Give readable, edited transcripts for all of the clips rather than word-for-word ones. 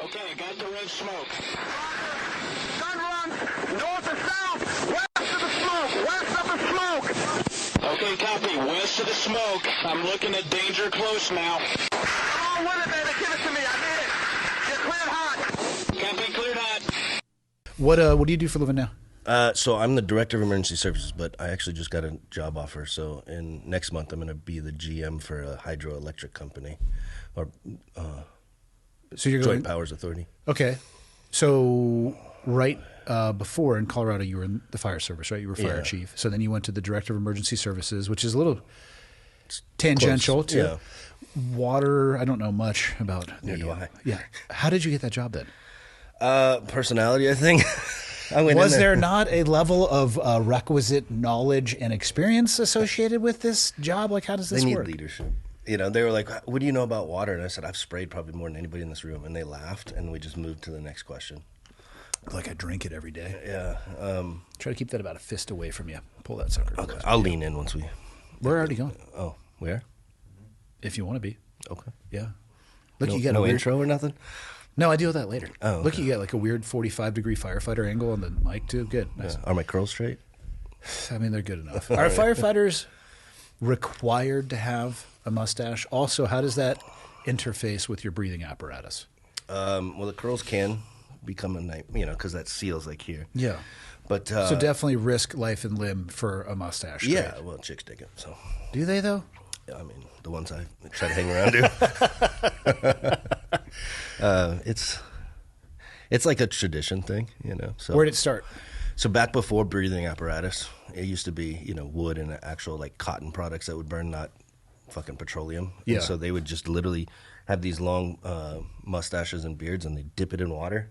Okay, got the red smoke. Gun runs north to south, west of the smoke, west of the smoke. Okay, copy. West of the smoke. I'm looking at danger close now. Come on with it, baby. Give it to me. I need it. You're cleared hot. Copy, cleared hot. What do you do for a living now? So I'm the director of emergency services, but I actually just got a job offer. So next month I'm going to be the GM for a hydroelectric company, or So you're going Joint Powers Authority. Okay. So before in Colorado, you were in the fire service, right? You were fire chief. So then you went to the director of emergency services, which is a little tangential to Yeah. water. I don't know much about. Neither do I. Yeah. How did you get that job then? Personality, I think. Was there not a level of requisite knowledge and experience associated with this job? Like, how does this They need work? leadership. They were like, what do you know about water? And I said, I've sprayed probably more than anybody in this room. And they laughed, and we just moved to the next question. Like I drink it every day. Yeah. Try to keep that about a fist away from you. Pull that sucker. Okay. I'll lean in once we... We're already going. Oh, where? If you want to be. Okay. Yeah. Look, No, you got no a weird intro or nothing? No, I deal with that later. Oh, Look, okay. you got like a weird 45-degree firefighter angle on the mic too. Good. Nice. Are my curls straight? I mean, they're good enough. Are firefighters required to have a mustache? Also, how does that interface with your breathing apparatus? Well, the curls can become a night, because that seals like here. Yeah. But So definitely risk life and limb for a mustache. yeah, Right? well, chicks dig it. So Do they though? I mean, the ones I try to hang around to. It's like a tradition thing, So Where did it start? So back before breathing apparatus, it used to be, wood and actual like cotton products that would burn, not fucking petroleum. Yeah. And so they would just literally have these long mustaches and beards, and they dip it in water,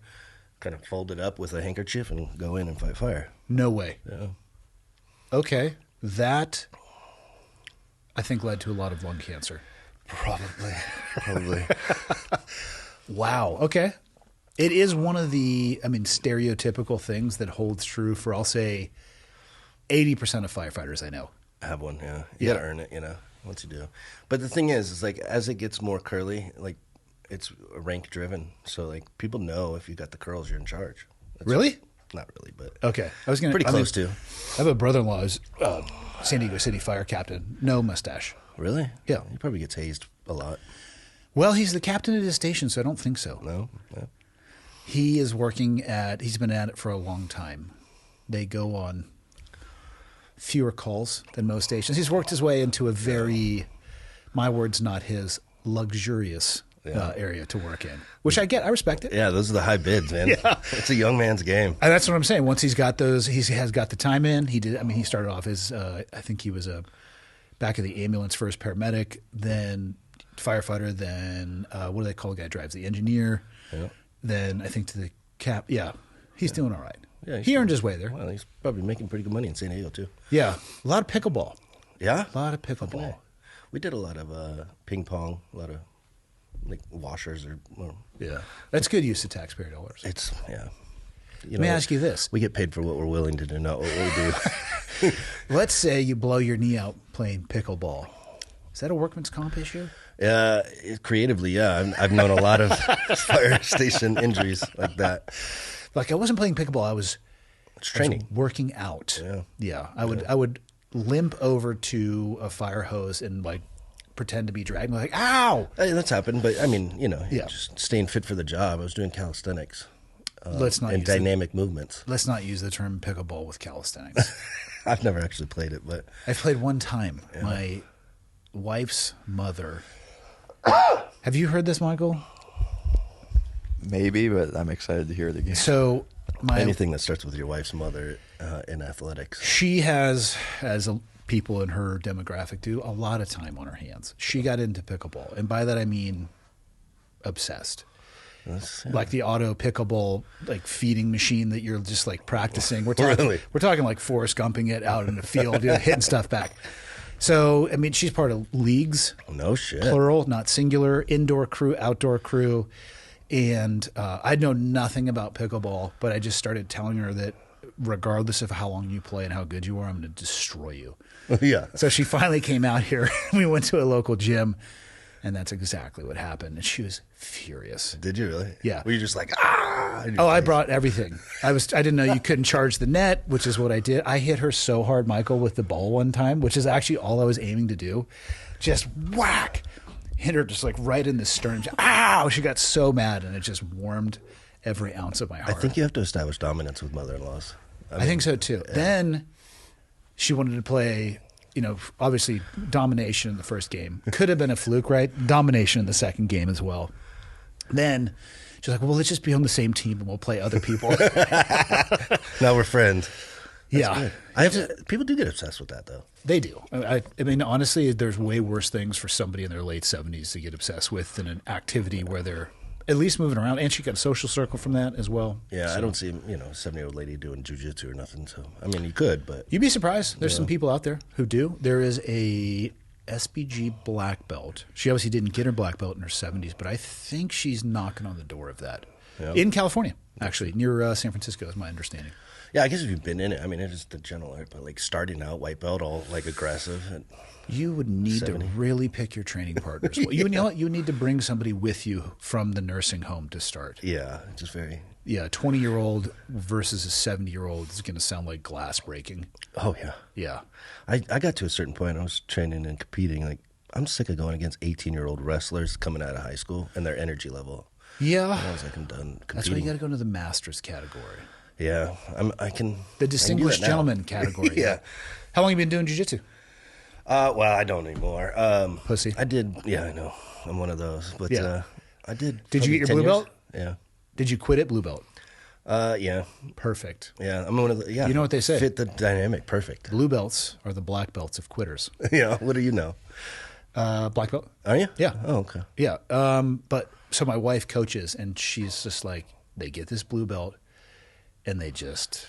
kind of fold it up with a handkerchief, and go in and fight fire. No way. Yeah. Okay. That, I think, led to a lot of lung cancer. Probably. Wow. Okay. It is one of the, stereotypical things that holds true for, I'll say, 80% of firefighters I know. I have one, yeah. You gotta earn it, once you do. But the thing is like, as it gets more curly, like, it's rank driven. So, like, people know if you got the curls, you're in charge. Really? Not really, but Okay. I was going pretty close to. I have a brother-in-law who's San Diego City fire captain. No mustache. Really? Yeah. He probably gets hazed a lot. Well, he's the captain at his station, so I don't think so. No? Yeah. He is he's been at it for a long time. They go on fewer calls than most stations. He's worked his way into a very, my words not his, luxurious area to work in, which I get. I respect it. Yeah, those are the high bids, man. Yeah. It's a young man's game. And that's what I'm saying. Once he's got those, he has got the time in. He did. He started off as, I think he was back of the ambulance, first paramedic, then firefighter, then what do they call the guy who drives, the engineer? Yeah. Then I think to the cap. Yeah, he's doing all right. Yeah, he earned his way there. Well, he's probably making pretty good money in San Diego, too. Yeah, a lot of pickleball. Yeah? A lot of pickleball. We did a lot of ping pong, a lot of like washers Yeah, that's good use of taxpayer dollars. It's, yeah. Let me ask you this. We get paid for what we're willing to do, not what we do. Let's say you blow your knee out playing pickleball. Is that a workman's comp issue? Creatively, yeah. I've known a lot of fire station injuries like that. Like, I wasn't playing pickleball. I was training, working out. Yeah. I would limp over to a fire hose and like pretend to be dragging. Like, ow! Hey, that's happened, but just staying fit for the job. I was doing calisthenics. Let's not and use dynamic movements. Let's not use the term pickleball with calisthenics. I've never actually played it, but I've played one time. Yeah. My wife's mother. Have you heard this, Michael? Maybe, but I'm excited to hear it again. So, anything that starts with your wife's mother in athletics. She has, as people in her demographic do, a lot of time on her hands. She got into pickleball, and by that I mean obsessed. Like the auto pickleball like feeding machine that you're just like practicing. We're talking like Forrest Gumping it out in the field, hitting stuff back. So, she's part of leagues. No shit. Plural, not singular, indoor crew, outdoor crew. And I know nothing about pickleball, but I just started telling her that regardless of how long you play and how good you are, I'm going to destroy you. Yeah. So she finally came out here. We went to a local gym, And that's exactly what happened. And she was furious. Did you really? Yeah. Were you just like, ah? Oh, I brought everything. I didn't know you couldn't charge the net, which is what I did. I hit her so hard, Michael, with the ball one time, which is actually all I was aiming to do. Just whack. Hit her just like right in the stern. Ow! She got so mad, and it just warmed every ounce of my heart. I think you have to establish dominance with mother-in-laws. I think so too. Yeah. Then she wanted to play, obviously domination in the first game. Could have been a fluke, right? Domination in the second game as well. Then she's like, well, let's just be on the same team and we'll play other people. Now we're friends. That's yeah. People do get obsessed with that, though. They do. I mean, honestly, there's way worse things for somebody in their late 70s to get obsessed with than an activity where they're at least moving around. And she got a social circle from that as well. Yeah, so. I don't see, a 70-year-old lady doing jiu-jitsu or nothing. So, I mean, you could, but... You'd be surprised. There's some people out there who do. There is a SBG black belt. She obviously didn't get her black belt in her 70s, but I think she's knocking on the door of that. Yep. In California, actually, near San Francisco is my understanding. Yeah, I guess if you've been in it, I mean, it is the general art, but like starting out white belt, all like aggressive. You would need 70. to really pick your training partners. Well, you know what? You need to bring somebody with you from the nursing home to start. Yeah, just very. Yeah, a 20-year-old versus a 70-year-old is going to sound like glass breaking. Oh, yeah. Yeah. I got to a certain point, I was training and competing. Like, I'm sick of going against 18-year-old wrestlers coming out of high school and their energy level. Yeah. And I was like, I'm done competing. That's why you got to go into the masters category. Yeah, I can. The distinguished gentleman category. Yeah. How long have you been doing jiu-jitsu? Well, I don't anymore. Pussy. I did. Yeah, I know. I'm one of those. But I did. Did you get your blue belt? Yeah. Did you quit at blue belt? Yeah. Perfect. Yeah, I'm one of the. Yeah. You know what they say? Fit the dynamic. Perfect. Blue belts are the black belts of quitters. Yeah. What do you know? Black belt. Are you? Yeah. Oh, okay. Yeah. But so my wife coaches, and she's just like, they get this blue belt. And they just...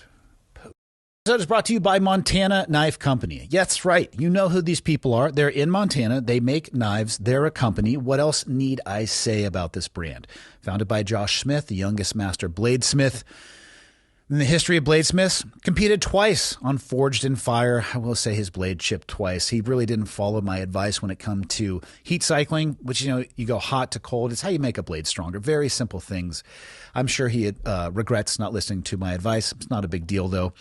So it's brought to you by Montana Knife Company. Yeah, that's right. You know who these people are. They're in Montana. They make knives. They're a company. What else need I say about this brand? Founded by Josh Smith, the youngest master bladesmith in the history of bladesmiths. Competed twice on Forged in Fire. I will say his blade chipped twice. He really didn't follow my advice when it comes to heat cycling, which, you go hot to cold. It's how you make a blade stronger. Very simple things. I'm sure he regrets not listening to my advice. It's not a big deal, though.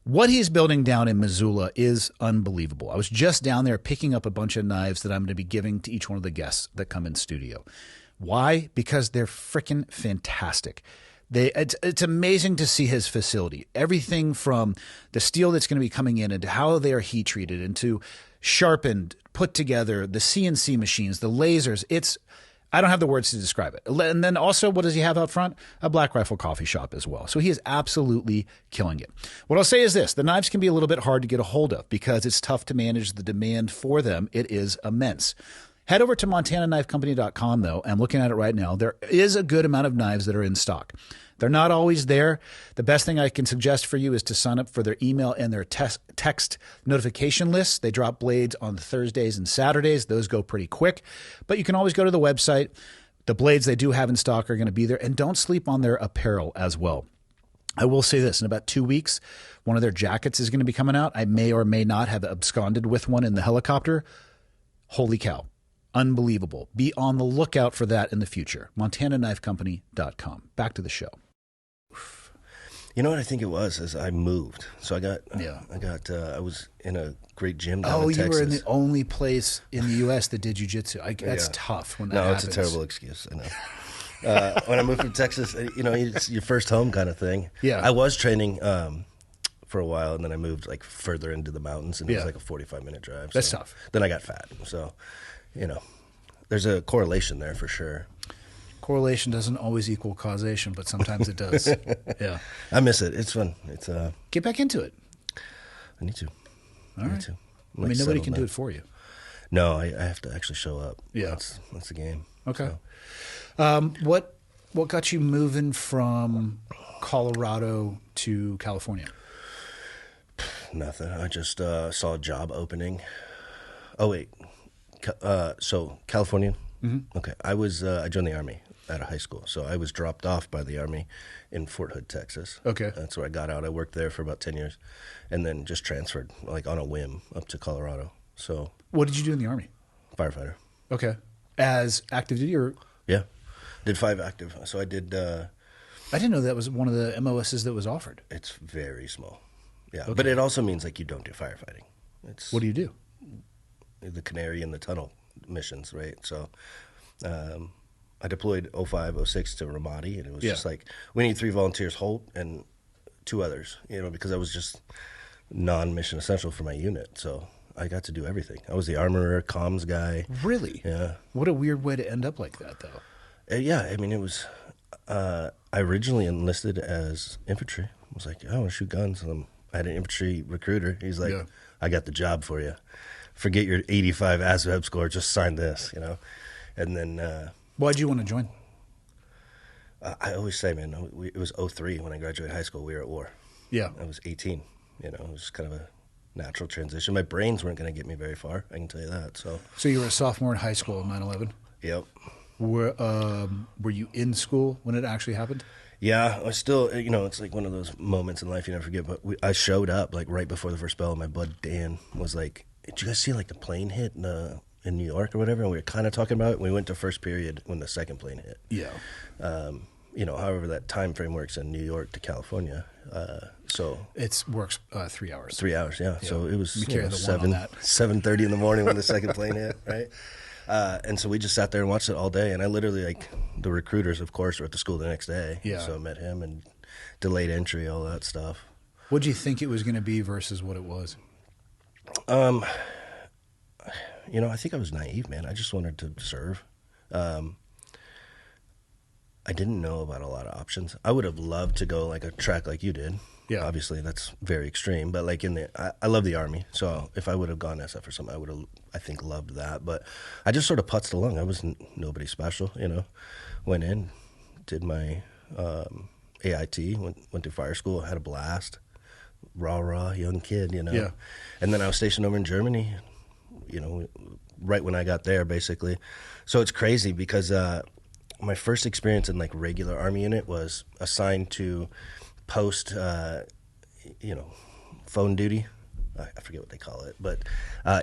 What he's building down in Missoula is unbelievable. I was just down there picking up a bunch of knives that I'm going to be giving to each one of the guests that come in studio. Why? Because they're freaking fantastic. It's amazing to see his facility. Everything from the steel that's going to be coming in and to how they are heat treated and to sharpened, put together, the CNC machines, the lasers. I don't have the words to describe it. And then also, what does he have out front? A Black Rifle coffee shop as well. So he is absolutely killing it. What I'll say is this. The knives can be a little bit hard to get a hold of because it's tough to manage the demand for them. It is immense. Head over to montanaknifecompany.com, though. I'm looking at it right now. There is a good amount of knives that are in stock. They're not always there. The best thing I can suggest for you is to sign up for their email and their text notification lists. They drop blades on Thursdays and Saturdays. Those go pretty quick. But you can always go to the website. The blades they do have in stock are going to be there. And don't sleep on their apparel as well. I will say this. In about 2 weeks, one of their jackets is going to be coming out. I may or may not have absconded with one in the helicopter. Holy cow. Unbelievable. Be on the lookout for that in the future. MontanaKnifeCompany.com. Back to the show. You know what I think it was? Is I moved, so I was in a great gym down in Texas. You were in the only place in the U.S. that did jiu-jitsu. That's tough when that happens. It's a terrible excuse. I know. When I moved from Texas, it's your first home kind of thing. Yeah, I was training for a while, and then I moved like further into the mountains, and it was like a 45-minute drive. That's tough. Then I got fat, so there's a correlation there for sure. Correlation doesn't always equal causation, but sometimes it does. Yeah, I miss it. It's fun. It's get back into it. I need to. All right. I mean, nobody can do it for you. No, I have to actually show up. Yeah, that's the game. Okay. So. What got you moving from Colorado to California? Nothing. I just saw a job opening. Oh wait, so California. Mm-hmm. Okay, I joined the Army out of high school, so I was dropped off by the Army in Fort Hood, Texas. Okay, that's where I got out. I worked there for about 10 years, and then just transferred like on a whim up to Colorado. So, what did you do in the Army? Firefighter. Okay, As active duty or? Yeah. Did 5 active. So I did... I didn't know that was one of the MOSs that was offered. It's very small. Yeah. Okay. But it also means like you don't do firefighting. It's What do you do? the canary in the tunnel missions, right? So I deployed 05, 06 to Ramadi, and it was just like, we need 3 volunteers, Holt, and 2 others, because I was just non-mission essential for my unit. So I got to do everything. I was the armorer, comms guy. Really? Yeah. What a weird way to end up like that, though. Yeah, I mean, it was, I originally enlisted as infantry. I was like, I want to shoot guns. And I had an infantry recruiter. He's like, I got the job for you. Forget your 85 ASVAB score. Just sign this, And then... Why'd you want to join? I always say, man, it was 03 when I graduated high school. We were at war. Yeah. I was 18. It was kind of a natural transition. My brains weren't going to get me very far, I can tell you that. So you were a sophomore in high school in 9/11? Yep. Were you in school when it actually happened? Yeah, I still, it's like one of those moments in life you never forget. But I showed up like right before the first bell, and my bud Dan was like, did you guys see like the plane hit in New York or whatever? And we were kind of talking about it. We went to first period when the second plane hit. Yeah. However that time frame works in New York to California. So it works 3 hours. 3 hours, yeah. So it was 7:30 in the morning when the second plane hit, right? And so we just sat there and watched it all day. And I literally, like, the recruiters, of course, were at the school the next day. Yeah. So I met him and delayed entry, all that stuff. What did you think it was going to be versus what it was? I think I was naive, man. I just wanted to serve. I didn't know about a lot of options. I would have loved to go like a track like you did. Yeah. Obviously, that's very extreme. But like I love the Army. So if I would have gone SF or something, I would have, I think, loved that. But I just sort of putzed along. I was nobody special, Went in, did my AIT, went to fire school, had a blast. Rah, young kid, Yeah. And then I was stationed over in Germany, right when I got there, basically. So it's crazy because my first experience in like regular Army unit was assigned to post, phone duty. I forget what they call it, but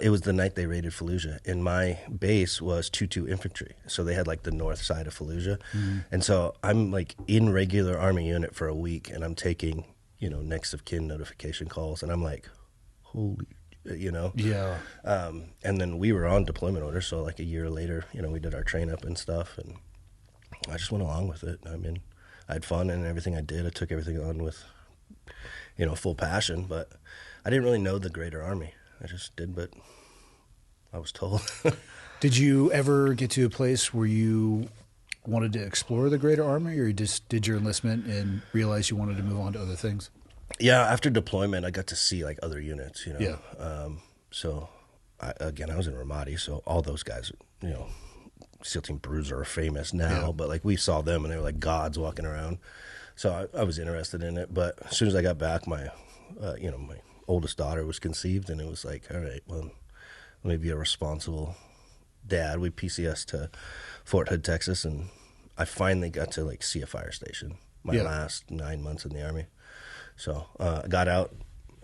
it was the night they raided Fallujah, and my base was 2-2 infantry, so they had like the north side of Fallujah, and so I'm like in regular Army unit for a week, and I'm taking next of kin notification calls, and I'm like, holy, Yeah. and then we were on deployment order, so like a year later, we did our train up and stuff, and I just went along with it. I mean, I had fun in everything I did. I took everything on with, full passion, but I didn't really know the greater Army. I just did what I was told. Did you ever get to a place where you wanted to explore the greater Army, or you just did your enlistment and realized you wanted to move on to other things? Yeah, after deployment, I got to see like other units, Yeah. So I was in Ramadi, so all those guys, SEAL Team Bruiser are famous now, but like we saw them and they were like gods walking around. So I was interested in it, but as soon as I got back, my oldest daughter was conceived, and it was like, all right, well, let me be a responsible dad. We PCS to Fort Hood, Texas, and I finally got to like see a fire station my last 9 months in the Army. So I got out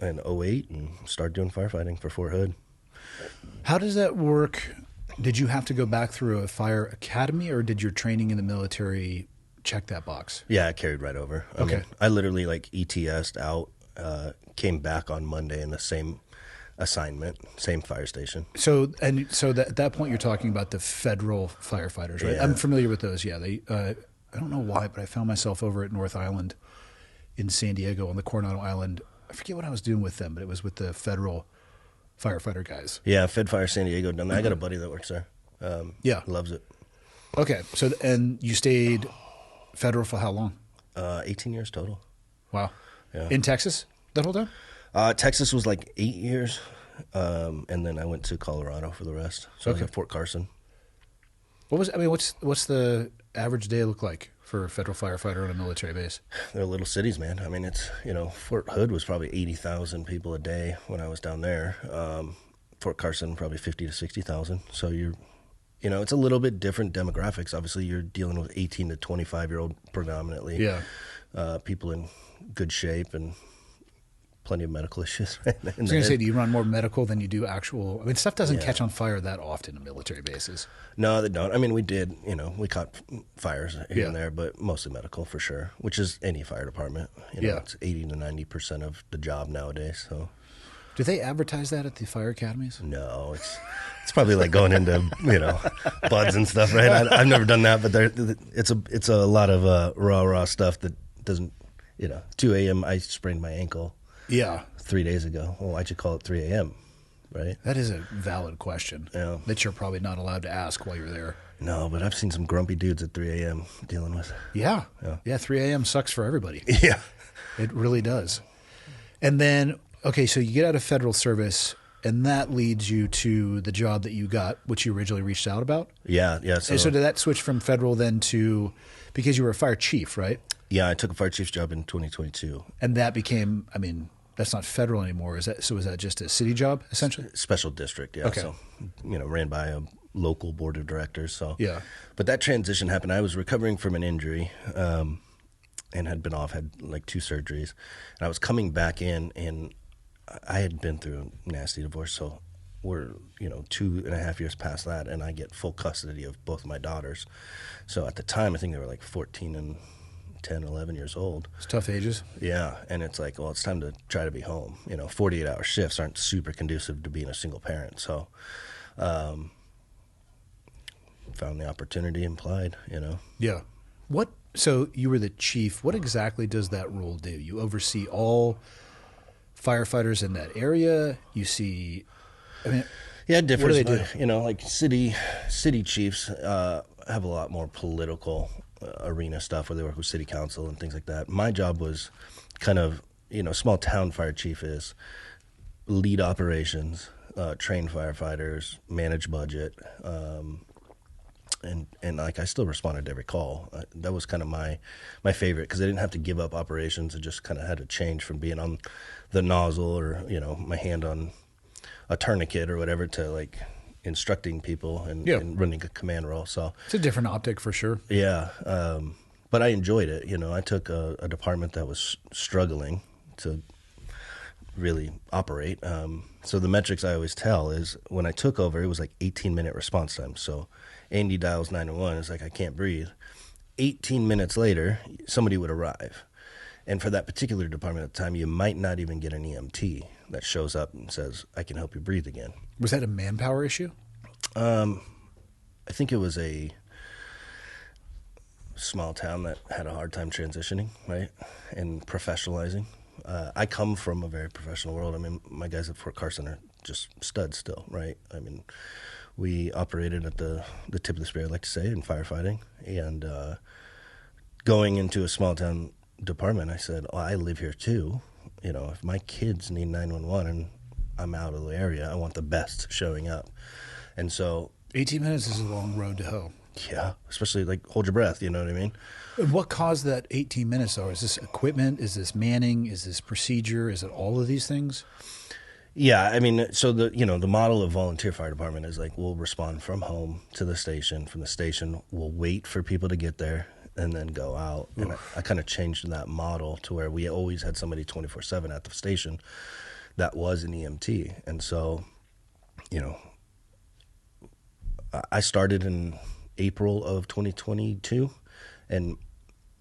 in 08 and started doing firefighting for Fort Hood. How does that work? Did you have to go back through a fire academy, or did your training in the military check that box? Yeah, I carried right over. I mean, I literally like ETS'd out, came back on Monday in the same assignment, same fire station. So at that point, you're talking about the federal firefighters, right? Yeah. I'm familiar with those. Yeah, they. I don't know why, but I found myself over at North Island in San Diego on the Coronado Island. I forget what I was doing with them, but it was with the federal firefighter guys. Yeah, Fed Fire San Diego done that. I got a buddy that works there. Loves it. Okay, so and you stayed federal for how long? 18 years total. Wow. Yeah. In Texas that whole time? Texas was like 8 years, and then I went to Colorado for the rest. So I was at Fort Carson. What's the average day look like for a federal firefighter on a military base? They're little cities, man. I mean, it's, Fort Hood was probably 80,000 people a day when I was down there. Fort Carson, probably 50 to 60,000. So it's a little bit different demographics. Obviously, you're dealing with 18 to 25-year-old predominantly. Yeah. People in good shape and plenty of medical issues. Right I was going to say, do you run more medical than you do actual? I mean, stuff doesn't catch on fire that often in military bases. No, they don't. I mean, we did, we caught fires here Yeah. and there, but mostly medical for sure, which is any fire department. It's 80 to 90% of the job nowadays. So, Do they advertise that at the fire academies? no, it's probably like going into, buds and stuff, right? I've never done that, but it's a lot of raw stuff that doesn't, 2 a.m. I sprained my ankle. Yeah. 3 days ago. Well, why'd you call it 3 a.m.? Right? That is a valid question that you're probably not allowed to ask while you're there. No, but I've seen some grumpy dudes at 3 a.m. dealing with. Yeah. 3 a.m. sucks for everybody. Yeah. It really does. And then, okay, so you get out of federal service, and that leads you to the job that you got, which you originally reached out about? Yeah. So did that switch from federal then to, because you were a fire chief, right? Yeah, I took a fire chief's job in 2022. And that became, I mean, that's not federal anymore. Is that just a city job, essentially? Special district, yeah. Okay. So, ran by a local board of directors. So, yeah. But that transition happened. I was recovering from an injury and had been off, had like 2 surgeries. And I was coming back in, and I had been through a nasty divorce. So we're, 2.5 years past that, and I get full custody of both my daughters. So at the time, I think they were like 14 and 10, 11 years old. It's tough ages. Yeah, and it's like, well, it's time to try to be home. 48-hour shifts aren't super conducive to being a single parent. So found the opportunity, implied, Yeah. So you were the chief. What exactly does that role do? You oversee all firefighters in that area? You see, Yeah, it differs. What do they do? Like city chiefs have a lot more political arena stuff where they work with city council and things like that. My job was kind of, small town fire chief is lead operations, train firefighters, manage budget, and like I still responded to every call. That was kind of my favorite, because I didn't have to give up operations. I just kind of had to change from being on the nozzle or my hand on a tourniquet or whatever to like instructing people and running a command role. So it's a different optic for sure. Yeah, but I enjoyed it. I took a department that was struggling to really operate. So the metrics I always tell is when I took over, it was like 18-minute response time. So Andy dials 911. It's like, I can't breathe. 18 minutes later, somebody would arrive. And for that particular department at the time, you might not even get an EMT that shows up and says, I can help you breathe again. Was that a manpower issue? I think it was a small town that had a hard time transitioning, right, and professionalizing. I come from a very professional world. I mean, my guys at Fort Carson are just studs still, right? I mean, we operated at the tip of the spear, I like to say, in firefighting. And going into a small town department, I said, I live here too. If my kids need 911 and I'm out of the area, I want the best showing up. And so 18 minutes is a long road to hoe. Yeah, especially like hold your breath, you know what I mean? What caused that 18 minutes though? Is this equipment? Is this manning? Is this procedure? Is it all of these things? Yeah, I mean, so the model of volunteer fire department is like we'll respond from home to the station. From the station, we'll wait for people to get there and then go out. Oof. And I kind of changed that model to where we always had somebody 24/7 at the station that was an EMT. And so, I started in April of 2022, and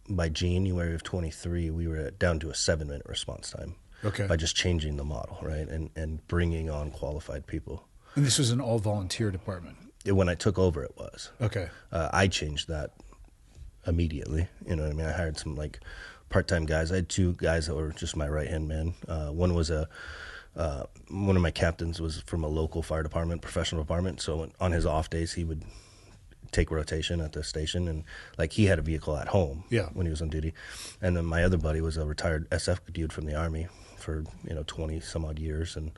by January of 23, we were down to a 7-minute response time. Okay. By just changing the model, right, and bringing on qualified people. And this was an all-volunteer department? When I took over, it was. Okay. I changed that immediately. You know what I mean? I hired some like part-time guys. I had 2 guys that were just my right-hand man. One was one of my captains was from a local fire department, professional department. So on his off days, he would take rotation at the station, and like he had a vehicle at home when he was on duty. And then my other buddy was a retired SF dude from the Army for 20 some odd years, and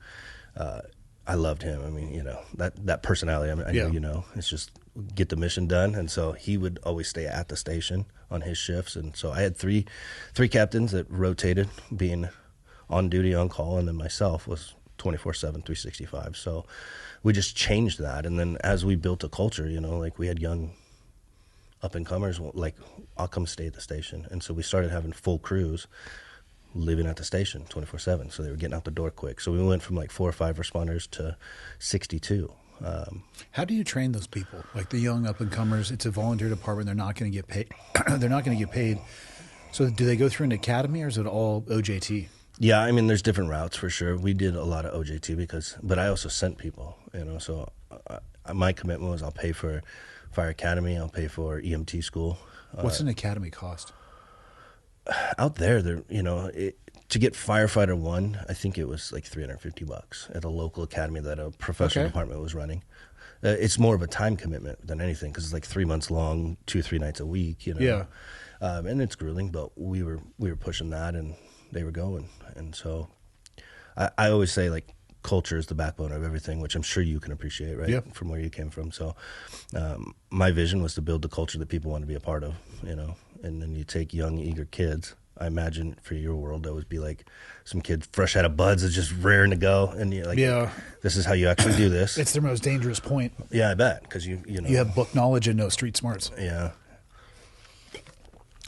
I loved him. I mean, that personality. I know it's just get the mission done. And so he would always stay at the station on his shifts, and so I had three captains that rotated, being on duty, on call, and then myself was 24/7, 365. So we just changed that. And then as we built a culture, like we had young up and comers, like I'll come stay at the station. And so we started having full crews living at the station 24/7. So they were getting out the door quick. So we went from like 4 or 5 responders to 62. How do you train those people? Like the young up and comers, it's a volunteer department. They're not going to get paid. They're not going to get paid. So do they go through an academy or is it all OJT? Yeah, I mean, there's different routes for sure. We did a lot of OJT but I also sent people, so my commitment was I'll pay for fire academy, I'll pay for EMT school. What's an academy cost? Out there, to get firefighter 1, I think it was like $350 at a local academy that a professional department was running. It's more of a time commitment than anything because it's like 3 months long, 2 or 3 nights a week. Yeah, and it's grueling, but we were pushing that, and they were going, and so I always say like culture is the backbone of everything, which I'm sure you can appreciate, right? Yep. From where you came from. So my vision was to build the culture that people want to be a part of, and then you take young, eager kids. I imagine for your world, that would be like some kids fresh out of buds that's just raring to go. And you're like, this is how you actually do this. It's their most dangerous point. Yeah, I bet. Because you have book knowledge and no street smarts. Yeah.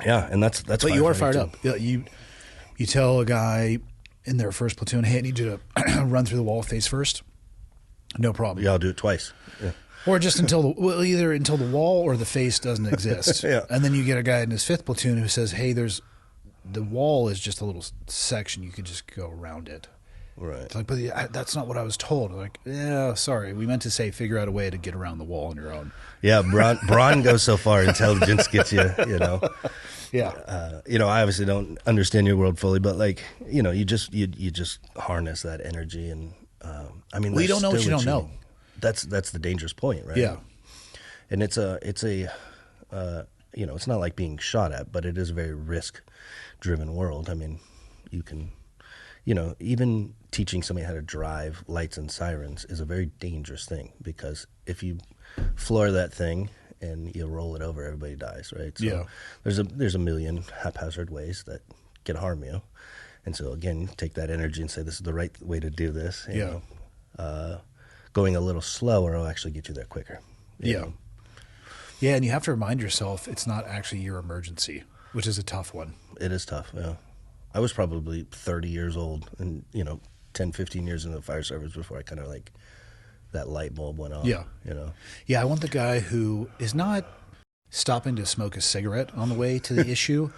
Yeah, and that's. But you are fired up. Yeah, you tell a guy in their first platoon, hey, I need you to run through the wall face first. No problem. Yeah, I'll do it twice. Yeah. Or just either until the wall or the face doesn't exist. Yeah. And then you get a guy in his 5th platoon who says, hey, the wall is just a little section. You could just go around it. Right. It's like, but that's not what I was told. Like, yeah, sorry. We meant to say figure out a way to get around the wall on your own. Yeah, brawn goes so far. Intelligence gets you, Yeah. I obviously don't understand your world fully, but like, you just harness that energy, and you don't know what you don't know. That's the dangerous point, right? Yeah. And it's not like being shot at, but it is a very risk-driven world. I mean, you can, even teaching somebody how to drive lights and sirens is a very dangerous thing, because if you floor that thing and you roll it over, everybody dies, right? So there's a million haphazard ways that can harm you. And so again, take that energy and say, this is the right way to do this. You know? Going a little slower will actually get you there quicker. You know? Yeah, and you have to remind yourself it's not actually your emergency, which is a tough one. It is tough, yeah. I was probably 30 years old and, 10, 15 years in the fire service before I kind of like that light bulb went off. Yeah. Yeah, I want the guy who is not stopping to smoke a cigarette on the way to the issue,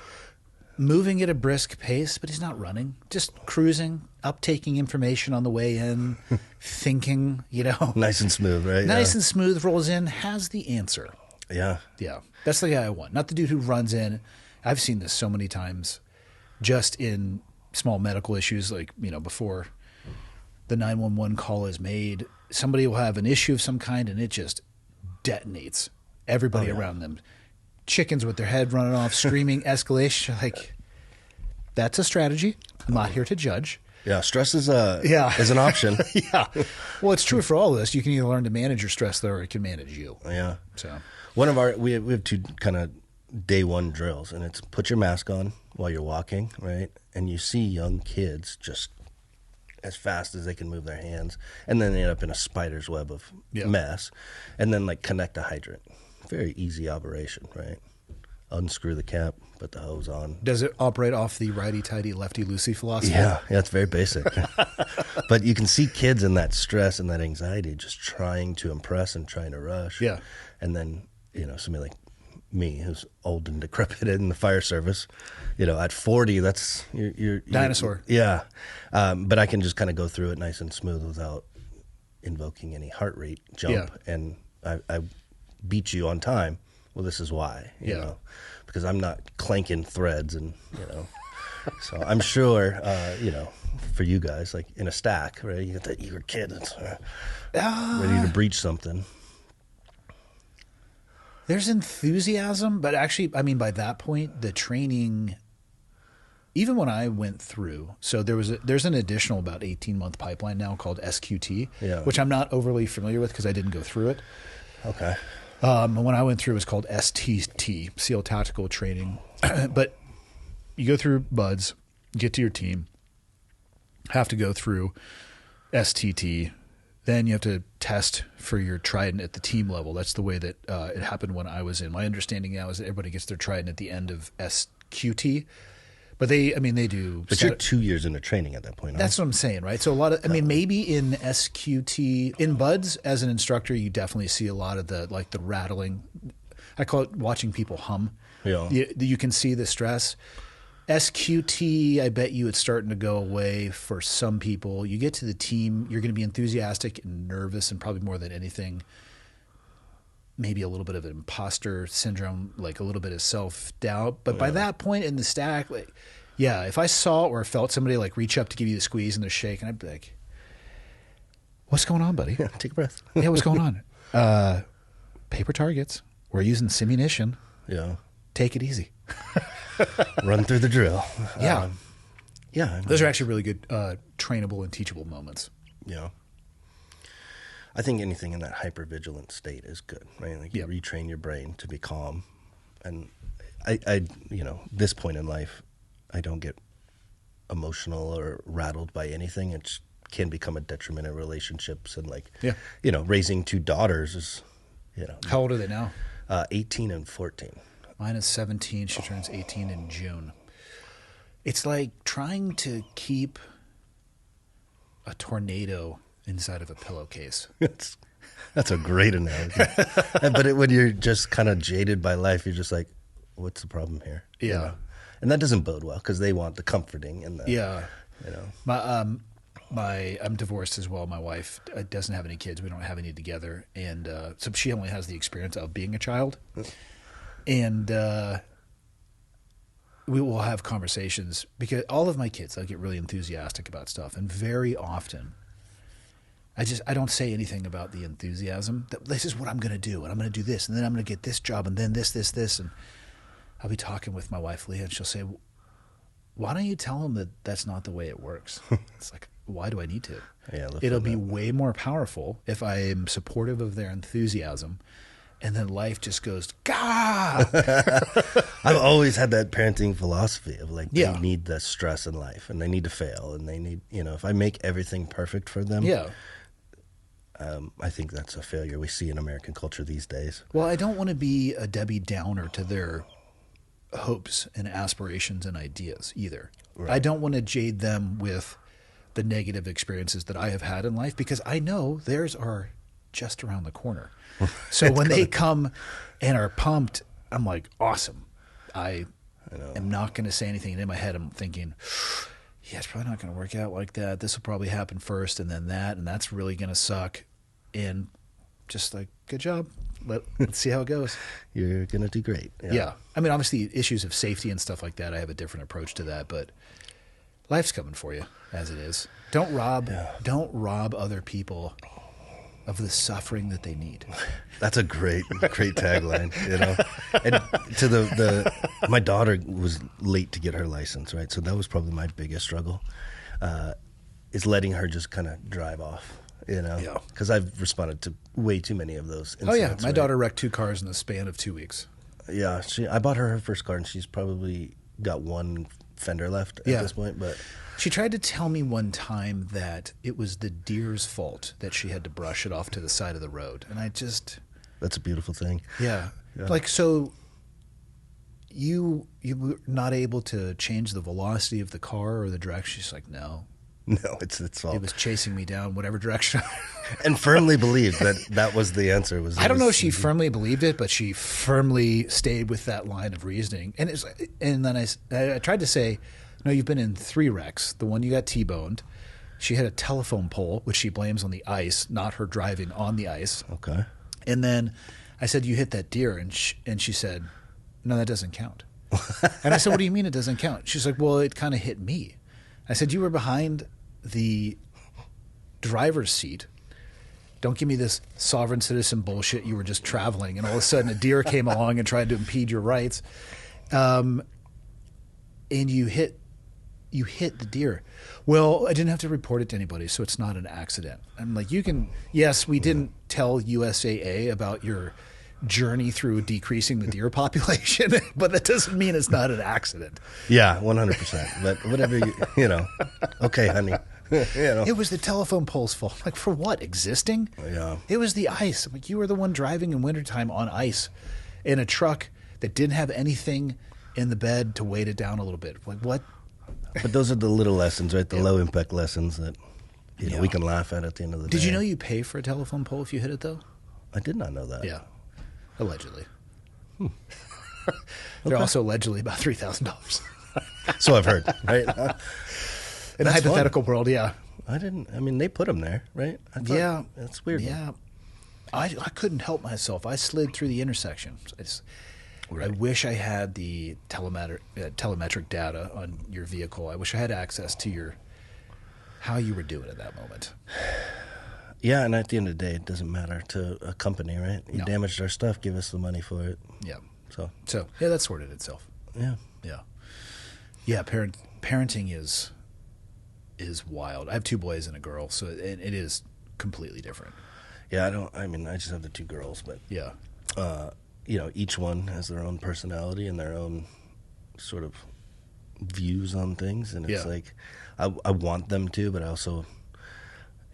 moving at a brisk pace, but he's not running, just cruising, uptaking information on the way in, thinking, Nice and smooth, right? Nice and smooth, rolls in, has the answer. Yeah. Yeah. That's the guy I want. Not the dude who runs in. I've seen this so many times just in small medical issues, like, before the 911 call is made, somebody will have an issue of some kind and it just detonates everybody around them. Chickens with their head running off, screaming, escalation. Like, that's a strategy. I'm not here to judge. Yeah, stress is an option. Yeah. Well, it's true for all of this. You can either learn to manage your stress, or it can manage you. Yeah. So we have 2 kind of day 1 drills, and it's put your mask on while you're walking, right? And you see young kids just as fast as they can move their hands, and then they end up in a spider's web of mess, and then like connect a hydrant. Very easy operation, right? Unscrew the cap, put the hose on. Does it operate off the righty-tighty, lefty-loosey philosophy? Yeah, it's very basic. But you can see kids in that stress and that anxiety just trying to impress and trying to rush. Yeah. And then, somebody like me who's old and decrepit in the fire service, at 40, that's... You're dinosaur. Yeah. But I can just kind of go through it nice and smooth without invoking any heart rate jump. Yeah. And I beat you on time. Well, this is why, you know, because I'm not clanking threads and, so I'm sure, for you guys, like in a stack, right? You got that eager kid that's ready to breach something. There's enthusiasm, but actually, I mean, by that point, the training, even when I went through, so there's an additional about 18-month pipeline now called SQT, which I'm not overly familiar with because I didn't go through it. Okay. When I went through, it was called STT, SEAL Tactical Training. But you go through BUDS, get to your team, have to go through STT, then you have to test for your trident at the team level. That's the way that it happened when I was in. My understanding now is that everybody gets their trident at the end of SQT. But they do. But you're 2 years into training at that point. That's what I'm saying, right? So a lot of, maybe in SQT, in buds as an instructor, you definitely see a lot of the rattling. I call it watching people hum. Yeah. You can see the stress. SQT, I bet you it's starting to go away for some people. You get to the team, you're going to be enthusiastic and nervous, and probably more than anything, maybe a little bit of an imposter syndrome, like a little bit of self-doubt. But by that point in the stack, if I saw or felt somebody reach up to give you the squeeze and they're shaking, I'd be like, what's going on, buddy? Yeah, take a breath. Yeah, what's going on? Paper targets. We're using simunition. Yeah. Take it easy. Run through the drill. Yeah. Those are actually really good trainable and teachable moments. Yeah. I think anything in that hypervigilant state is good, right? You retrain your brain to be calm. And I this point in life, I don't get emotional or rattled by anything. It can become a detriment in relationships. And raising 2 daughters is, How old are they now? 18 and 14. Mine is 17. She turns 18 in June. It's like trying to keep a tornado inside of a pillowcase. That's a great analogy. But when you're just kind of jaded by life, you're just like, what's the problem here? Yeah. And that doesn't bode well because they want the comforting and the, I'm divorced as well. My wife doesn't have any kids. We don't have any together. And so she only has the experience of being a child. And we will have conversations because all of my kids, I get really enthusiastic about stuff. And very often, I don't say anything about the enthusiasm. This is what I'm going to do, and I'm going to do this, and then I'm going to get this job, and then this. And I'll be talking with my wife, Leah, and she'll say, why don't you tell them that that's not the way it works? It's like, why do I need to? Yeah, it'll be way more powerful if I am supportive of their enthusiasm, and then life just goes, God! I've always had that parenting philosophy of they need the stress in life, and they need to fail, and they need, if I make everything perfect for them, I think that's a failure we see in American culture these days. Well, I don't want to be a Debbie Downer to their hopes and aspirations and ideas either. Right. I don't want to jade them with the negative experiences that I have had in life because I know theirs are just around the corner. So when they come and are pumped, I'm like, awesome. I am not going to say anything. And in my head, I'm thinking, yeah, it's probably not going to work out like that. This will probably happen first and then that, and that's really going to suck. And just good job. Let's see how it goes. You're going to do great. Yeah. I mean, obviously issues of safety and stuff like that, I have a different approach to that, but life's coming for you as it is. Don't rob other people of the suffering that they need. That's a great tagline, And to my daughter was late to get her license, right? So that was probably my biggest struggle, is letting her just kind of drive off. Because I've responded to way too many of those incidents. My daughter wrecked 2 cars in the span of 2 weeks. Yeah, I bought her first car, and she's probably got 1 fender left at this point. But she tried to tell me one time that it was the deer's fault that she had to brush it off to the side of the road, and that's a beautiful thing. Yeah. So you were not able to change the velocity of the car or the direction. She's like, no. No, it's fault. It was chasing me down whatever direction. And firmly believed that was the answer. I don't know if she firmly believed it, but she firmly stayed with that line of reasoning. And then I tried to say, no, you've been in 3 wrecks. The one you got T-boned. She had a telephone pole, which she blames on the ice, not her driving on the ice. Okay. And then I said, you hit that deer. And she said, no, that doesn't count. And I said, what do you mean it doesn't count? She's like, well, it kind of hit me. I said, you were behind the driver's seat. Don't give me this sovereign citizen bullshit. You were just traveling, and all of a sudden a deer came along and tried to impede your rights. And you hit the deer. Well, I didn't have to report it to anybody, so it's not an accident. I'm like, yes, we didn't tell USAA about your journey through decreasing the deer population, but that doesn't mean it's not an accident. Yeah, 100%. But whatever, okay, honey. It was the telephone pole's fault. Like, for what? Existing? Yeah. It was the ice. Like, you were the one driving in wintertime on ice in a truck that didn't have anything in the bed to weight it down a little bit. Like what? But those are the little lessons, right? The low impact lessons that we can laugh at the end of the day. Did you know you pay for a telephone pole if you hit it though? I did not know that. Yeah, allegedly. They're also allegedly about $3,000. So I've heard, right? In a hypothetical world, yeah. I mean, they put them there, right? Yeah. That's weird. Yeah. I couldn't help myself. I slid through the intersection. I wish I had the telemetric data on your vehicle. I wish I had access to how you were doing at that moment. Yeah, and at the end of the day, it doesn't matter to a company, right? You damaged our stuff, give us the money for it. Yeah. So yeah, that sorted itself. Yeah. Yeah. Yeah, parenting is wild. I have 2 boys and a girl, so it is completely different. Yeah, I just have the 2 girls, but yeah. Each one has their own personality and their own sort of views on things, and it's like I want them to, but I also,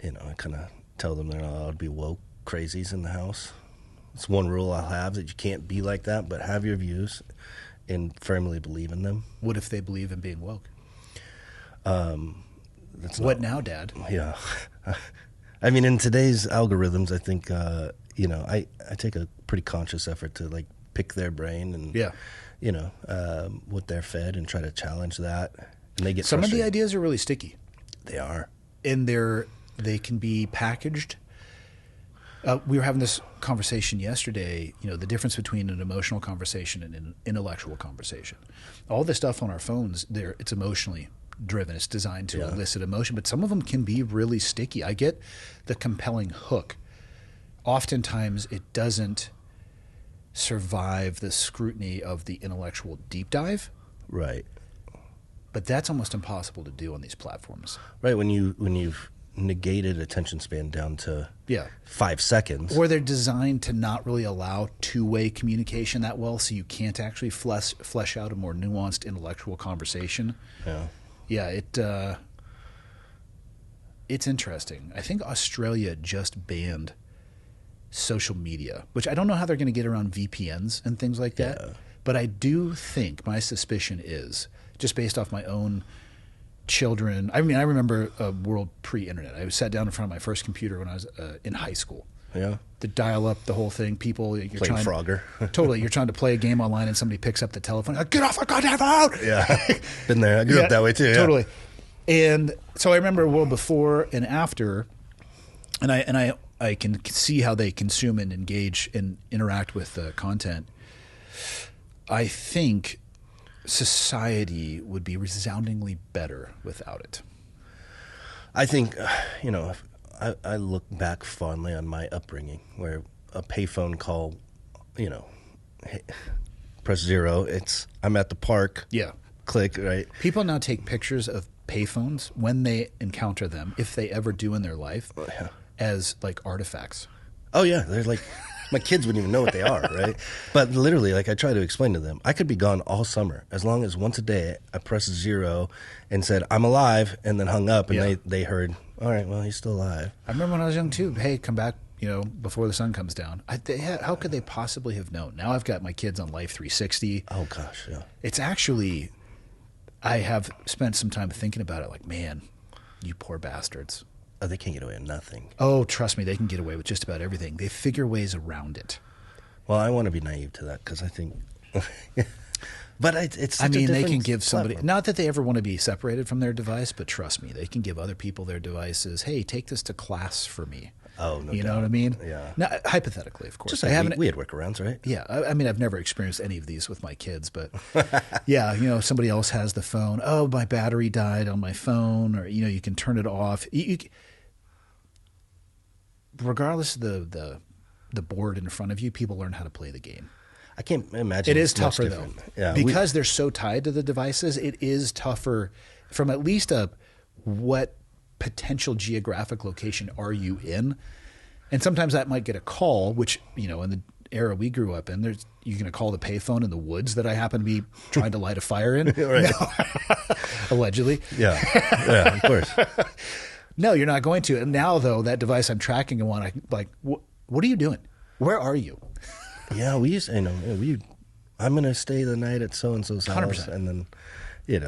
I kind of tell them they're not allowed to be woke crazies in the house. It's one rule I'll have, that you can't be like that, but have your views and firmly believe in them. What if they believe in being woke? What now, Dad? Yeah. I mean, in today's algorithms, I think, I take a pretty conscious effort to like pick their brain and, what they're fed and try to challenge that. And they get some frustrated. of the ideas are really sticky. They are. And they can be packaged. We were having this conversation yesterday, the difference between an emotional conversation and an intellectual conversation. All the stuff on our phones, it's emotionally driven. It's designed to elicit emotion, but some of them can be really sticky. I get the compelling hook. Oftentimes it doesn't survive the scrutiny of the intellectual deep dive. Right. But that's almost impossible to do on these platforms. Right, when you've negated attention span down to 5 seconds. Or they're designed to not really allow two-way communication that well, so you can't actually flesh out a more nuanced intellectual conversation. Yeah, it's interesting. I think Australia just banned social media, which I don't know how they're going to get around VPNs and things like that. But I do think, my suspicion is, just based off my own children. I mean, I remember a world pre-internet. I sat down in front of my first computer when I was in high school. Yeah. The dial-up, the whole thing. People, you're playing Frogger. Totally. You're trying to play a game online and somebody picks up the telephone. Get off my goddamn phone! Yeah. Been there. I grew up that way too. Yeah. Totally. And so I remember a world before and after, and I can see how they consume and engage and interact with content. I think society would be resoundingly better without it. I think, I look back fondly on my upbringing, where a payphone call, hey, press 0. I'm at the park. Yeah. Click, right? People now take pictures of payphones when they encounter them, if they ever do in their life, as like artifacts. Oh yeah, they're like, my kids wouldn't even know what they are, right? But literally, like, I try to explain to them, I could be gone all summer as long as once a day I pressed 0 and said I'm alive, and then hung up, and they heard, all right, well, he's still alive. I remember when I was young too. Hey, come back, before the sun comes down. How could they possibly have known? Now I've got my kids on Life 360. Oh gosh, yeah. It's actually, I have spent some time thinking about it. Like, man, you poor bastards. Oh, they can't get away with nothing. Oh, trust me, they can get away with just about everything. They figure ways around it. Well, I want to be naive to that, because I think, but it's such a they can give somebody, platform. not that they ever want to be separated from their device, but trust me, they can give other people their devices. Hey, take this to class for me. Oh, no You know doubt. what I mean? Yeah. Now, hypothetically, of course. Just like we had workarounds, right? Yeah. I mean, I've never experienced any of these with my kids, but yeah, somebody else has the phone. Oh, my battery died on my phone, or, you can turn it off. Regardless of the board in front of you, people learn how to play the game. I can't imagine. It is it's much tougher, though. different. Yeah, because they're so tied to the devices, it is tougher from at least what potential geographic location are you in? And sometimes that might get a call, which, in the era we grew up in, you're going to call the payphone in the woods that I happen to be trying to light a fire in? Right. No. Allegedly. Yeah, of course. No, you're not going to. And now, though, that device I'm tracking what are you doing? Where are you? Yeah, we used, I'm going to stay the night at so-and-so's house. 100%. And then,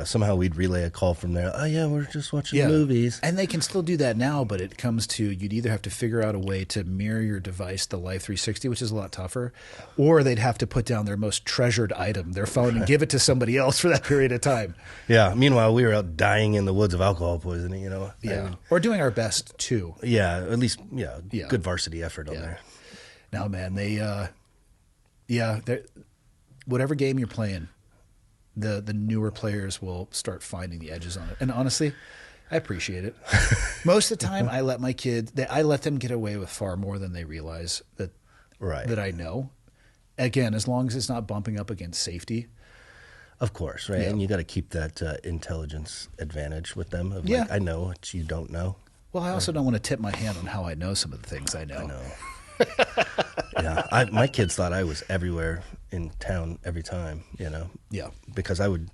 somehow we'd relay a call from there. Oh, yeah, we're just watching movies. And they can still do that now, but it comes to you'd either have to figure out a way to mirror your device, the Life 360, which is a lot tougher, or they'd have to put down their most treasured item, their phone, and give it to somebody else for that period of time. Yeah. Meanwhile, we were out dying in the woods of alcohol poisoning, Yeah. Or doing our best, too. Yeah. At least, good varsity effort on there. Now, man, whatever game you're playing, the newer players will start finding the edges on it. And honestly, I appreciate it. Most of the time, I let my kids, I let them get away with far more than they realize that I know. Again, as long as it's not bumping up against safety. Of course, right? Yeah. And you got to keep that intelligence advantage with them. Of like, I know what you don't know. Well, I also don't want to tip my hand on how I know some of the things I know. I know. Yeah, my kids thought I was everywhere in town every time, Yeah. because I would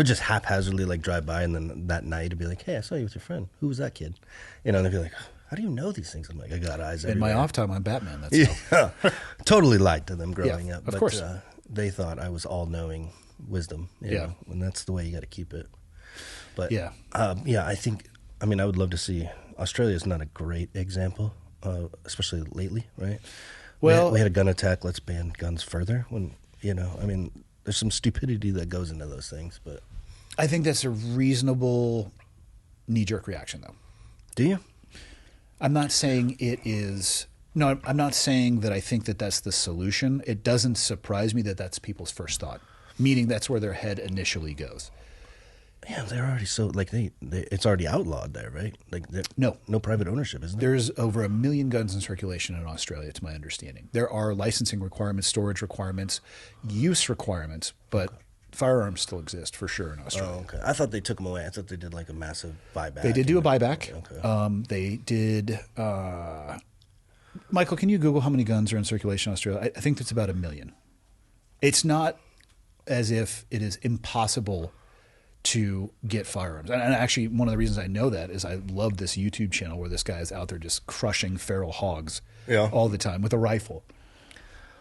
just haphazardly like drive by, and then that night I'd be like, "Hey, I saw you with your friend. Who was that kid?" And they'd be like, "How do you know these things?" I'm like, "I got eyes In everywhere." my off time, I'm Batman. That's how. Totally lied to them growing up. Of course. They thought I was all-knowing wisdom. You know, and that's the way you got to keep it. But I think. I mean, I would love to see. Australia is not a great example, especially lately, right? Well, we had a gun attack. Let's ban guns further. When I mean, there's some stupidity that goes into those things, but I think that's a reasonable knee-jerk reaction, though. Do you? I'm not saying it is. No, I'm not saying that I think that that's the solution. It doesn't surprise me that that's people's first thought, meaning that's where their head initially goes. Yeah, they're already so like it's already outlawed there, right? Like no private ownership, isn't there? There's over 1 million guns in circulation in Australia, to my understanding. There are licensing requirements, storage requirements, use requirements, but firearms still exist for sure in Australia. Oh, okay. I thought they took them away. I thought they did like a massive buyback. They did do a buyback. Okay. They did. Michael, can you Google how many guns are in circulation in Australia? I think that's about 1 million. It's not as if it is impossible to get firearms. And actually, one of the reasons I know that is I love this YouTube channel where this guy is out there just crushing feral hogs all the time with a rifle.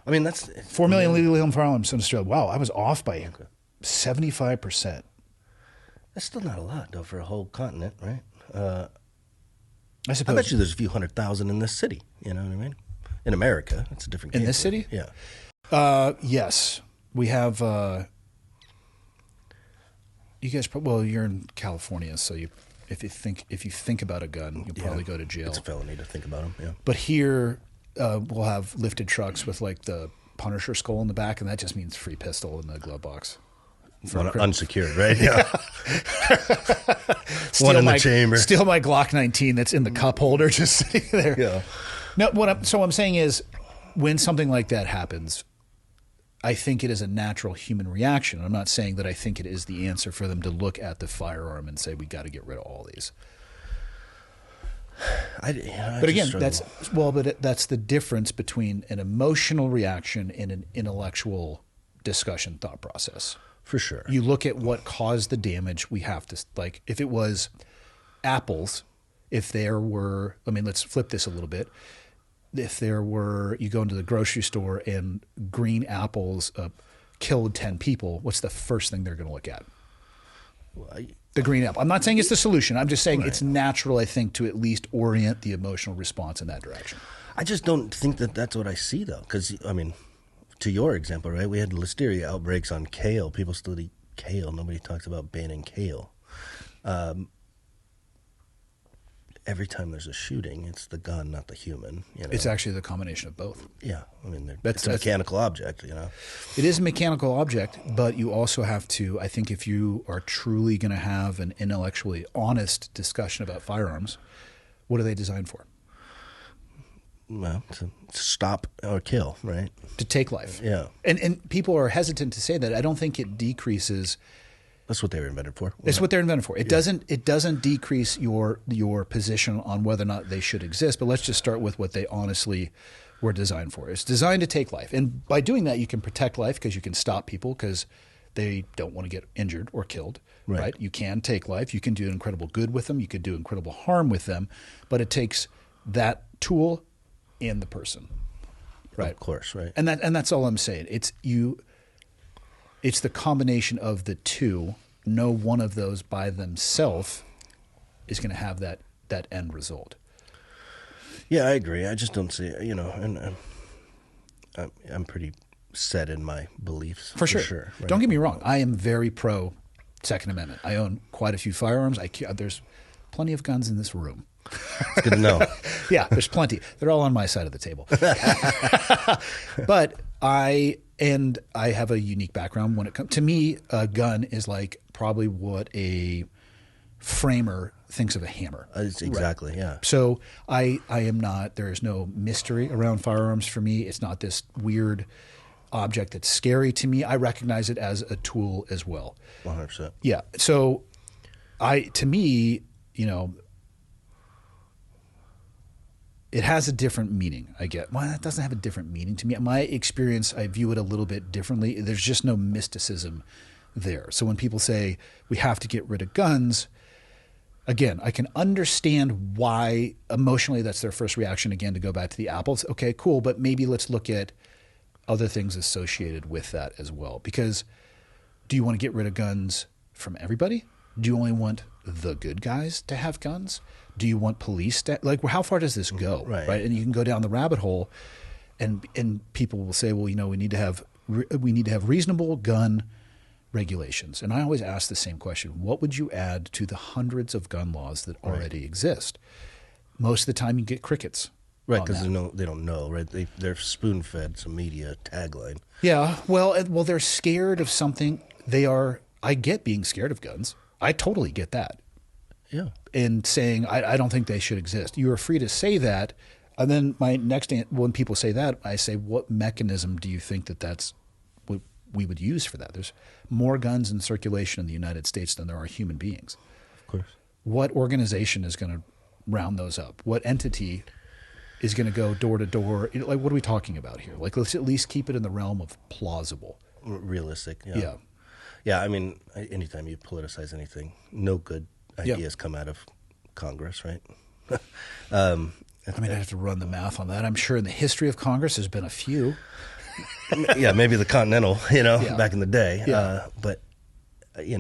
I mean, that's 4 million legally owned firearms in Australia. Wow, I was off by 75%. That's still not a lot, though, for a whole continent, right? I suppose. I bet you there's a few 100,000 in this city. You know what I mean? In America, it's a different game. In this city? Yeah. Yes. We have... you guys, you're in California, so if you think about a gun, you'll probably go to jail. It's a felony to think about them. Yeah. But here, we'll have lifted trucks with like the Punisher skull in the back, and that just means free pistol in the glove box. Unsecured, right? Yeah. One in the chamber. Steal my Glock 19 that's in the cup holder, just sitting there. Yeah. No, what I'm saying is, when something like that happens, I think it is a natural human reaction. I'm not saying that I think it is the answer for them to look at the firearm and say, we got to get rid of all these. But again, that's the difference between an emotional reaction and an intellectual discussion thought process. For sure. You look at what caused the damage. We have to, like, if it was apples, if there were, let's flip this a little bit. If there were, you go into the grocery store and green apples killed 10 people, what's the first thing they're going to look at? The green apple. I'm not saying it's the solution. I'm just saying it's natural, I think, to at least orient the emotional response in that direction. I just don't think that that's what I see, though. Because, to your example, right, we had listeria outbreaks on kale. People still eat kale. Nobody talks about banning kale. Every time there's a shooting, it's the gun, not the human. It's actually the combination of both. Yeah. It's a mechanical object, It is a mechanical object, but you also have to, I think if you are truly going to have an intellectually honest discussion about firearms, what are they designed for? Well, to stop or kill, right? To take life. Yeah. And people are hesitant to say that. I don't think it decreases... That's what they were invented for. It's what they're invented for. It doesn't decrease your position on whether or not they should exist, but let's just start with what they honestly were designed for. It's designed to take life. And by doing that, you can protect life because you can stop people because they don't want to get injured or killed. Right? You can take life. You can do incredible good with them. You could do incredible harm with them. But it takes that tool and the person. Right. Of course, right. And that's all I'm saying. It's you... it's the combination of the two. No one of those by themselves is going to have that end result. Yeah, I agree. I just don't see it, and I'm pretty set in my beliefs. For sure. Right? Don't get me wrong. I am very pro Second Amendment. I own quite a few firearms. There's plenty of guns in this room. It's good to know. Yeah, there's plenty. They're all on my side of the table. But I have a unique background when it comes to me. A gun is like probably what a framer thinks of a hammer. Exactly, right. Yeah. So I am not. There is no mystery around firearms for me. It's not this weird object that's scary to me. I recognize it as a tool as well. 100%. Yeah. So to me, it has a different meaning, I get. Well, that doesn't have a different meaning to me. My experience, I view it a little bit differently. There's just no mysticism there. So when people say we have to get rid of guns, again, I can understand why emotionally that's their first reaction, again, to go back to the apples. Okay, cool, but maybe let's look at other things associated with that as well. Because do you want to get rid of guns from everybody? Do you only want the good guys to have guns? Do you want police to, how far does this go? Right? And you can go down the rabbit hole, and people will say, well, we need to have reasonable gun regulations. And I always ask the same question: what would you add to the hundreds of gun laws that already exist? Most of the time, you get crickets. Right, because they don't know. Right, they're spoon fed some media tagline. Yeah, well, they're scared of something. I get being scared of guns. I totally get that. Yeah. And saying, I don't think they should exist. You are free to say that. And then my next, when people say that, I say, what mechanism do you think that's what we would use for that? There's more guns in circulation in the United States than there are human beings. Of course. What organization is going to round those up? What entity is going to go door to door? What are we talking about here? Let's at least keep it in the realm of plausible. Realistic. Yeah. Yeah, I mean, anytime you politicize anything, no good ideas come out of Congress, right? I have to run the math on that. I'm sure in the history of Congress there's been a few. Yeah, maybe the Continental, back in the day. Yeah. But, you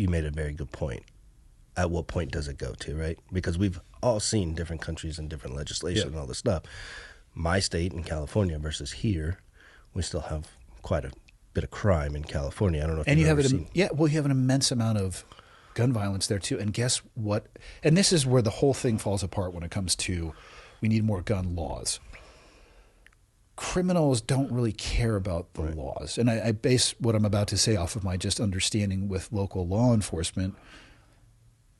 made a very good point. At what point does it go to, right? Because we've all seen different countries and different legislation and all this stuff. My state in California versus here, we still have quite a bit of crime in California. I don't know if you've ever seen. You have an immense amount of gun violence there too. And guess what? And this is where the whole thing falls apart when it comes to we need more gun laws. Criminals don't really care about the laws. And I base what I'm about to say off of my just understanding with local law enforcement.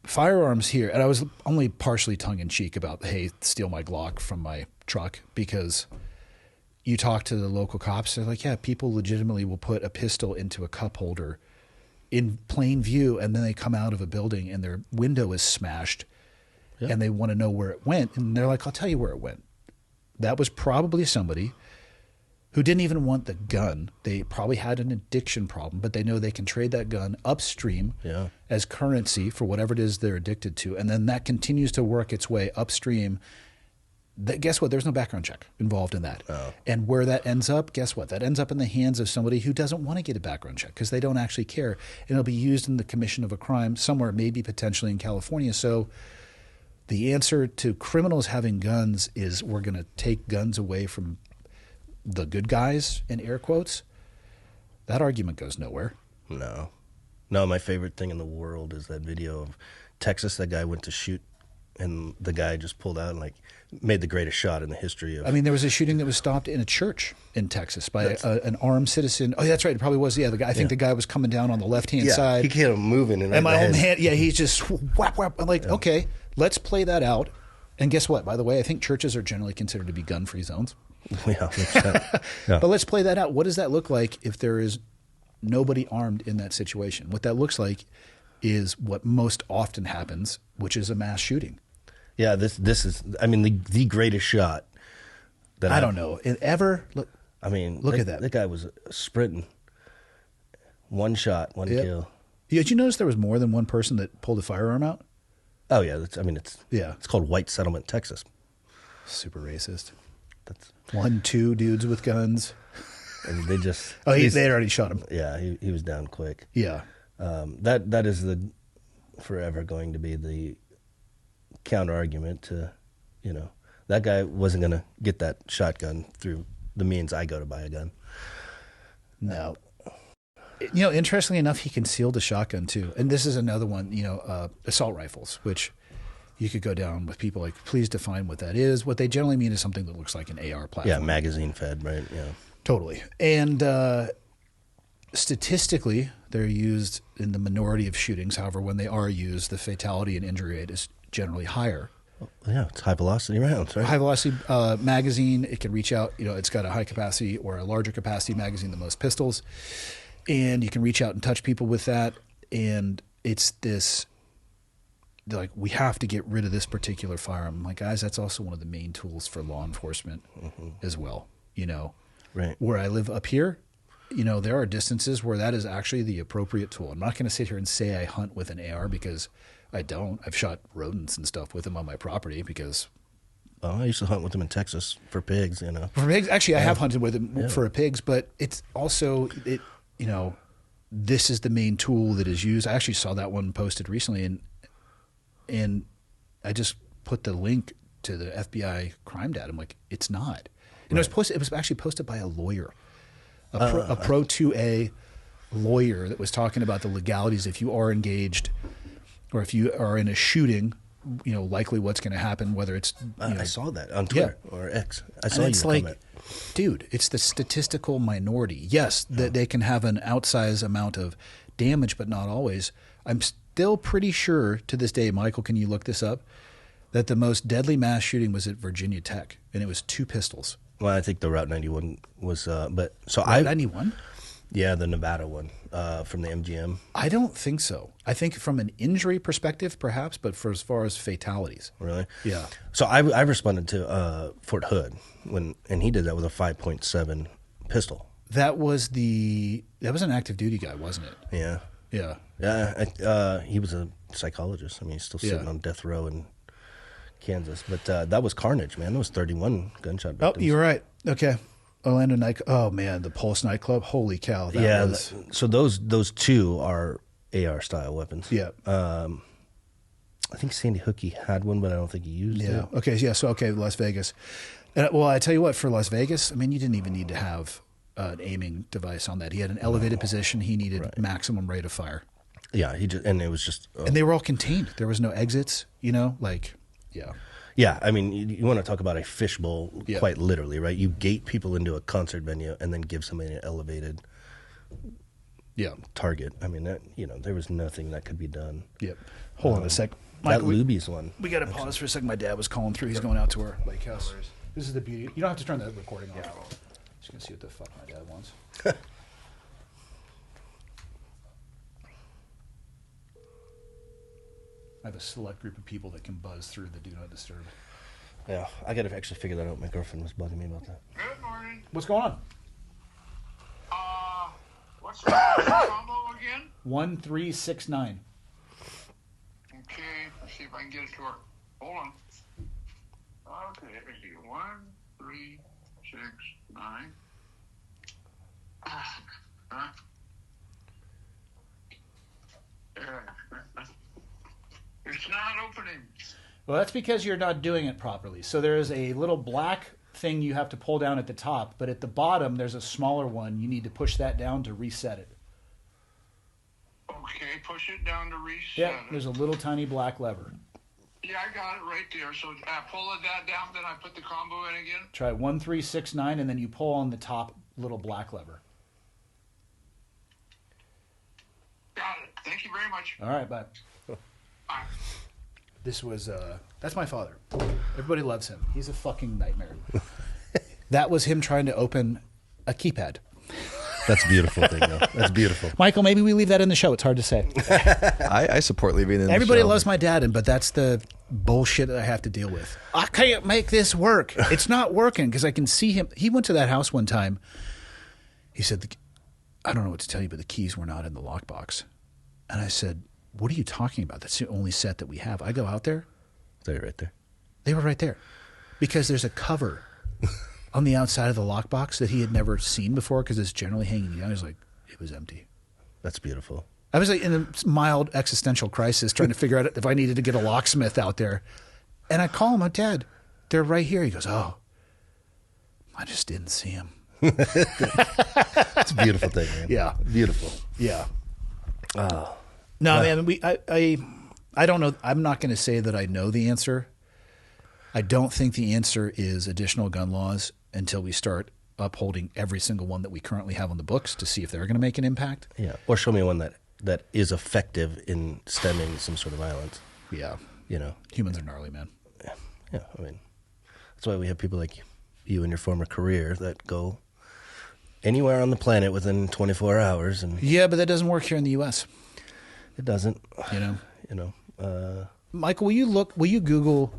Firearms here, and I was only partially tongue-in-cheek about, hey, steal my Glock from my truck, because you talk to the local cops, they're like, yeah, people legitimately will put a pistol into a cup holder in plain view, and then they come out of a building and their window is smashed, and they want to know where it went. And they're like, I'll tell you where it went. That was probably somebody who didn't even want the gun. They probably had an addiction problem, but they know they can trade that gun upstream as currency for whatever it is they're addicted to. And then that continues to work its way upstream. Guess what? There's no background check involved in that. Oh. And where that ends up, guess what? That ends up in the hands of somebody who doesn't want to get a background check because they don't actually care. And it'll be used in the commission of a crime somewhere, maybe potentially in California. So the answer to criminals having guns is we're going to take guns away from the good guys, in air quotes. That argument goes nowhere. No, my favorite thing in the world is that video of Texas. That guy went to shoot, and the guy just pulled out and made the greatest shot in the history of. I mean, there was a shooting that was stopped in a church in Texas by an armed citizen. Oh, that's right. It probably was. Yeah, the guy. I think the guy was coming down on the left-hand side. He kept moving, and my own hand. Yeah, he's just whap whap. I'm like, okay, let's play that out. And guess what? By the way, I think churches are generally considered to be gun-free zones. Yeah. But let's play that out. What does that look like if there is nobody armed in that situation? What that looks like is what most often happens, which is a mass shooting. Yeah, this is, I mean, the greatest shot that I don't know. Ever? Look, I mean, look at that. That guy was sprinting. One shot, one kill. Did you notice there was more than one person that pulled a firearm out? Oh, yeah. It's called White Settlement, Texas. Super racist. That's 1, 2 dudes with guns. and they just they had already shot him. Yeah, he was down quick. Yeah, that is forever going to be the counter argument to, that guy wasn't going to get that shotgun through the means I go to buy a gun. No. Interestingly enough, he concealed a shotgun too. And this is another one, assault rifles, which you could go down with people like, please define what that is. What they generally mean is something that looks like an AR platform. Yeah, magazine fed, right? Yeah. Totally. And statistically, they're used in the minority of shootings. However, when they are used, the fatality and injury rate is generally higher. Yeah, it's high velocity rounds, right? High velocity magazine, it can reach out, it's got a high capacity or a larger capacity magazine than most pistols. And you can reach out and touch people with that. And it's this, they're like, we have to get rid of this particular firearm. I'm like, guys, that's also one of the main tools for law enforcement as well. Right. Where I live up here, there are distances where that is actually the appropriate tool. I'm not going to sit here and say I hunt with an AR because I don't. I've shot rodents and stuff with them on my property because. Oh, I used to hunt with them in Texas for pigs, For pigs, actually, I have hunted with them for pigs, but it's also this is the main tool that is used. I actually saw that one posted recently, and I just put the link to the FBI crime data. I'm like, it's not. And it was actually posted by a lawyer, a Pro 2A lawyer that was talking about the legalities if you are engaged or if you are in a shooting, likely what's going to happen, whether it's... I saw that on Twitter or X. I saw you comment. Dude, it's the statistical minority. Yes, that they can have an outsized amount of damage, but not always. I'm still pretty sure to this day, Michael, can you look this up, that the most deadly mass shooting was at Virginia Tech, and it was 2 pistols. Well, I think the Route 91 was, Route 91? Yeah, the Nevada one from the MGM. I don't think so. I think from an injury perspective, perhaps, but for as far as fatalities. Really? Yeah. So I responded to Fort Hood and he did that with a 5.7 pistol. That was an active duty guy, wasn't it? Yeah. Yeah. Yeah. He was a psychologist. I mean, he's still sitting on death row in Kansas, but that was carnage, man. There was 31 gunshot victims. Oh, you're right. Okay. Orlando night. Oh man, the Pulse nightclub. Holy cow! So those 2 are AR style weapons. Yeah. I think Sandy Hookey had one, but I don't think he used it. Okay. Yeah. So Las Vegas. Well, I tell you what, for Las Vegas, I mean, you didn't even need to have an aiming device on that. He had an elevated position. He needed maximum rate of fire. Yeah. And it was just. And they were all contained. There was no exits. Yeah. Yeah, I mean, you want to talk about a fishbowl, quite literally, right? You gate people into a concert venue and then give somebody an elevated target. I mean, that there was nothing that could be done. Yep. Hold on a sec. Michael, that Luby's one. We got to pause for a second. My dad was calling through. He's going out to our lake house. This is the beauty. You don't have to turn the recording off. Just going to see what the fuck my dad wants. I have a select group of people that can buzz through the do not disturb. Yeah, I got to actually figure that out. My girlfriend was bugging me about that. Good morning. What's going on? What's the combo again? 1369. Okay, let's see if I can get it to work. Hold on. Okay, here we go. 1, 3, 6, 9. It's not opening. Well, that's because you're not doing it properly. So there is a little black thing you have to pull down at the top, but at the bottom there's a smaller one. You need to push that down to reset it. Okay, push it down to reset. Yeah, there's a little tiny black lever. Yeah, I got it right there. So pull that down, then I put the combo in again. Try 1369, and then you pull on the top little black lever. Got it. Thank you very much. All right, bye. Bye. This was, that's my father. Everybody loves him. He's a fucking nightmare. That was him trying to open a keypad. That's a beautiful thing, though. That's beautiful. Michael, maybe we leave that in the show. It's hard to say. I support leaving it in Everybody the show. loves my dad, but that's the bullshit that I have to deal with. I can't make this work. It's not working because I can see him. He went to that house one time. He said, I don't know what to tell you, but the keys were not in the lockbox. And I said, what are you talking about? That's the only set that we have. I go out there. They're right there. They were right there because there's a cover on the outside of the lockbox that he had never seen before because it's generally hanging down. He's like, it was empty. That's beautiful. I was like in a mild existential crisis trying to figure out if I needed to get a locksmith out there. And I call him, Dad, they're right here. He goes, oh, I just didn't see him. It's a beautiful thing, man. Yeah. Beautiful. Yeah. No, man, I don't know. I'm not going to say that I know the answer. I don't think the answer is additional gun laws until we start upholding every single one that we currently have on the books to see if they're going to make an impact. Yeah. Or show me one that is effective in stemming some sort of violence. Yeah. You know, humans are gnarly, man. Yeah. I mean, that's why we have people like you in your former career that go anywhere on the planet within 24 hours. And yeah, but that doesn't work here in the U.S. It doesn't. You know. Michael, will you Google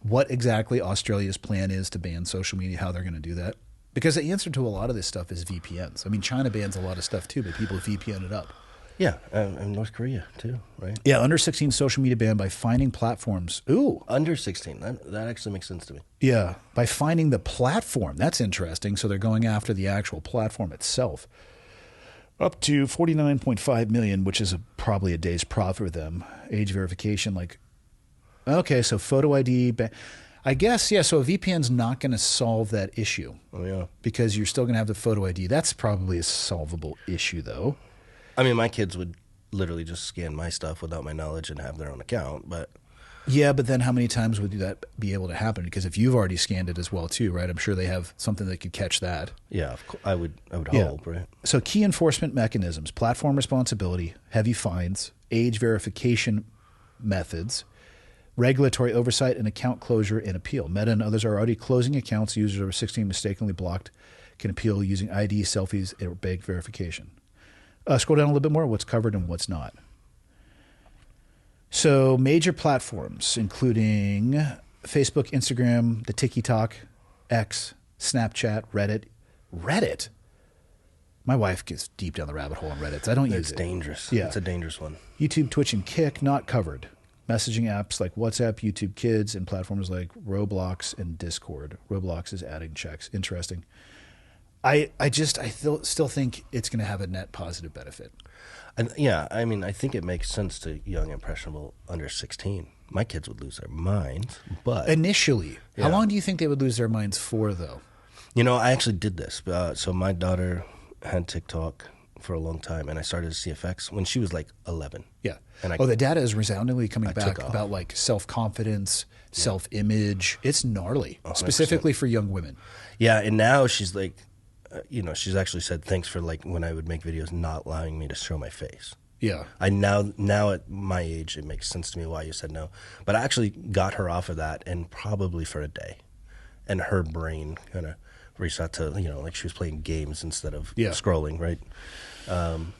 what exactly Australia's plan is to ban social media, how they're going to do that? Because the answer to a lot of this stuff is VPNs. I mean, China bans a lot of stuff too, but people VPN it up. Yeah, and North Korea too, right? Yeah, under 16 social media ban by finding platforms. Ooh. Under 16. That actually makes sense to me. Yeah, by finding the platform. That's interesting. So they're going after the actual platform itself. Up to $49.5 million, which is probably a day's profit for them. Age verification, okay, so photo ID. I guess, yeah, so a VPN's not going to solve that issue. Oh, yeah. Because you're still going to have the photo ID. That's probably a solvable issue, though. I mean, my kids would literally just scan my stuff without my knowledge and have their own account, but... Yeah, but then how many times would that be able to happen? Because if you've already scanned it as well, too, right? I'm sure they have something that could catch that. Yeah, I would hope, right? So key enforcement mechanisms, platform responsibility, heavy fines, age verification methods, regulatory oversight, and account closure and appeal. Meta and others are already closing accounts. Users over 16 mistakenly blocked can appeal using ID, selfies, or bank verification. Scroll down a little bit more. What's covered and what's not. So major platforms, including Facebook, Instagram, the TikTok, X, Snapchat, Reddit. Reddit? My wife gets deep down the rabbit hole on Reddit. I don't use it. It's dangerous. Yeah. It's a dangerous one. YouTube, Twitch, and Kick, not covered. Messaging apps like WhatsApp, YouTube Kids, and platforms like Roblox and Discord. Roblox is adding checks. Interesting. I still think it's going to have a net positive benefit. And yeah, I mean, I think it makes sense to young, impressionable under 16. My kids would lose their minds, but... Initially. Yeah. How long do you think they would lose their minds for, though? You know, I actually did this. So my daughter had TikTok for a long time, and I started to see effects when she was like 11. Yeah. And the data is resoundingly coming back about like self-confidence, self-image. It's gnarly, 100%. Specifically for young women. Yeah, and now she's like... she's actually said thanks for like when I would make videos not allowing me to show my face. Yeah. I now at my age it makes sense to me why you said no. But I actually got her off of that and probably for a day. And her brain kind of reset to, like she was playing games instead of scrolling, right? And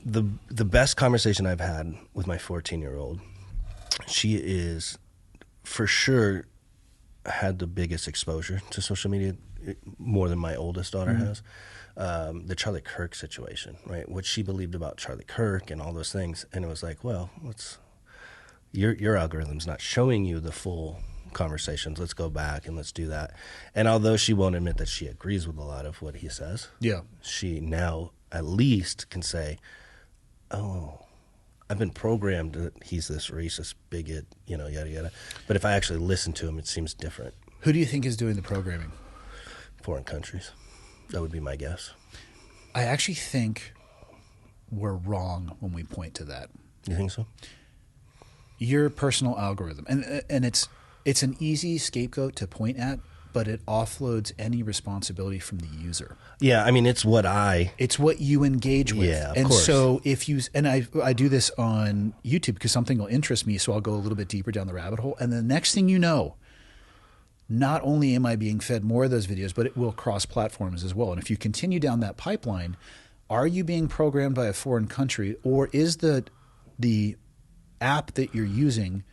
the best conversation I've had with my 14-year-old, she is for sure had the biggest exposure to social media, more than my oldest daughter has. The Charlie Kirk situation, right? What she believed about Charlie Kirk and all those things, and it was like, well, your algorithm's not showing you the full conversations. Let's go back and let's do that. And although she won't admit that she agrees with a lot of what he says, she now at least can say, oh, I've been programmed that he's this racist bigot, yada, yada. But if I actually listen to him, it seems different. Who do you think is doing the programming? Foreign countries. That would be my guess. I actually think we're wrong when we point to that. You think so? Your personal algorithm. And it's an easy scapegoat to point at, but it offloads any responsibility from the user. Yeah, I mean, it's what you engage with. Yeah, and course. So I do this on YouTube because something will interest me, so I'll go a little bit deeper down the rabbit hole. And the next thing you know, not only am I being fed more of those videos, but it will cross platforms as well. And if you continue down that pipeline, are you being programmed by a foreign country, or is the app that you're using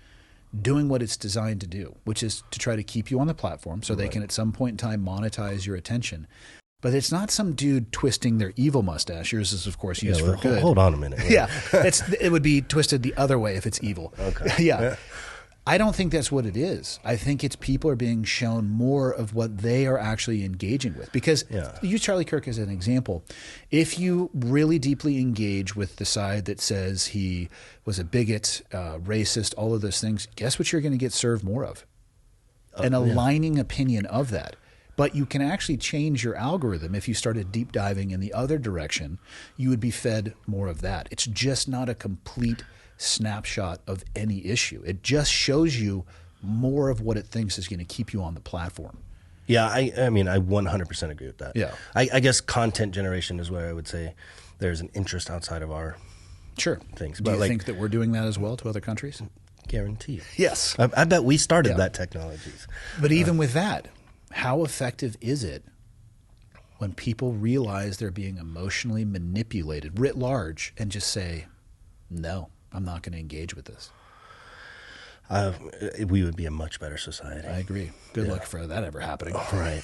doing what it's designed to do, which is to try to keep you on the platform so they can at some point in time monetize your attention. But it's not some dude twisting their evil mustache. Yours is, of course, used for good. Hold on a minute. Yeah, it would be twisted the other way if it's evil. Okay. Yeah. I don't think that's what it is. I think it's people are being shown more of what they are actually engaging with. Because use Charlie Kirk as an example. If you really deeply engage with the side that says he was a bigot, racist, all of those things, guess what you're going to get served more of? An aligning opinion of that. But you can actually change your algorithm. If you started deep diving in the other direction, you would be fed more of that. It's just not a complete snapshot of any issue. It just shows you more of what it thinks is going to keep you on the platform. Yeah, I mean, I 100% agree with that. Yeah. I guess content generation is where I would say there's an interest outside of our things. Do you think that we're doing that as well to other countries? Guaranteed. Yes. I bet we started that technologies. But even with that, how effective is it when people realize they're being emotionally manipulated writ large and just say, no, I'm not going to engage with this? We would be a much better society. I agree. Good luck for that ever happening. Right.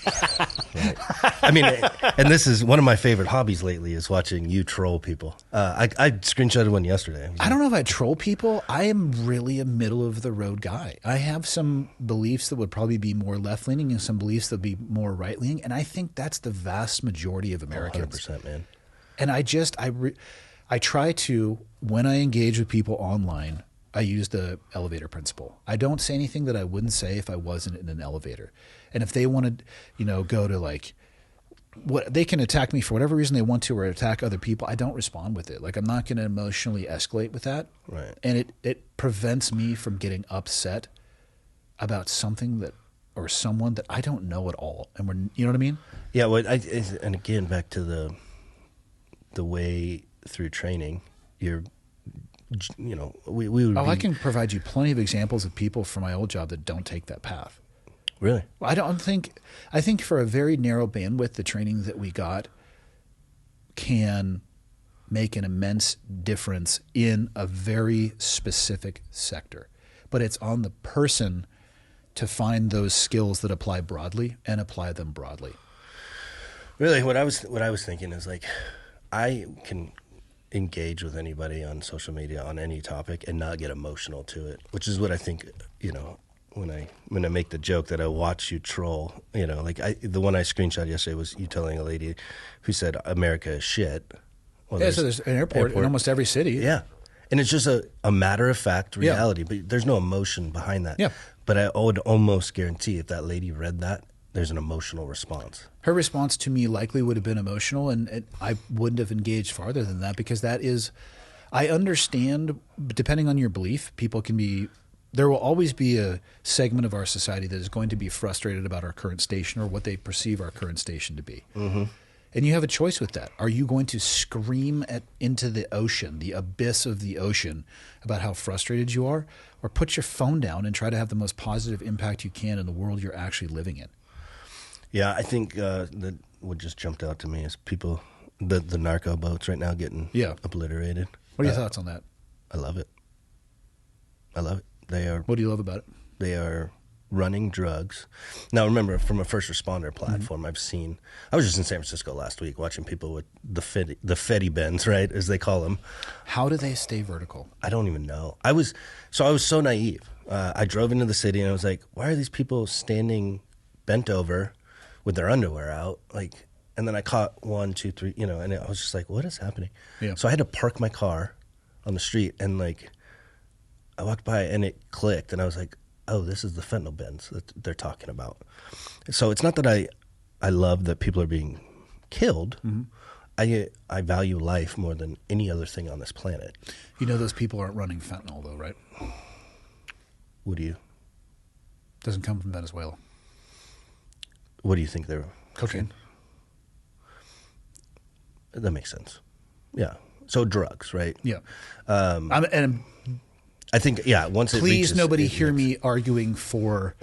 I mean, and this is one of my favorite hobbies lately is watching you troll people. I screenshotted one yesterday. I don't know if I troll people. I am really a middle of the road guy. I have some beliefs that would probably be more left leaning and some beliefs that would be more right leaning. And I think that's the vast majority of Americans. 100%, man. And I try to, when I engage with people online, I use the elevator principle. I don't say anything that I wouldn't say if I wasn't in an elevator. And if they want to, go to what they can attack me for whatever reason they want to, or attack other people, I don't respond with it. Like, I'm not going to emotionally escalate with that. Right. And it prevents me from getting upset about something that, or someone that I don't know at all. And you know what I mean? Yeah. Well, and again, back to the way through training, we would I can provide you plenty of examples of people from my old job that don't take that path. Really? I think for a very narrow bandwidth, the training that we got can make an immense difference in a very specific sector. But it's on the person to find those skills that apply broadly and apply them broadly. Really, what I was thinking is I can engage with anybody on social media on any topic and not get emotional to it, which is what I think, when I make the joke that I watch you troll, the one I screenshot yesterday was you telling a lady who said America is shit. Well, so there's an airport in almost every city. Yeah. And it's just a matter of fact reality, but there's no emotion behind that. Yeah. But I would almost guarantee if that lady read that, there's an emotional response. Her response to me likely would have been emotional, and I wouldn't have engaged farther than that, because that is, I understand, depending on your belief, there will always be a segment of our society that is going to be frustrated about our current station or what they perceive our current station to be. Mm-hmm. And you have a choice with that. Are you going to scream into the ocean, the abyss of the ocean, about how frustrated you are, or put your phone down and try to have the most positive impact you can in the world you're actually living in? Yeah, I think that what just jumped out to me is people, the narco boats right now getting obliterated. What are your thoughts on that? I love it. What do you love about it? They are running drugs. Now, remember, from a first responder platform, I was just in San Francisco last week watching people with the Fetty bends, right, as they call them. How do they stay vertical? I don't even know. I was so naive. I drove into the city and I was like, why are these people standing bent over with their underwear out? And then I caught 1, 2, 3, and I was just like, what is happening? Yeah. So I had to park my car on the street, and I walked by and it clicked, and I was like, oh, this is the fentanyl bends that they're talking about. So it's not that I love that people are being killed. Mm-hmm. I value life more than any other thing on this planet. Those people aren't running fentanyl, though, right? What do you? Doesn't come from Venezuela. What do you think they're? Cocaine. That makes sense. Yeah. So drugs, right? Yeah. I think, once it reaches... Please, nobody hear me arguing for...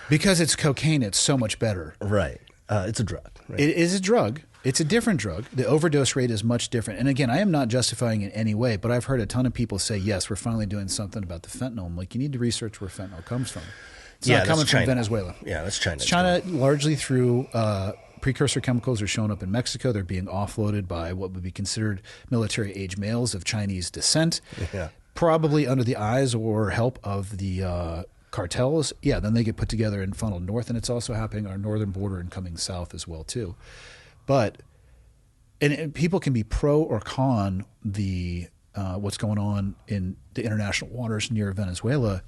because it's cocaine, it's so much better. Right. It's a drug. Right? It is a drug. It's a different drug. The overdose rate is much different. And again, I am not justifying it in any way, but I've heard a ton of people say, yes, we're finally doing something about the fentanyl. I'm like, you need to research where fentanyl comes from. It's not coming from Venezuela. Yeah, that's China. It's China largely through... precursor chemicals are showing up in Mexico. They're being offloaded by what would be considered military-age males of Chinese descent. Yeah. probably under the eyes or help of the cartels. Yeah, then they get put together and funneled north, and it's also happening on our northern border and coming south as well too. But and people can be pro or con the what's going on in the international waters near Venezuela.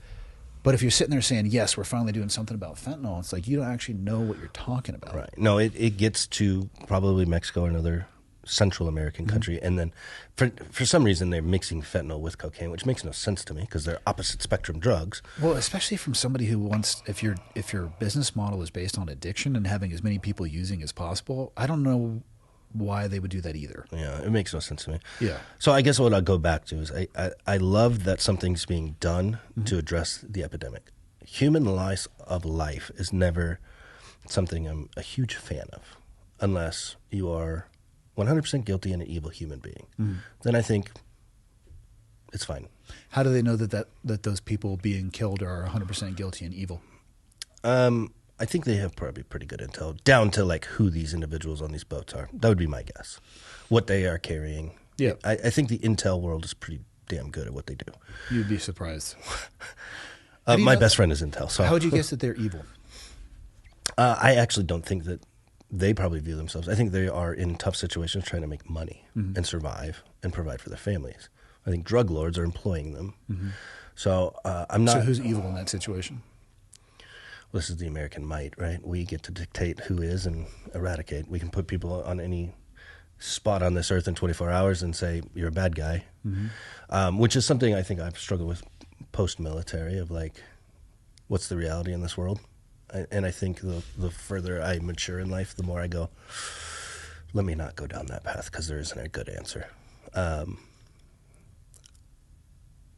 But if you're sitting there saying, yes, we're finally doing something about fentanyl, it's like you don't actually know what you're talking about. Right. No, it gets to probably Mexico or another Central American country. And then for some reason, they're mixing fentanyl with cocaine, which makes no sense to me because they're opposite spectrum drugs. Well, especially from somebody who wants, if your business model is based on addiction and having as many people using as possible, I don't know why they would do that either. Yeah, it makes no sense to me. Yeah. So I guess what I'll go back to is I love that something's being done to address the epidemic. Human loss of life is never something I'm a huge fan of unless you are 100% guilty and an evil human being. Then I think it's fine. How do they know that those people being killed are 100% guilty and evil? I think they have probably pretty good intel, down to like who these individuals on these boats are. That would be my guess. What they are carrying. Yeah. I think the intel world is pretty damn good at what they do. You'd be surprised. My best friend is intel. So how would you guess that they're evil? I actually don't think that they probably view themselves. I think they are in tough situations trying to make money and survive and provide for their families. I think drug lords are employing them. So I'm not. So who's evil in that situation? This is the American might, right? We get to dictate who is and eradicate. We can put people on any spot on this earth in 24 hours and say, you're a bad guy, which is something I think I've struggled with post-military of like, what's the reality in this world? And I think the further I mature in life, the more I go, let me not go down that path because there isn't a good answer.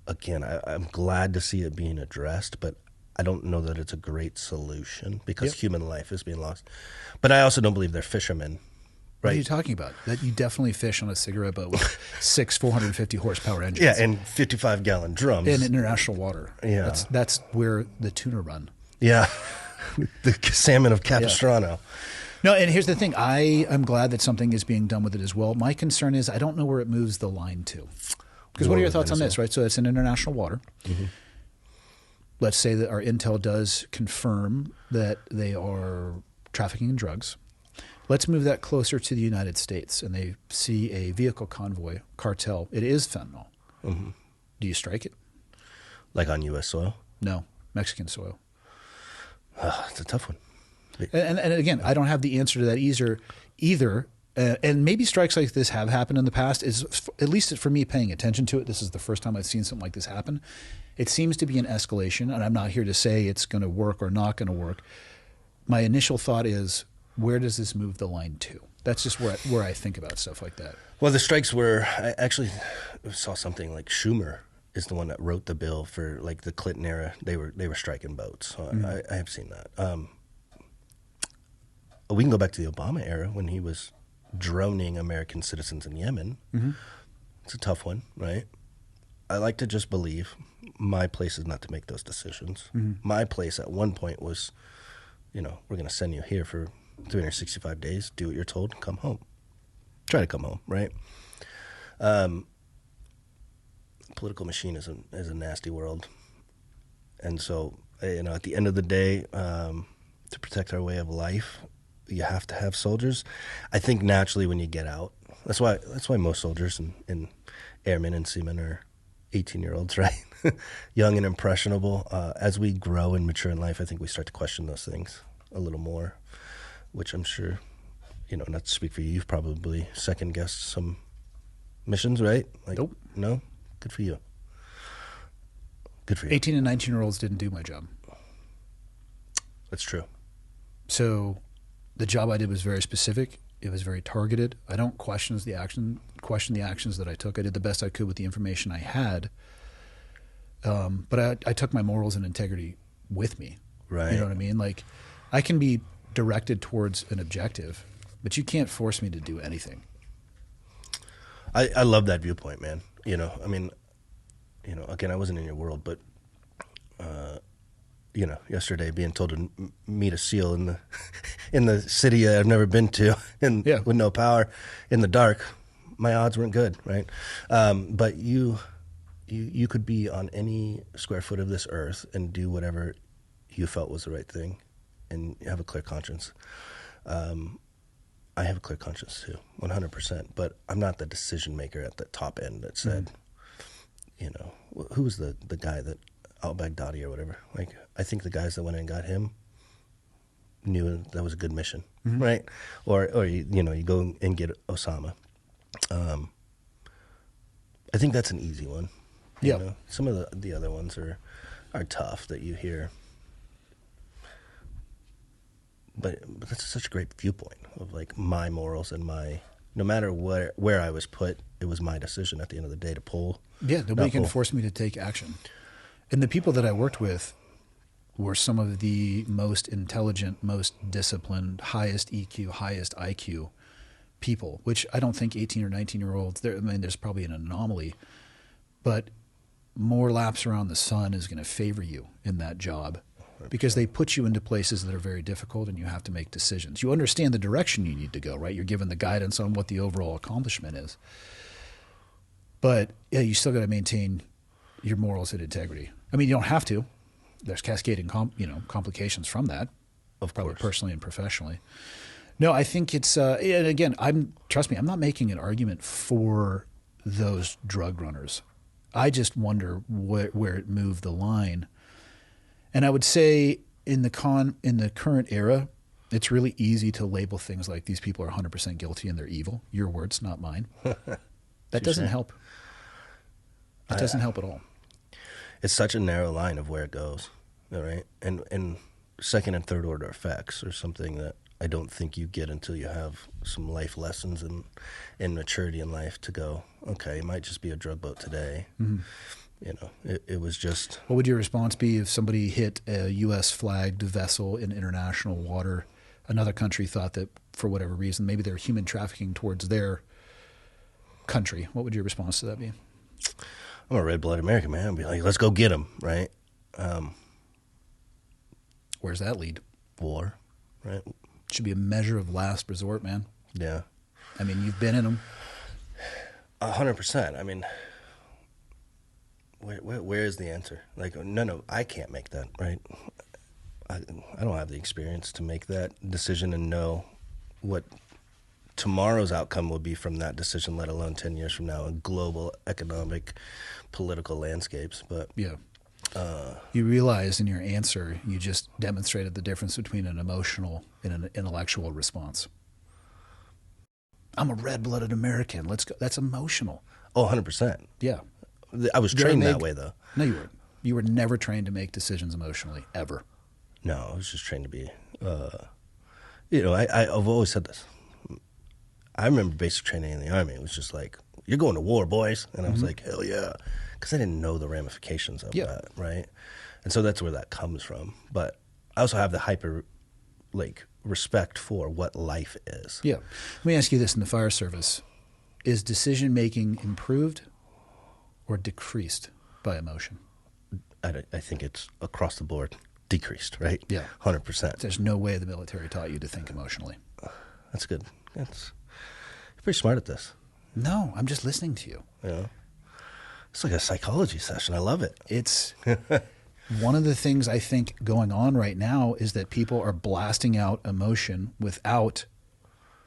Again, I'm glad to see it being addressed, but I don't know that it's a great solution because human life is being lost. But I also don't believe they're fishermen. Right? What are you talking about? That you definitely fish on a cigarette boat with 6 450 horsepower engines. Yeah, and 55-gallon drums. In international water. Yeah. That's where the tuna run. Yeah. The salmon of Capistrano. No, and here's the thing. I am glad that something is being done with it as well. My concern is I don't know where it moves the line to. Because what are your thoughts on this, right? So it's in international water. Let's say that our intel does confirm that they are trafficking in drugs. Let's move that closer to the United States, and they see a vehicle convoy, cartel. It is fentanyl. Do you strike it? Like on U.S. soil? No, Mexican soil. It's a tough one. And again, I don't have the answer to that either. And maybe strikes like this have happened in the past. Is at least for me paying attention to it. This is the first time I've seen something like this happen. It seems to be an escalation, and I'm not here to say it's going to work or not going to work. My initial thought is, where does this move the line to? That's just where I think about stuff like that. Well, the strikes were, I actually saw something like Schumer is the one that wrote the bill for like the Clinton era. They were striking boats. So I have seen that. We can go back to the Obama era when he was droning American citizens in Yemen. It's a tough one, right? I like to just believe my place is not to make those decisions. My place at one point was, we're going to send you here for 365 days, do what you're told, come home. Try to come home, right? Political machine is a nasty world. And so, at the end of the day, to protect our way of life, you have to have soldiers. I think naturally when you get out, that's why most soldiers and airmen and seamen are 18-year-olds, right? Young and impressionable. As we grow and mature in life, I think we start to question those things a little more, which I'm sure, not to speak for you, you've probably second-guessed some missions, right? Like, nope. No? Good for you. Good for you. 18 and 19-year-olds didn't do my job. That's true. So the job I did was very specific. It was very targeted. I don't question the actions that I took. I did the best I could with the information I had. But I took my morals and integrity with me. Right. You know what I mean? Like, I can be directed towards an objective, but you can't force me to do anything. I love that viewpoint, man. Again, I wasn't in your world, but yesterday being told to meet a SEAL in the city I've never been to, with no power, in the dark, my odds weren't good, right? But you you could be on any square foot of this earth and do whatever you felt was the right thing, and you have a clear conscience. I have a clear conscience too, 100%. But I'm not the decision maker at the top end that said, you know, who was the guy that al-Baghdadi or whatever? Like, I think the guys that went and got him knew that was a good mission, right? Or you know, you go and get Osama. I think that's an easy one. Yeah. You know? Some of the other ones are tough that you hear. But that's such a great viewpoint of like my morals and no matter where I was put, it was my decision at the end of the day to pull. Yeah, nobody can force me to take action. And the people that I worked with were some of the most intelligent, most disciplined, highest EQ, highest IQ people, which I don't think 18 or 19-year-olds, there's probably an anomaly, but more laps around the sun is going to favor you in that job because they put you into places that are very difficult and you have to make decisions. You understand the direction you need to go, right? You're given the guidance on what the overall accomplishment is. But yeah, you still got to maintain your morals and integrity. I mean, you don't have to. There's cascading complications from that, probably personally and professionally. No, I think it's and again, trust me, I'm not making an argument for those drug runners. I just wonder where it moved the line. And I would say in the current era, it's really easy to label things like these people are 100% guilty and they're evil. Your words, not mine. That doesn't help. It doesn't help at all. It's such a narrow line of where it goes, all right? And second and third order effects are something that I don't think you get until you have some life lessons and maturity in life to go, okay, it might just be a drug boat today. You know, it was just... What would your response be if somebody hit a U.S. flagged vessel in international water, another country thought that for whatever reason, maybe they're human trafficking towards their country? What would your response to that be? I'm a red-blooded American, man. I'd be like, let's go get them, right? Where's that lead? War, right? Should be a measure of last resort, man. Yeah. I mean, you've been in them. 100%. I mean, where is the answer? Like, no, I can't make that, right? I don't have the experience to make that decision and know what tomorrow's outcome will be from that decision, let alone 10 years from now in global economic, political landscapes. But yeah, you realize in your answer, you just demonstrated the difference between an emotional and an intellectual response. I'm a red-blooded American. Let's go. That's emotional. Oh, 100%. Yeah. I was trained that way, though. No, you weren't. You were never trained to make decisions emotionally, ever. No, I was just trained to be, I've always said this. I remember basic training in the Army. It was just like, you're going to war, boys. And I was like, hell yeah. Because I didn't know the ramifications of that, right? And so that's where that comes from. But I also have the hyper, respect for what life is. Yeah. Let me ask you this in the fire service. Is decision-making improved or decreased by emotion? I think it's across the board decreased, right? Yeah. 100%. There's no way the military taught you to think emotionally. That's good. You're pretty smart at this. No, I'm just listening to you. Yeah. It's like a psychology session. I love it. It's one of the things I think going on right now is that people are blasting out emotion without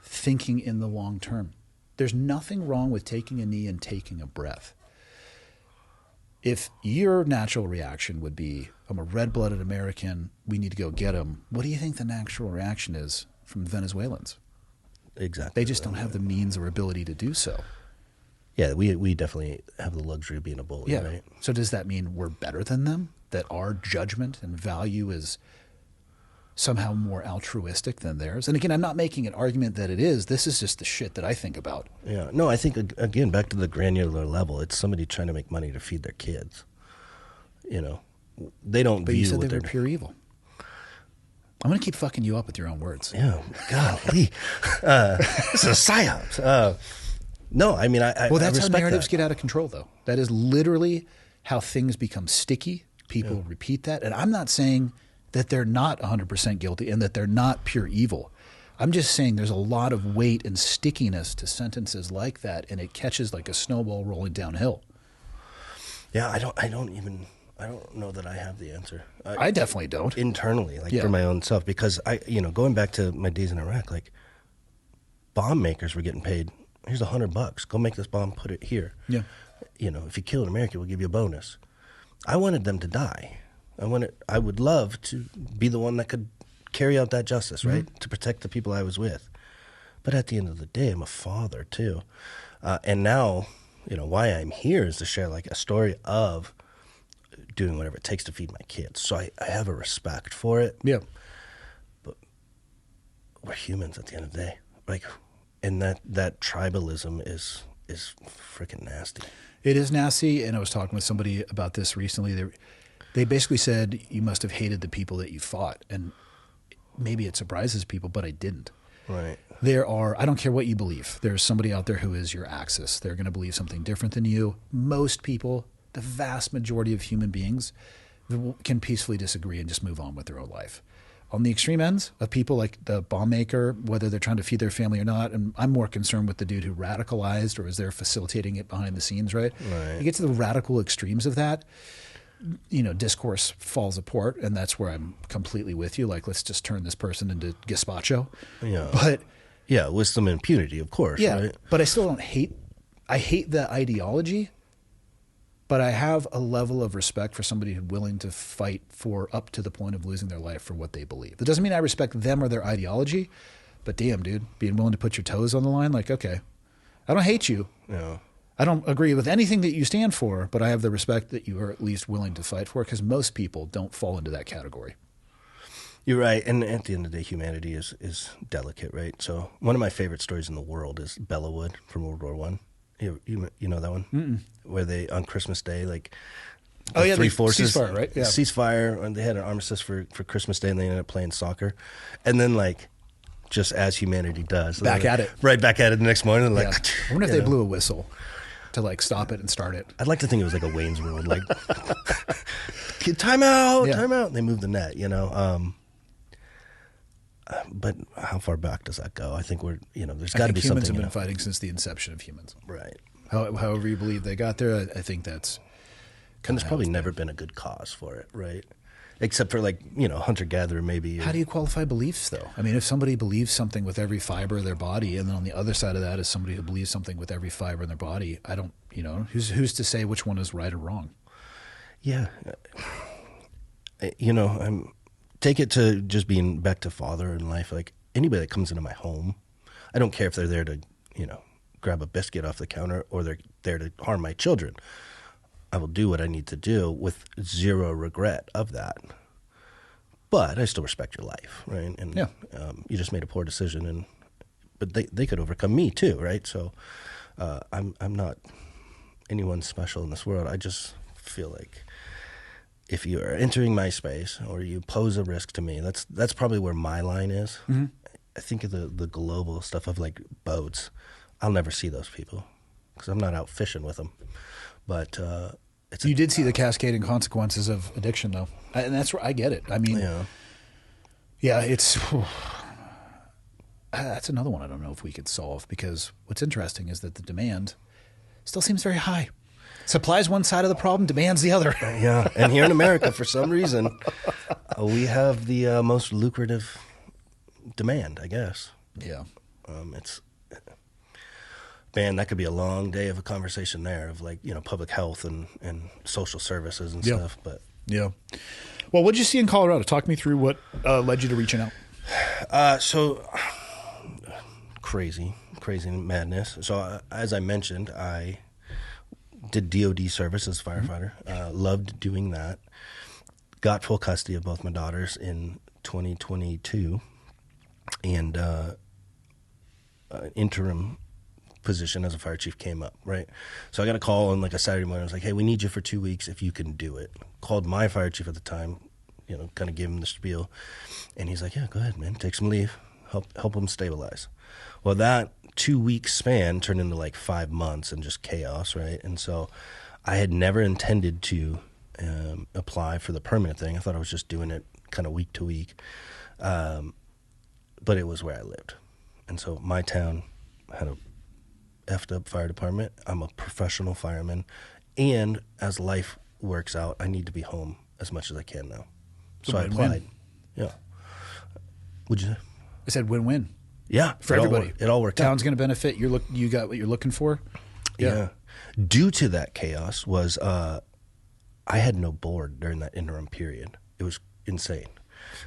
thinking in the long term. There's nothing wrong with taking a knee and taking a breath. If your natural reaction would be, I'm a red-blooded American, we need to go get him, what do you think the natural reaction is from Venezuelans? Exactly. They just don't have the means or ability to do so. Yeah, we definitely have the luxury of being a bully, right? So does that mean we're better than them? That our judgment and value is somehow more altruistic than theirs? And again, I'm not making an argument that it is. This is just the shit that I think about. Yeah. No, I think, again, back to the granular level, it's somebody trying to make money to feed their kids. You know, they don't But view you said what they were pure evil. I'm going to keep fucking you up with your own words. Yeah, golly. It's a psyops. No, I mean, I well, that's I how respect narratives that. get out of control, though. That is literally how things become sticky. People repeat that. And I'm not saying that they're not 100% guilty and that they're not pure evil. I'm just saying there's a lot of weight and stickiness to sentences like that, and it catches like a snowball rolling downhill. Yeah, I don't know that I have the answer. I definitely don't. Internally, like for my own self, because going back to my days in Iraq, like bomb makers were getting paid. Here's $100. Go make this bomb, put it here. Yeah. If you kill an American, we'll give you a bonus. I wanted them to die. I would love to be the one that could carry out that justice, right? To protect the people I was with. But at the end of the day, I'm a father too. And now, why I'm here is to share like a story of doing whatever it takes to feed my kids. So I have a respect for it. Yeah. But we're humans at the end of the day. Like, and that tribalism is freaking nasty. It is nasty, and I was talking with somebody about this recently. They basically said you must have hated the people that you fought, and maybe it surprises people, but I didn't. Right. I don't care what you believe. There's somebody out there who is your axis. They're going to believe something different than you. Most people, the vast majority of human beings, can peacefully disagree and just move on with their own life. On the extreme ends of people like the bomb maker, whether they're trying to feed their family or not, and I'm more concerned with the dude who radicalized or is there facilitating it behind the scenes, right? You get to the radical extremes of that, discourse falls apart, and that's where I'm completely with you. Like, let's just turn this person into gazpacho. Yeah. But yeah, with some impunity, of course. yeah, right? But I still don't hate. I hate the ideology, but I have a level of respect for somebody who's willing to fight for up to the point of losing their life for what they believe. That doesn't mean I respect them or their ideology, but damn, dude, being willing to put your toes on the line, like, okay, I don't hate you. Yeah. I don't agree with anything that you stand for, but I have the respect that you are at least willing to fight for, because most people don't fall into that category. You're right. And at the end of the day, humanity is delicate, right? So one of my favorite stories in the world is Bellawood from World War I. You know that one? Mm-mm. Where they, on Christmas Day, like, three forces. Ceasefire, right? Yeah. Ceasefire, and they had an armistice for Christmas Day, and they ended up playing soccer. And then, like, just as humanity does. Back at it. Right back at it the next morning. Like, I wonder if they blew a whistle to, like, stop it and start it. I'd like to think it was like a Wayne's World, like, time out. And they moved the net, but how far back does that go? I think there's got to be something. Humans have been fighting since the inception of humans. Right. However you believe they got there, I think that's. And there's probably never been a good cause for it, right? Except for, like, hunter-gatherer maybe. How do you qualify beliefs, though? I mean, if somebody believes something with every fiber of their body, and then on the other side of that is somebody who believes something with every fiber in their body, I don't, who's to say which one is right or wrong? Yeah. Take it to just being back to father in life. Like, anybody that comes into my home, I don't care if they're there to, grab a biscuit off the counter or they're there to harm my children. I will do what I need to do with zero regret of that. But I still respect your life, right? And you just made a poor decision, but they could overcome me too, right? So I'm not anyone special in this world. I just feel like if you are entering my space or you pose a risk to me, that's probably where my line is. Mm-hmm. I think of the global stuff of, like, boats. I'll never see those people because I'm not out fishing with them. But you did see the cascading consequences of addiction, though, and that's where I get it. I mean, it's that's another one I don't know if we could solve, because what's interesting is that the demand still seems very high. Supply's one side of the problem, demand's the other. Yeah, and here in America, for some reason, we have the most lucrative demand, I guess. Yeah. Man, that could be a long day of a conversation there of, like, public health and social services and stuff. But yeah. Well, what did you see in Colorado? Talk me through what led you to reaching out. So crazy madness. So as I mentioned, I did DOD service as a firefighter. Loved doing that. Got full custody of both my daughters in 2022, and interim position as a fire chief came up, right? So I got a call on, like, a Saturday morning. I was like, hey, we need you for 2 weeks if you can do it. Called my fire chief at the time, kind of gave him the spiel. And he's like, yeah, go ahead, man. Take some leave. Help them stabilize. Well, that 2 week span turned into, like, 5 months and just chaos, right? And so I had never intended to apply for the permanent thing. I thought I was just doing it kind of week to week. But it was where I lived. And so my town had a effed up fire department. I'm a professional fireman, And as life works out, I need to be home as much as I can now. So I win-win. applied. Yeah. Would you say? I said win-win. Yeah. For everybody. It all worked out. Town's going to benefit. You got what you're looking for. Yeah. Due to that chaos was I had no board during that interim period. It was insane.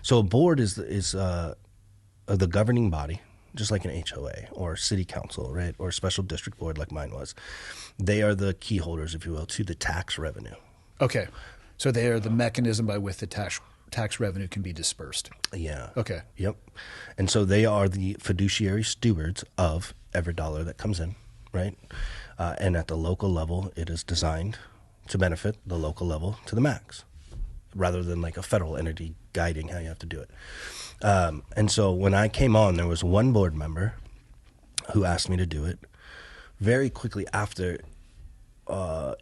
So a board is the governing body, just like an HOA or city council, right, or a special district board like mine was. They are the key holders, if you will, to the tax revenue. Okay. So they are the mechanism by which the tax revenue can be dispersed. Yeah. Okay. Yep. And so they are the fiduciary stewards of every dollar that comes in, right? And at the local level, it is designed to benefit the local level to the max, rather than like a federal entity guiding how you have to do it. And so when I came on, there was one board member who asked me to do it. Very quickly after,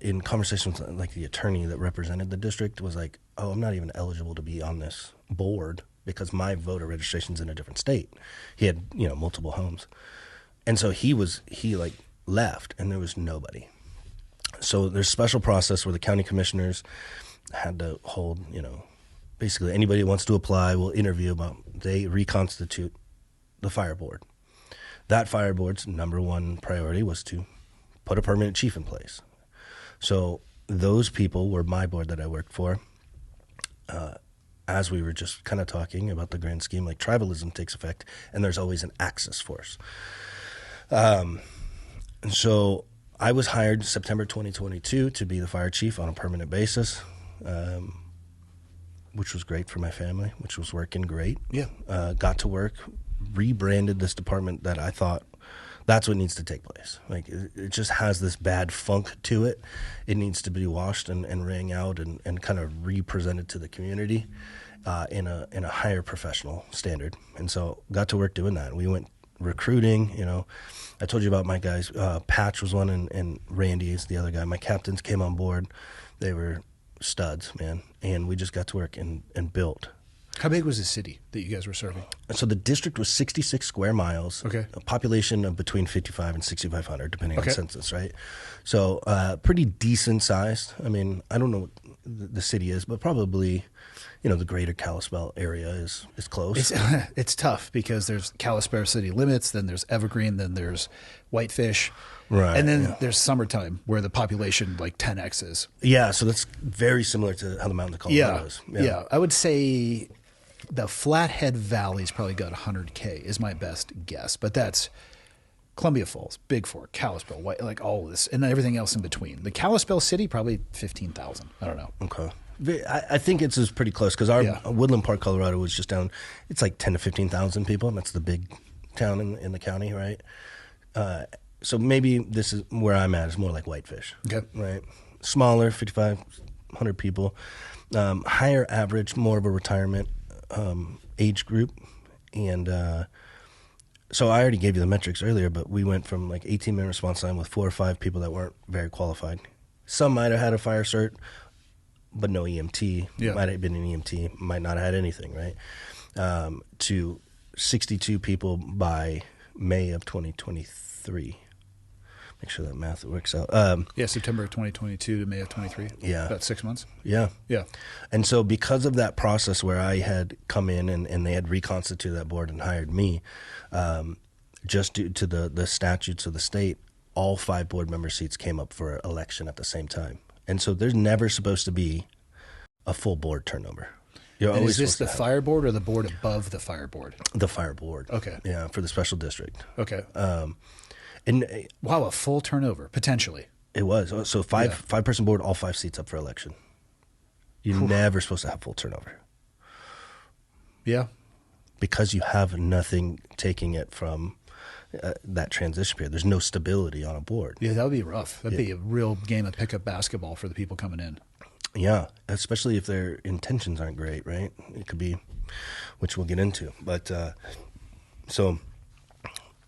in conversations with like the attorney that represented the district, was like, oh, I'm not even eligible to be on this board because my voter registration's in a different state. He had, multiple homes. And so he like left and there was nobody. So there's a special process where the county commissioners had to hold, basically anybody who wants to apply will interview about, they reconstitute the fire board. That fire board's number one priority was to put a permanent chief in place. So those people were my board that I worked for. As we were just kind of talking about the grand scheme, like tribalism takes effect and there's always an axis force. And so I was hired September 2022 to be the fire chief on a permanent basis, which was great for my family, which was working great. Yeah. Got to work, rebranded this department that I thought that's what needs to take place. Like it just has this bad funk to it. It needs to be washed and wring out and kind of represented to the community in a higher professional standard. And so got to work doing that. We went recruiting, I told you about my guys. Patch was one and Randy is the other guy. My captains came on board. They were studs, man. And we just got to work and built. How big was the city that you guys were serving? So the district was 66 square miles. Okay. A population of between 55 and 6,500, depending on Okay. census, right? So pretty decent sized. I mean, I don't know what the city is, but probably, the greater Kalispell area is close. It's tough because there's Kalispell city limits, then there's Evergreen, then there's Whitefish. Right, And then yeah. there's summertime where the population like 10X's. Yeah, so that's very similar to how the Mountain of Colorado is. Yeah. I would say the Flathead Valley's probably got 100K is my best guess, but that's Columbia Falls, Big Fork, Kalispell, like all of this, and then everything else in between. The Kalispell city, probably 15,000. I don't know. Okay. I think it's pretty close because our Woodland Park, Colorado was just down, it's like 10 to 15,000 people, and that's the big town in the county, right? So maybe this is where I'm at, is more like Whitefish. Okay. Right? Smaller, 5,500 people. Higher average, more of a retirement age group. And so I already gave you the metrics earlier, but we went from like 18-minute response time with 4 or 5 people that weren't very qualified. Some might have had a fire cert, but no EMT. Yeah. Might have been an EMT, might not have had anything, right? To 62 people by May of 2023. Make sure that math works out. September of 2022 to May of 23. Yeah. About 6 months. Yeah. Yeah. And so because of that process where I had come in and they had reconstituted that board and hired me, just due to the statutes of the state, all 5 board member seats came up for election at the same time. And so there's never supposed to be a full board turnover. You're And always is this the supposed to fire board or the board above the fire board? have the fire board. Okay. Yeah, for the special district. Okay. And Wow, a full turnover, potentially. it was. So five-person board, all 5 seats up for election. You're never supposed to have full turnover Yeah. because you have nothing taking it from that transition period. There's no stability on a board. Yeah, that would be rough. That'd be a real game of pickup basketball for the people coming in. Yeah, especially if their intentions aren't great, right? It could be, which we'll get into. But so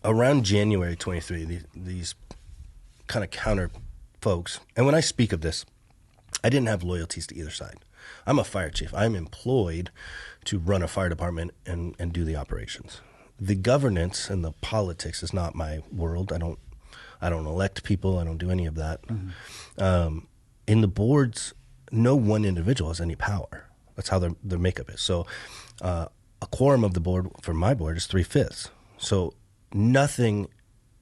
around January 23, these kind of counter folks, and when I speak of this, I didn't have loyalties to either side. I'm a fire chief. I'm employed to run a fire department and do the operations. The governance and the politics is not my world. I don't elect people. I don't do any of that. in the boards, no one individual has any power. That's how their makeup is. So a quorum of the board for my board is 3/5. So nothing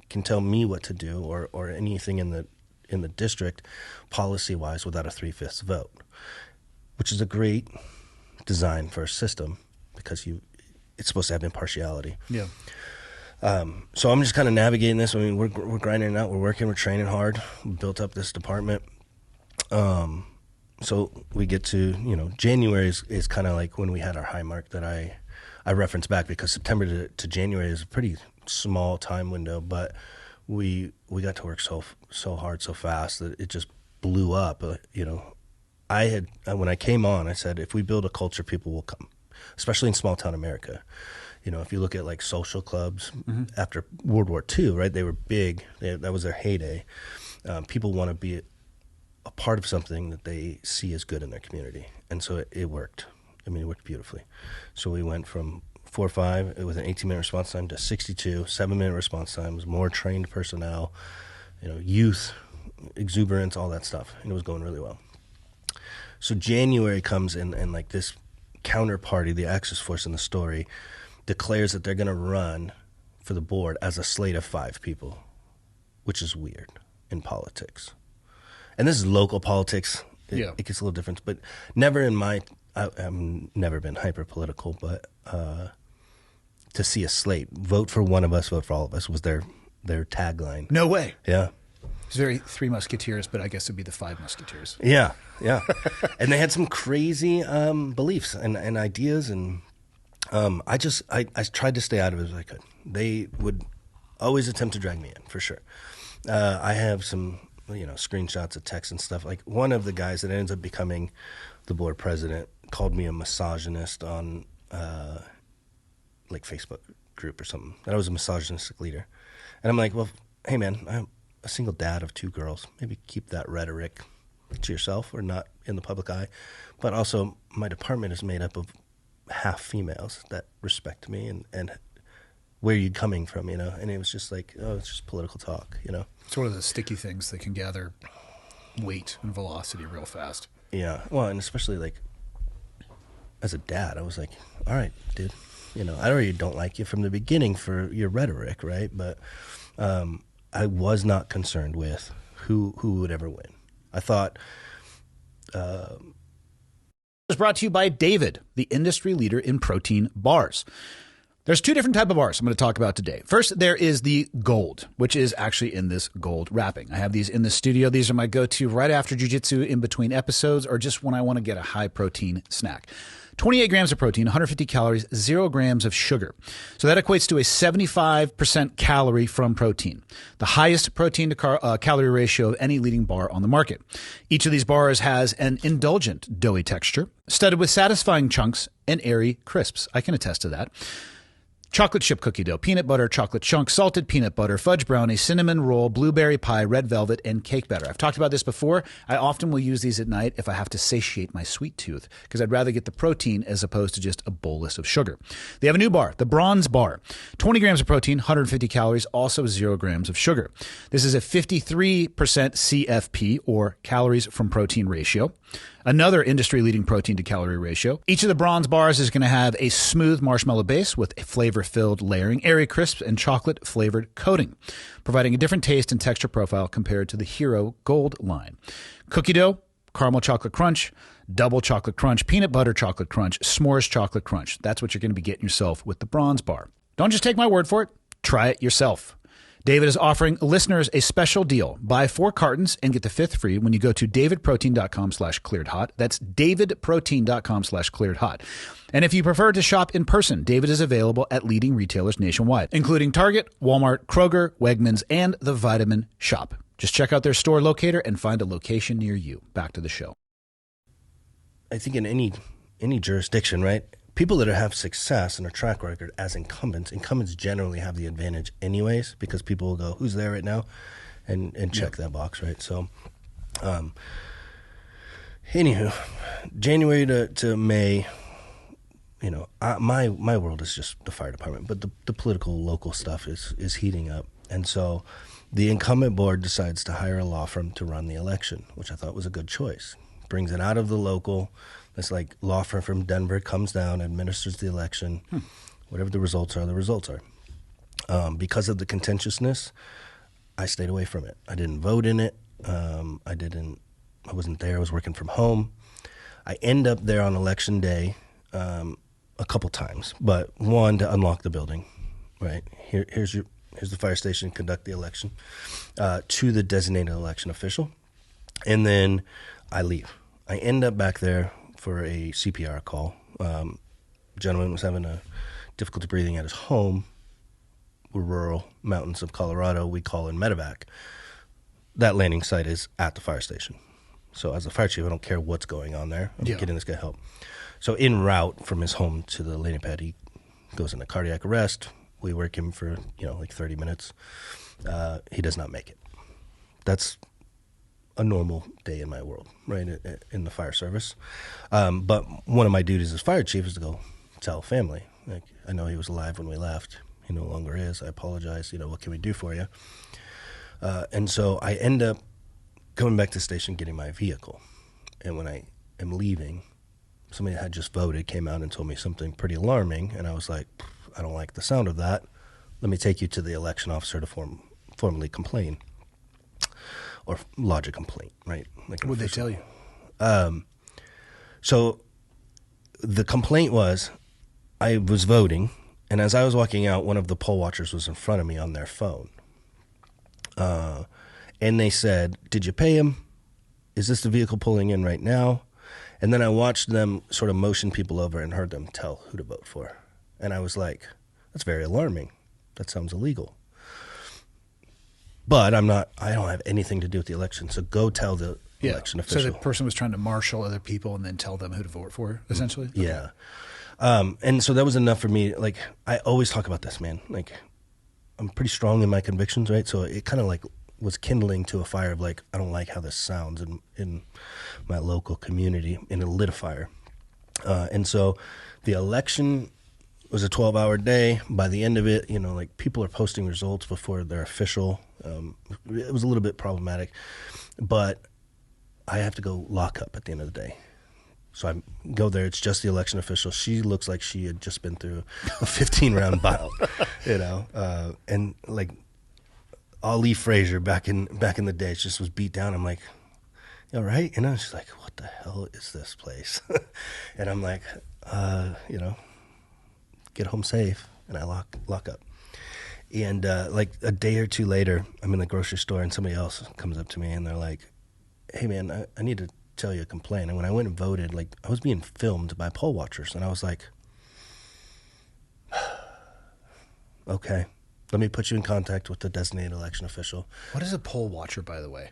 can tell me what to do or anything in the district policy wise without a 3/5 vote, which is a great design for a system because it's supposed to have impartiality. Yeah. So I'm just kind of navigating this. I mean, we're grinding it out. We're working. We're training hard. We built up this department. So we get to, January is kind of like when we had our high mark that I reference back, because September to January is a pretty small time window, but we got to work so hard, so fast that it just blew up. When I came on, I said, if we build a culture, people will come, especially in small town America. If you look at like social clubs after World War II, right? They were big. That was their heyday. People want to be a part of something that they see as good in their community. And so it worked. I mean, it worked beautifully. So we went from 4 or 5 with an 18-minute response time to 62, 7-minute response times, more trained personnel, youth, exuberance, all that stuff. And it was going really well. So January comes in, and like this counterparty, the Axis force in the story, declares that they're going to run for the board as a slate of 5 people, which is weird in politics. And this is local politics. It gets a little different, but never in my, I've never been hyper political, but to see a slate, vote for one of us, vote for all of us, was their tagline. No way. Yeah. It's very Three Musketeers, but I guess it'd be the 5 Musketeers. Yeah. And they had some crazy beliefs and ideas, and I tried to stay out of it as I could. They would always attempt to drag me in, for sure. I have some screenshots of texts and stuff. Like, one of the guys that ends up becoming the board president called me a misogynist on like Facebook group or something, that I was a misogynistic leader. And I'm like, well, hey man, I'm a single dad of 2 girls. Maybe keep that rhetoric to yourself or not in the public eye. But also, my department is made up of half females that respect me, and where are you coming from, And it was just like, it's just political talk, It's one of the sticky things that can gather weight and velocity real fast. Yeah. Well, and especially like as a dad, I was like, all right, dude, I already don't like you from the beginning for your rhetoric, right? But I was not concerned with who would ever win. I thought It's brought to you by David, the industry leader in protein bars. There's 2 different types of bars I'm going to talk about today. First, there is the gold, which is actually in this gold wrapping. I have these in the studio. These are my go-to right after jiu-jitsu, in between episodes, or just when I want to get a high-protein snack. 28 grams of protein, 150 calories, 0 grams of sugar. So that equates to a 75% calorie from protein, the highest protein to calorie ratio of any leading bar on the market. Each of these bars has an indulgent, doughy texture, studded with satisfying chunks and airy crisps. I can attest to that. Chocolate chip cookie dough, peanut butter, chocolate chunk, salted peanut butter, fudge brownie, cinnamon roll, blueberry pie, red velvet, and cake batter. I've talked about this before. I often will use these at night if I have to satiate my sweet tooth, because I'd rather get the protein as opposed to just a bolus of sugar. They have a new bar, the Bronze Bar. 20 grams of protein, 150 calories, also 0 grams of sugar. This is a 53% CFP, or calories from protein ratio. Another industry-leading protein to calorie ratio. Each of the Bronze Bars is going to have a smooth marshmallow base with a flavor-filled layering, airy crisps, and chocolate-flavored coating, providing a different taste and texture profile compared to the Hero Gold line. Cookie dough, caramel chocolate crunch, double chocolate crunch, peanut butter chocolate crunch, s'mores chocolate crunch. That's what you're going to be getting yourself with the Bronze Bar. Don't just take my word for it. Try it yourself. David is offering listeners a special deal. Buy 4 cartons and get the 5th free when you go to davidprotein.com/clearedhot. That's davidprotein.com/clearedhot. And if you prefer to shop in person, David is available at leading retailers nationwide, including Target, Walmart, Kroger, Wegmans, and the Vitamin Shop. Just check out their store locator and find a location near you. Back to the show. I think in any jurisdiction, right? People that have success and a track record as incumbents generally have the advantage anyways, because people will go, who's there right now? And check that box, right? So, anywho, January to May, my world is just the fire department, but the political local stuff is heating up. And so The incumbent board decides to hire a law firm to run the election, which I thought was a good choice. Brings it out of the local. This like law firm from Denver comes down, administers the election. Whatever the results are, the results are. Because of the contentiousness, I stayed away from it. I didn't vote in it. I wasn't there. I was working from home. I end up there on election day a couple times, but one, to unlock the building, right? Here's the fire station, conduct the election, to the designated election official, and then I leave. I end up back there for a CPR call. Gentleman was having a difficulty breathing at his home. We're rural mountains of Colorado. We call in medevac. That landing site is at the fire station. So as a fire chief, I don't care what's going on there. I'm getting this guy help. So en route from his home to the landing pad, he goes into cardiac arrest. We work him for, like 30 minutes. He does not make it. That's a normal day in my world, right, in the fire service. But one of my duties as fire chief is to go tell family. Like, I know he was alive when we left. He no longer is. I apologize. What can we do for you? And so I end up going back to the station, getting my vehicle. And when I am leaving, somebody that had just voted came out and told me something pretty alarming. And I was like, I don't like the sound of that. Let me take you to the election officer to formally complain or lodge a complaint, right? Like What did they tell you? So the complaint was I was voting, and as I was walking out, one of the poll watchers was in front of me on their phone. And they said, did you pay him? Is this the vehicle pulling in right now? And then I watched them sort of motion people over and heard them tell who to vote for. And I was like, that's very alarming. That sounds illegal. But I don't have anything to do with the election. So go tell the election official. So the person was trying to marshal other people and then tell them who to vote for, essentially? Okay. Yeah. And so that was enough for me. Like, I always talk about this, man. Like, I'm pretty strong in my convictions, right? So it kind of like was kindling to a fire of like, I don't like how this sounds in my local community, and it lit a fire. And so the election was a 12-hour day. By the end of it, like people are posting results before they're official. It was a little bit problematic, but I have to go lock up at the end of the day. So I go there. It's just the election official. She looks like she had just been through a 15-round bout, and like Ali Frazier back in the day just was beat down. I'm like, all right, she's like, what the hell is this place? And I'm like, get home safe, and I lock up. And like a day or two later, I'm in the grocery store, and somebody else comes up to me, and they're like, hey man, I need to tell you a complaint. And when I went and voted, like I was being filmed by poll watchers, and I was like, okay, let me put you in contact with the designated election official. What is a poll watcher, by the way?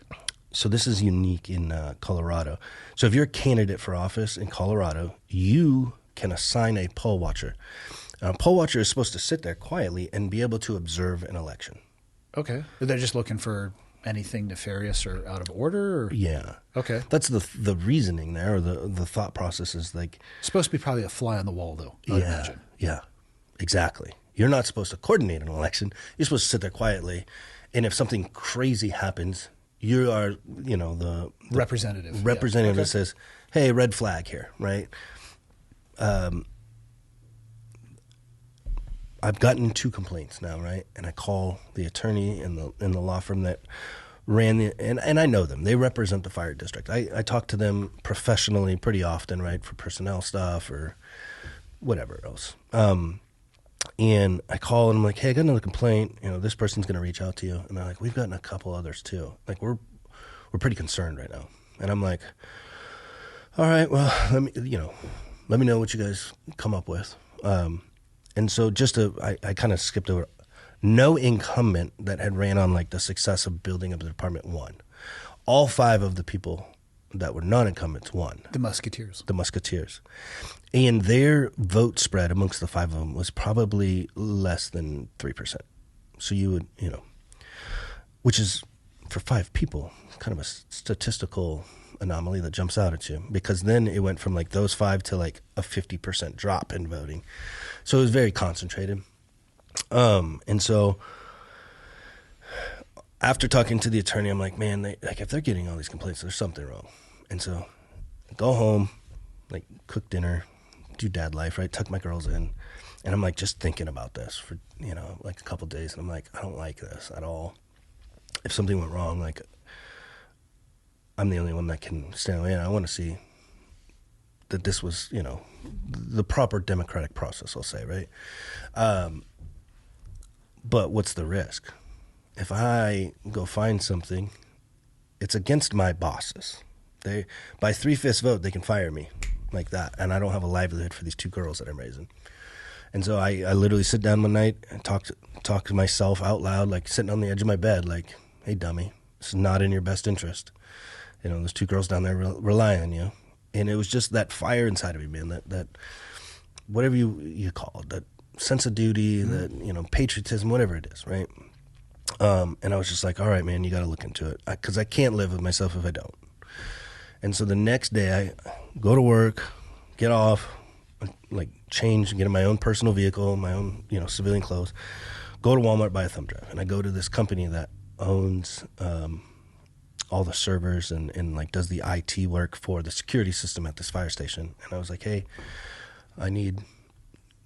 So this is unique in Colorado. So if you're a candidate for office in Colorado, you can assign a poll watcher. A poll watcher is supposed to sit there quietly and be able to observe an election. Okay. They're just looking for anything nefarious or out of order? Or? Yeah. Okay. That's the reasoning there, or the thought process is like... It's supposed to be probably a fly on the wall, though, I would imagine. Yeah, exactly. You're not supposed to coordinate an election. You're supposed to sit there quietly, and if something crazy happens, you are, the representative that says, hey, red flag here, right? I've gotten 2 complaints now, right? And I call the attorney in the law firm that ran and I know them. They represent the fire district. I talk to them professionally pretty often, right, for personnel stuff or whatever else. And I call and I'm like, hey, I got another complaint. This person's going to reach out to you. And they're like, we've gotten a couple others too. Like we're pretty concerned right now. And I'm like, all right, well, let me know what you guys come up with. And so I kind of skipped over. No incumbent that had ran on like the success of building up the department won. All 5 of the people that were non-incumbents won. The Musketeers. And their vote spread amongst the 5 of them was probably less than 3%. So you would, which is for 5 people, kind of a statistical anomaly that jumps out at you, because then it went from like those 5 to like a 50% drop in voting. So it was very concentrated. And so after talking to the attorney, I'm like, man, like if they're getting all these complaints, there's something wrong. And so I go home, like cook dinner, do dad life, right? Tuck my girls in. And I'm like just thinking about this for, like a couple days. And I'm like, I don't like this at all. If something went wrong, like I'm the only one that can stand away. And I want to see that this was, the proper democratic process, I'll say, right? But what's the risk? If I go find something, it's against my bosses. By 3/5 vote, they can fire me like that. And I don't have a livelihood for these 2 girls that I'm raising. And so I literally sit down one night and talk to myself out loud, like sitting on the edge of my bed, like, hey, dummy, this is not in your best interest. Those 2 girls down there rely on you. And it was just that fire inside of me, man, that whatever you call it, that sense of duty, that, patriotism, whatever it is, right? And I was just like, all right, man, you got to look into it because I can't live with myself if I don't. And so the next day I go to work, get off, like change, get in my own personal vehicle, my own, civilian clothes, go to Walmart, buy a thumb drive. And I go to this company that owns all the servers and like does the IT work for the security system at this fire station. And I was like, hey, I need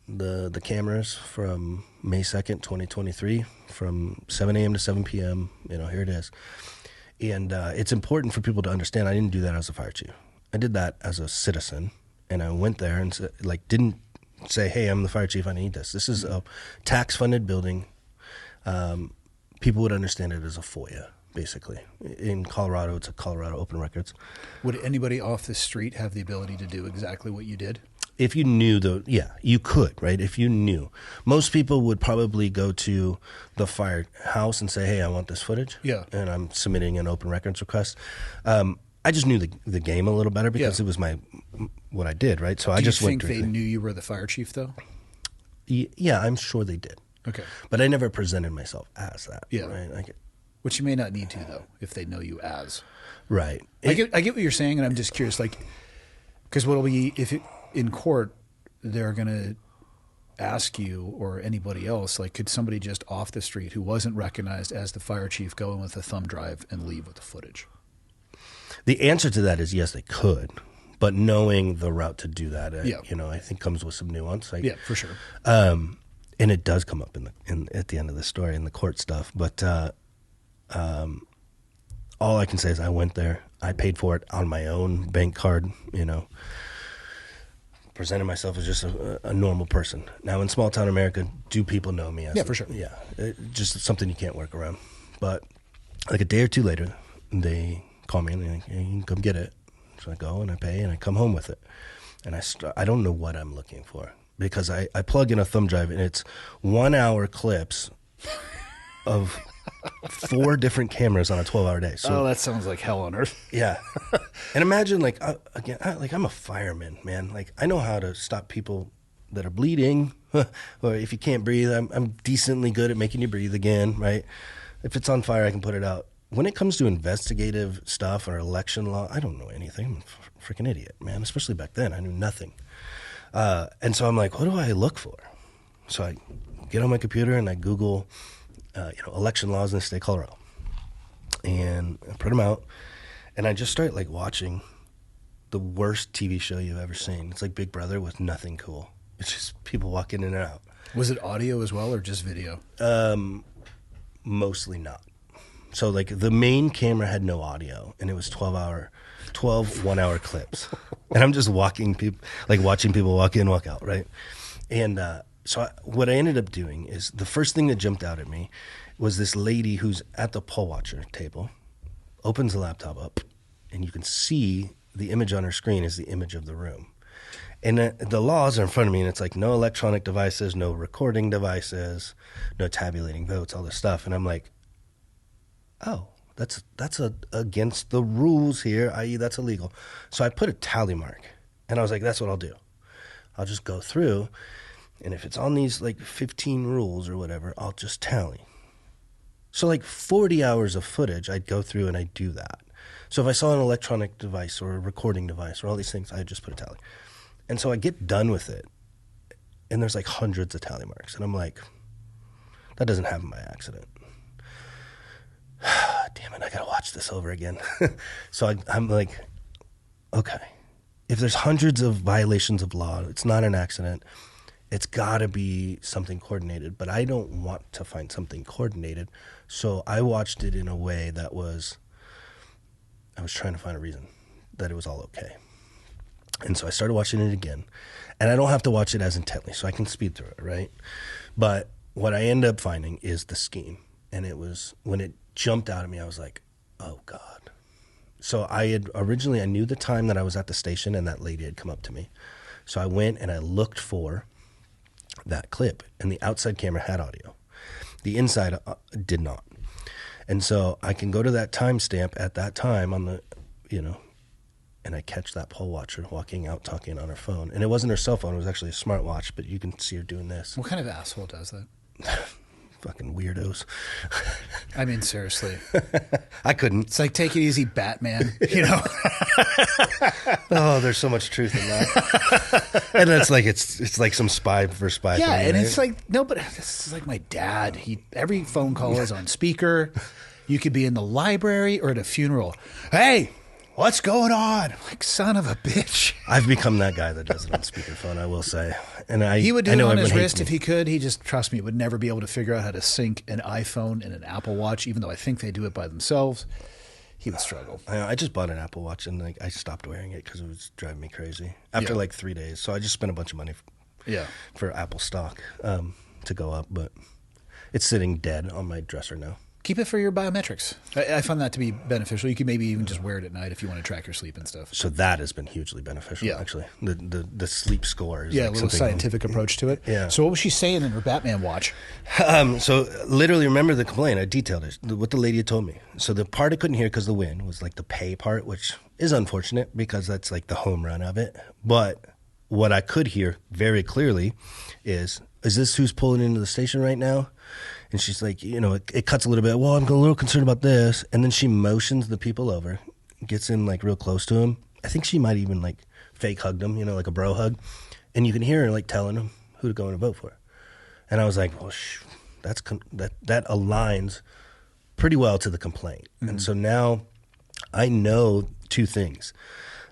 the cameras from May 2nd, 2023 from 7 a.m. to 7 p.m. Here it is. And it's important for people to understand I didn't do that as a fire chief. I did that as a citizen. And I went there and didn't say, hey, I'm the fire chief, I need this. This is a tax-funded building. People would understand it as a FOIA, basically. In Colorado, it's a Colorado Open Records. Would anybody off the street have the ability to do exactly what you did? If you knew, you could, right? If you knew. Most people would probably go to the firehouse and say, hey, I want this footage. Yeah. And I'm submitting an open records request. I just knew the game a little better because it was what I did, right? So I just went through. Do you think they knew you were the fire chief, though? Yeah, I'm sure they did. Okay. But I never presented myself as that. Yeah. Right? Which you may not need to, though, if they know you as. Right. I get what you're saying, and I'm just curious, because what'll be, in court, they're going to ask you or anybody else, could somebody just off the street who wasn't recognized as the fire chief go in with a thumb drive and leave with the footage? The answer to that is yes, they could. But knowing the route to do that, I think comes with some nuance. Yeah, for sure. And it does come up at the end of the story in the court stuff. But all I can say is I went there. I paid for it on my own bank card, presented myself as just a normal person. Now, in small town America, do people know me as Yeah, for sure. Yeah, just something you can't work around. But a day or two later, they call me and they're like, hey, you can come get it. So I go and I pay and I come home with it. And I don't know what I'm looking for because I plug in a thumb drive and it's 1 hour clips of 4 different cameras on a 12-hour day. So, that sounds like hell on earth. Yeah. And imagine, I'm a fireman, man. I know how to stop people that are bleeding. Or if you can't breathe, I'm decently good at making you breathe again, right? If it's on fire, I can put it out. When it comes to investigative stuff or election law, I don't know anything. I'm a freaking idiot, man. Especially back then, I knew nothing. And so I'm like, what do I look for? So I get on my computer and I Google, election laws in the state of Colorado, and I print them out. And I just start watching the worst TV show you've ever seen. It's like Big Brother with nothing cool. It's just people walking in and out. Was it audio as well or just video? Mostly not. So the main camera had no audio, and it was 12 1-hour clips. And I'm just watching people walk in, walk out, right? And so what I ended up doing is the first thing that jumped out at me was this lady who's at the poll watcher table, opens the laptop up, and you can see the image on her screen is the image of the room. And the laws are in front of me, and it's no electronic devices, no recording devices, no tabulating votes, all this stuff. And I'm like, oh, that's against the rules here, i.e. that's illegal. So I put a tally mark, and I was like, that's what I'll do. I'll just go through, and if it's on these 15 rules or whatever, I'll just tally. So 40 hours of footage, I'd go through and I'd do that. So if I saw an electronic device or a recording device or all these things, I'd just put a tally. And so I get done with it, and there's hundreds of tally marks. And I'm like, that doesn't happen by accident. damn it, I gotta watch this over again. So I'm like, okay, if there's hundreds of violations of law, it's not an accident. It's gotta be something coordinated, but I don't want to find something coordinated. So I watched it in a way that I was trying to find a reason that it was all okay. And so I started watching it again, and I don't have to watch it as intently, so I can speed through it, right? But what I end up finding is the scheme. And it was, when it jumped out at me, I was like, oh God. So I knew the time that I was at the station and that lady had come up to me. So I went and I looked for that clip, and the outside camera had audio. The inside did not. And so I can go to that timestamp at that time on the, and I catch that pole watcher walking out talking on her phone. And it wasn't her cell phone, it was actually a smartwatch, but you can see her doing this. What kind of asshole does that? Fucking weirdos. I mean, seriously. I couldn't. It's like, take it easy, Batman, Oh, there's so much truth in that. And it's like it's like some spy for spy Yeah, thing, and right? it's like, no, but this is like my dad. Every phone call is on speaker. You could be in the library or at a funeral. Hey, what's going on? Like, son of a bitch. I've become that guy that does it on speakerphone, I will say. And He would do it on his wrist me. if he could. He just, trust me, would never be able to figure out how to sync an iPhone and an Apple Watch, even though I think they do it by themselves. He would struggle. I just bought an Apple Watch, and I stopped wearing it because it was driving me crazy after like 3 days. So I just spent a bunch of money for Apple stock to go up, but it's sitting dead on my dresser now. Keep it for your biometrics. I find that to be beneficial. You can maybe even just wear it at night if you want to track your sleep and stuff. So that has been hugely beneficial, actually. The sleep score is a little scientific approach to it. Yeah. So what was she saying in her Batman watch? So literally, remember the complaint. I detailed it, what the lady had told me. So the part I couldn't hear because of the wind was like the pay part, which is unfortunate because that's like the home run of it. But what I could hear very clearly is this who's pulling into the station right now? And she's like, it cuts a little bit. Well, I'm a little concerned about this. And then she motions the people over, gets in like real close to him. I think she might even like fake hugged him, like a bro hug. And you can hear her like telling him who to go and vote for. And I was like, well, that aligns pretty well to the complaint. Mm-hmm. And so now I know two things,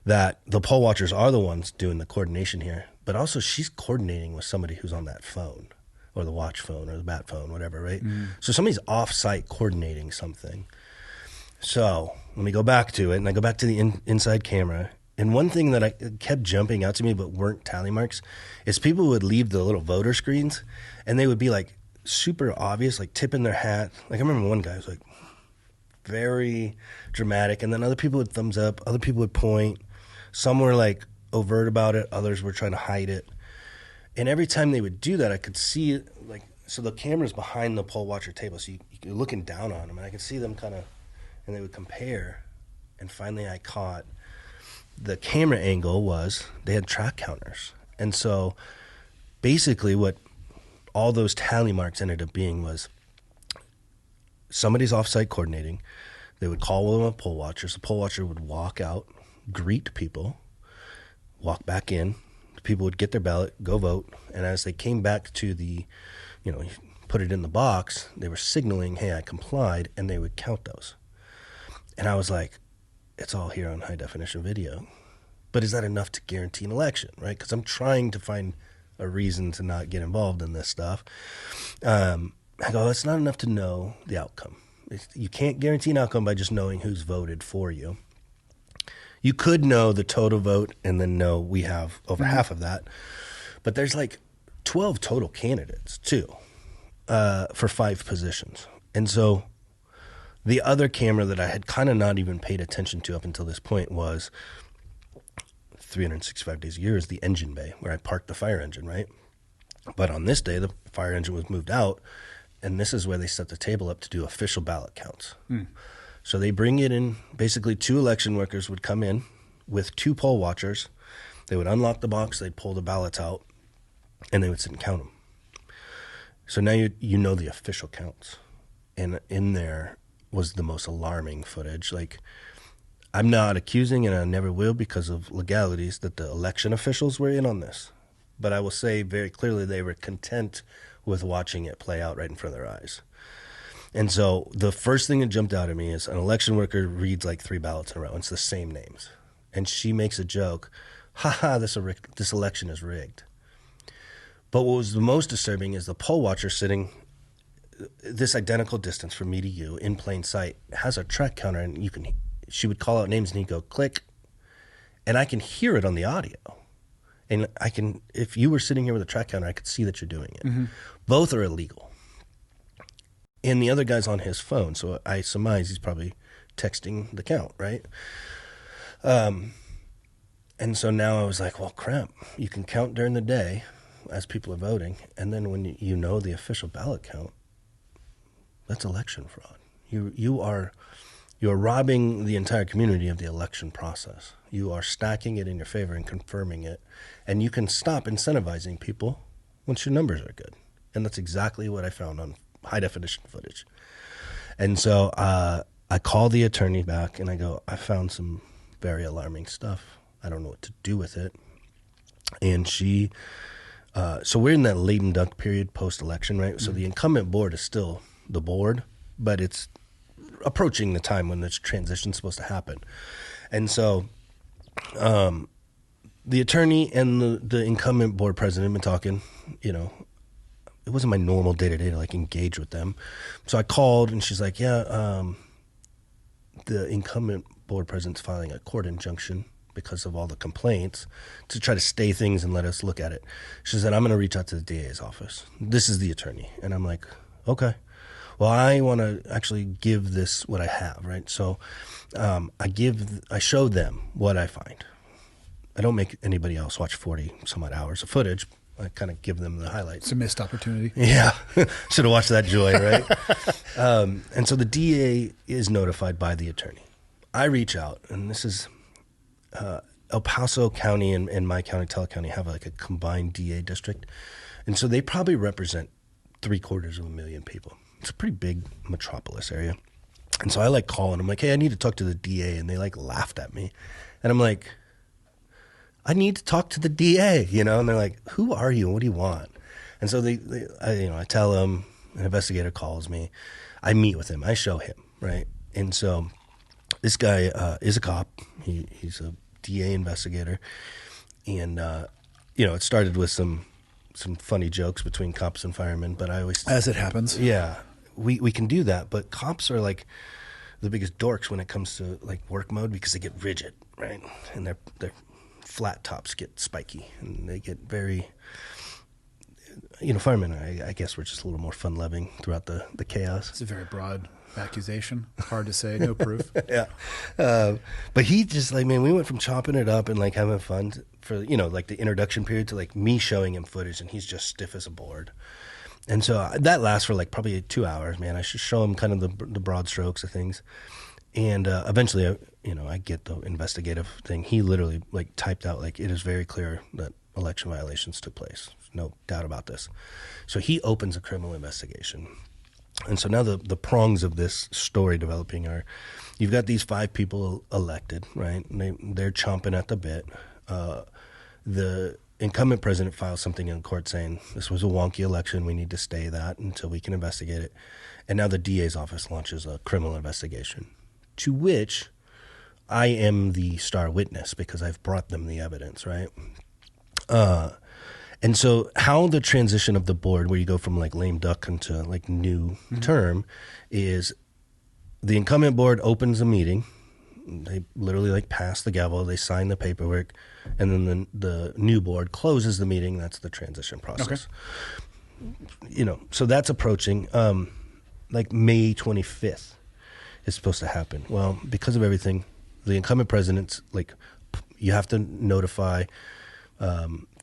that the poll watchers are the ones doing the coordination here, but also she's coordinating with somebody who's on that phone. Or the watch phone or the bat phone, whatever, right? Mm. So somebody's off-site coordinating something. So let me go back to it, and I go back to the inside camera. And one thing that I kept jumping out to me but weren't tally marks is people would leave the little voter screens, and they would be like super obvious, like tipping their hat. Like I remember one guy was like very dramatic, and then other people would thumbs up, other people would point. Some were like overt about it, others were trying to hide it. And every time they would do that, I could see, like, so the camera's behind the poll watcher table, so you're looking down on them, and I could see them kind of, and they would compare. And finally I caught the camera angle was they had track counters. And so basically what all those tally marks ended up being was somebody's off-site coordinating. They would call one of the poll watchers. The poll watcher would walk out, greet people, walk back in. People would get their ballot, go vote, and as they came back to the, put it in the box, they were signaling, hey, I complied, and they would count those. And I was like, it's all here on high definition video. But is that enough to guarantee an election, right? Because I'm trying to find a reason to not get involved in this stuff. I go, it's not enough to know the outcome. You can't guarantee an outcome by just knowing who's voted for you. You could know the total vote and then know we have over half of that. But there's like 12 total candidates, too, for 5 positions. And so the other camera that I had kind of not even paid attention to up until this point was 365 days a year is the engine bay, where I parked the fire engine, right? But on this day, the fire engine was moved out, and this is where they set the table up to do official ballot counts. So they bring it in, basically 2 election workers would come in with 2 poll watchers. They would unlock the box, they'd pull the ballots out, and they would sit and count them. So now you know the official counts. And in there was the most alarming footage. Like, I'm not accusing, and I never will because of legalities, that the election officials were in on this. But I will say very clearly they were content with watching it play out right in front of their eyes. And so the first thing that jumped out at me is an election worker reads like 3 ballots in a row. It's the same names. And she makes a joke, this election is rigged. But what was the most disturbing is the poll watcher sitting this identical distance from me to you in plain sight has a track counter, and she would call out names and he'd go click, and I can hear it on the audio. And if you were sitting here with a track counter, I could see that you're doing it. Mm-hmm. Both are illegal. And the other guy's on his phone, so I surmise he's probably texting the count, right? And so now I was like, well, crap, you can count during the day as people are voting, and then when you know the official ballot count, that's election fraud. You are robbing the entire community of the election process. You are stacking it in your favor and confirming it, and you can stop incentivizing people once your numbers are good. And that's exactly what I found on high definition footage. And so I call the attorney back and I go, I found some very alarming stuff. I don't know what to do with it. And she, so we're in that late induct period post-election, right? Mm-hmm. So the incumbent board is still the board, but it's approaching the time when this transition is supposed to happen. And so the attorney and the incumbent board president have been talking, it wasn't my normal day-to-day to like engage with them. So I called and she's like, the incumbent board president's filing a court injunction because of all the complaints to try to stay things and let us look at it. She said, I'm going to reach out to the DA's office. This is the attorney. And I'm like, okay. Well, I want to actually give this what I have, right? So I show them what I find. I don't make anybody else watch 40 some odd hours of footage. I kind of give them the highlights. It's a missed opportunity. Yeah. Should have watched that joy, right? And so the DA is notified by the attorney. I reach out, and this is El Paso County and my county, Teller County, have like a combined DA district. And so they probably represent 750,000 people. It's a pretty big metropolis area. And so I like calling. I'm like, hey, I need to talk to the DA. And they like laughed at me. And I'm like, I need to talk to the DA, and they're like, who are you? What do you want? And so I tell them, an investigator calls me. I meet with him. I show him, right? And so this guy is a cop. He's a DA investigator. And, it started with some funny jokes between cops and firemen, but I always... As it happens. Yeah, we can do that, but cops are like the biggest dorks when it comes to like work mode because they get rigid, right? And their flat tops get spiky and they get very... firemen, I guess, we're just a little more fun-loving throughout the chaos. It's a very broad accusation. Hard to say. No proof. Yeah. But he just, like, man, we went from chopping it up and, like, having fun for, like, the introduction period to, like, me showing him footage, and he's just stiff as a board. And so that lasts for, like, probably 2 hours, man. I should show him kind of the broad strokes of things. And eventually, I get the investigative thing. He literally, like, typed out, like, it is very clear that election violations took place. No doubt about this. So he opens a criminal investigation. And so now the prongs of this story developing are, you've got these 5 people elected, right? And they're chomping at the bit. The incumbent president files something in court saying this was a wonky election. We need to stay that until we can investigate it. And now the DA's office launches a criminal investigation, to which I am the star witness because I've brought them the evidence, right? And so how the transition of the board, where you go from like lame duck into like new term, is the incumbent board opens a meeting. They literally like pass the gavel, they sign the paperwork, and then the new board closes the meeting. That's the transition process. Okay. So that's approaching. Like May 25th is supposed to happen. Well, because of everything, the incumbent president's like, you have to notify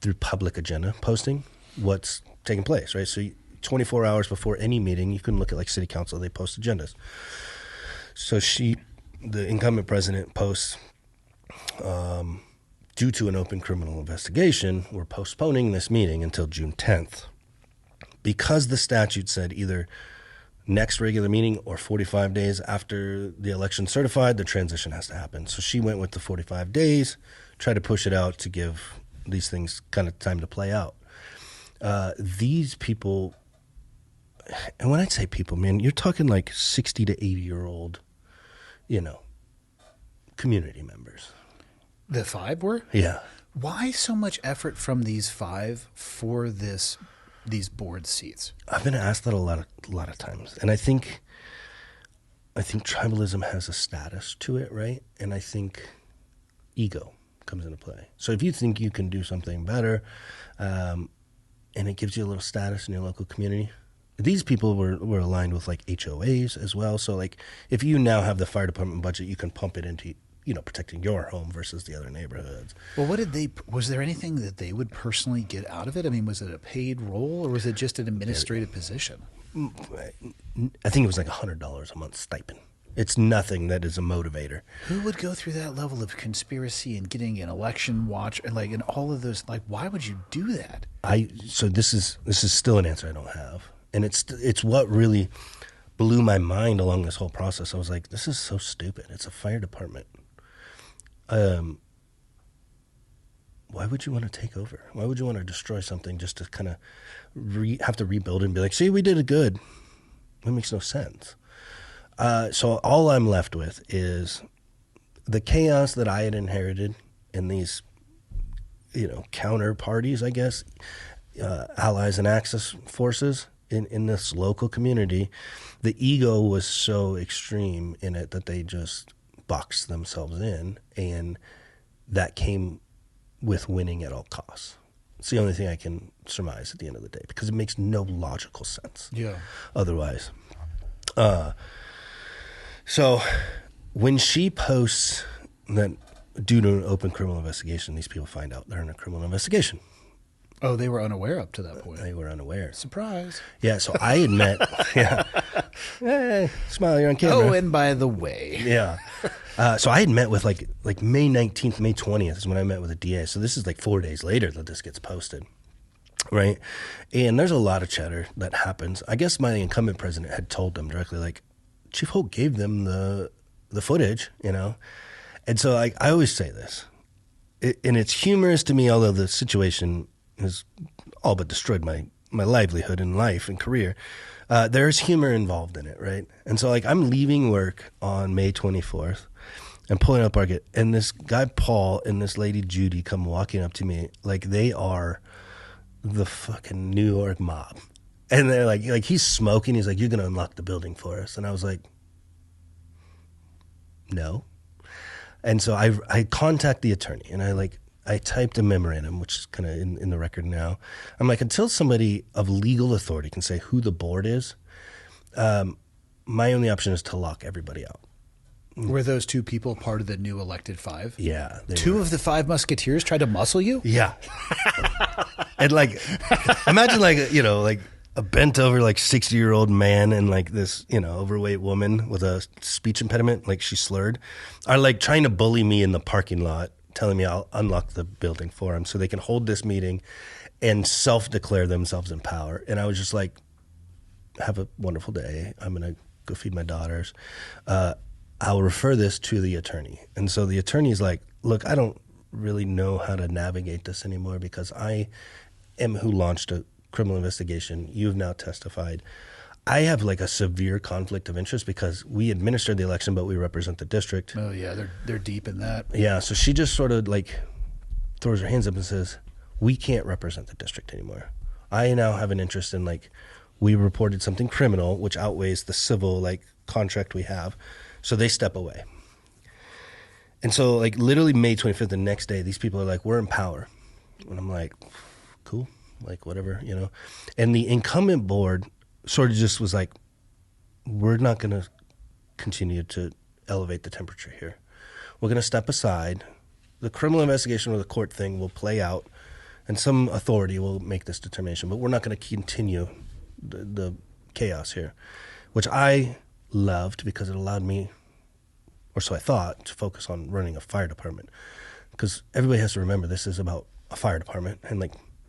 through public agenda posting what's taking place, right? So 24 hours before any meeting, you can look at like city council, they post agendas. So the incumbent president posts, due to an open criminal investigation, we're postponing this meeting until June 10th. Because the statute said either next regular meeting or 45 days after the election certified, the transition has to happen. So she went with the 45 days, tried to push it out to give these things kind of time to play out. These people and when I say people, man, you're talking like 60 to 80-year-old, community members. The 5 were? Yeah. Why so much effort from these 5 for these board seats? I've been asked that a lot of times, and I think tribalism has a status to it, right? And I think ego comes into play. So if you think you can do something better, and it gives you a little status in your local community, these people were aligned with like HOAs as well. So like if you now have the fire department budget, you can pump it into protecting your home versus the other neighborhoods. Well, was there anything that they would personally get out of it? I mean, was it a paid role or was it just an administrative position? I think it was like $100 a month stipend. It's nothing that is a motivator. Who would go through that level of conspiracy and getting an election watch and all of those? Like, why would you do that? So this is still an answer I don't have, and it's what really blew my mind along this whole process. I was like, this is so stupid. It's a fire department. Why would you want to take over? Why would you want to destroy something just to kind of have to rebuild it and be like, see, we did it good? It makes no sense. So all I'm left with is the chaos that I had inherited in these, counter parties, I guess, allies and axis forces in this local community. The ego was so extreme in it that they just boxed themselves in, and that came with winning at all costs. It's the only thing I can surmise at the end of the day, because it makes no logical sense. Yeah. Otherwise. So when she posts that due to an open criminal investigation, these people find out they're in a criminal investigation. Oh, they were unaware up to that point. They were unaware. Surprise. Yeah, so I had met, hey, smile, you're on camera. Oh, and by the way. Yeah. So I had met with like May 19th, May 20th is when I met with the DA. So this is like 4 days later that this gets posted, right? And there's a lot of chatter that happens. I guess my incumbent president had told them directly, like, Chief Holt gave them the footage, And so I always say this, and it's humorous to me, although the situation has all but destroyed my livelihood and life and career. There's humor involved in it, right? And so I'm leaving work on May 24th. I'm pulling up Market, and this guy Paul and this lady Judy come walking up to me like they are the fucking New York mob. And they're like he's smoking. He's like, you're going to unlock the building for us. And I was like, no. And so I contact the attorney, and I typed a memorandum, which is kind of in the record now. I'm like, until somebody of legal authority can say who the board is, my only option is to lock everybody out. Were those 2 people part of the new elected 5? Yeah. 2 of the 5 musketeers tried to muscle you? Yeah. And imagine a bent over 60-year-old man and this, overweight woman with a speech impediment, like she slurred, are trying to bully me in the parking lot, telling me I'll unlock the building for them so they can hold this meeting and self-declare themselves in power. And I was just like, have a wonderful day. I'm going to go feed my daughters. I'll refer this to the attorney. And so the attorney is like, look, I don't really know how to navigate this anymore because I am who launched a criminal investigation. You've now testified. I have a severe conflict of interest because we administered the election, but we represent the district. Oh yeah, they're deep in that. Yeah, so she just sort of throws her hands up and says, we can't represent the district anymore. I now have an interest in we reported something criminal, which outweighs the civil contract we have. So they step away. And so literally May 25th, the next day, these people are like, we're in power. And I'm like, cool, whatever, And the incumbent board sort of just was like, we're not going to continue to elevate the temperature here. We're going to step aside. The criminal investigation or the court thing will play out, and some authority will make this determination. But we're not going to continue the chaos here, which I loved because it allowed me, or so I thought, to focus on running a fire department. Because everybody has to remember this is about a fire department, and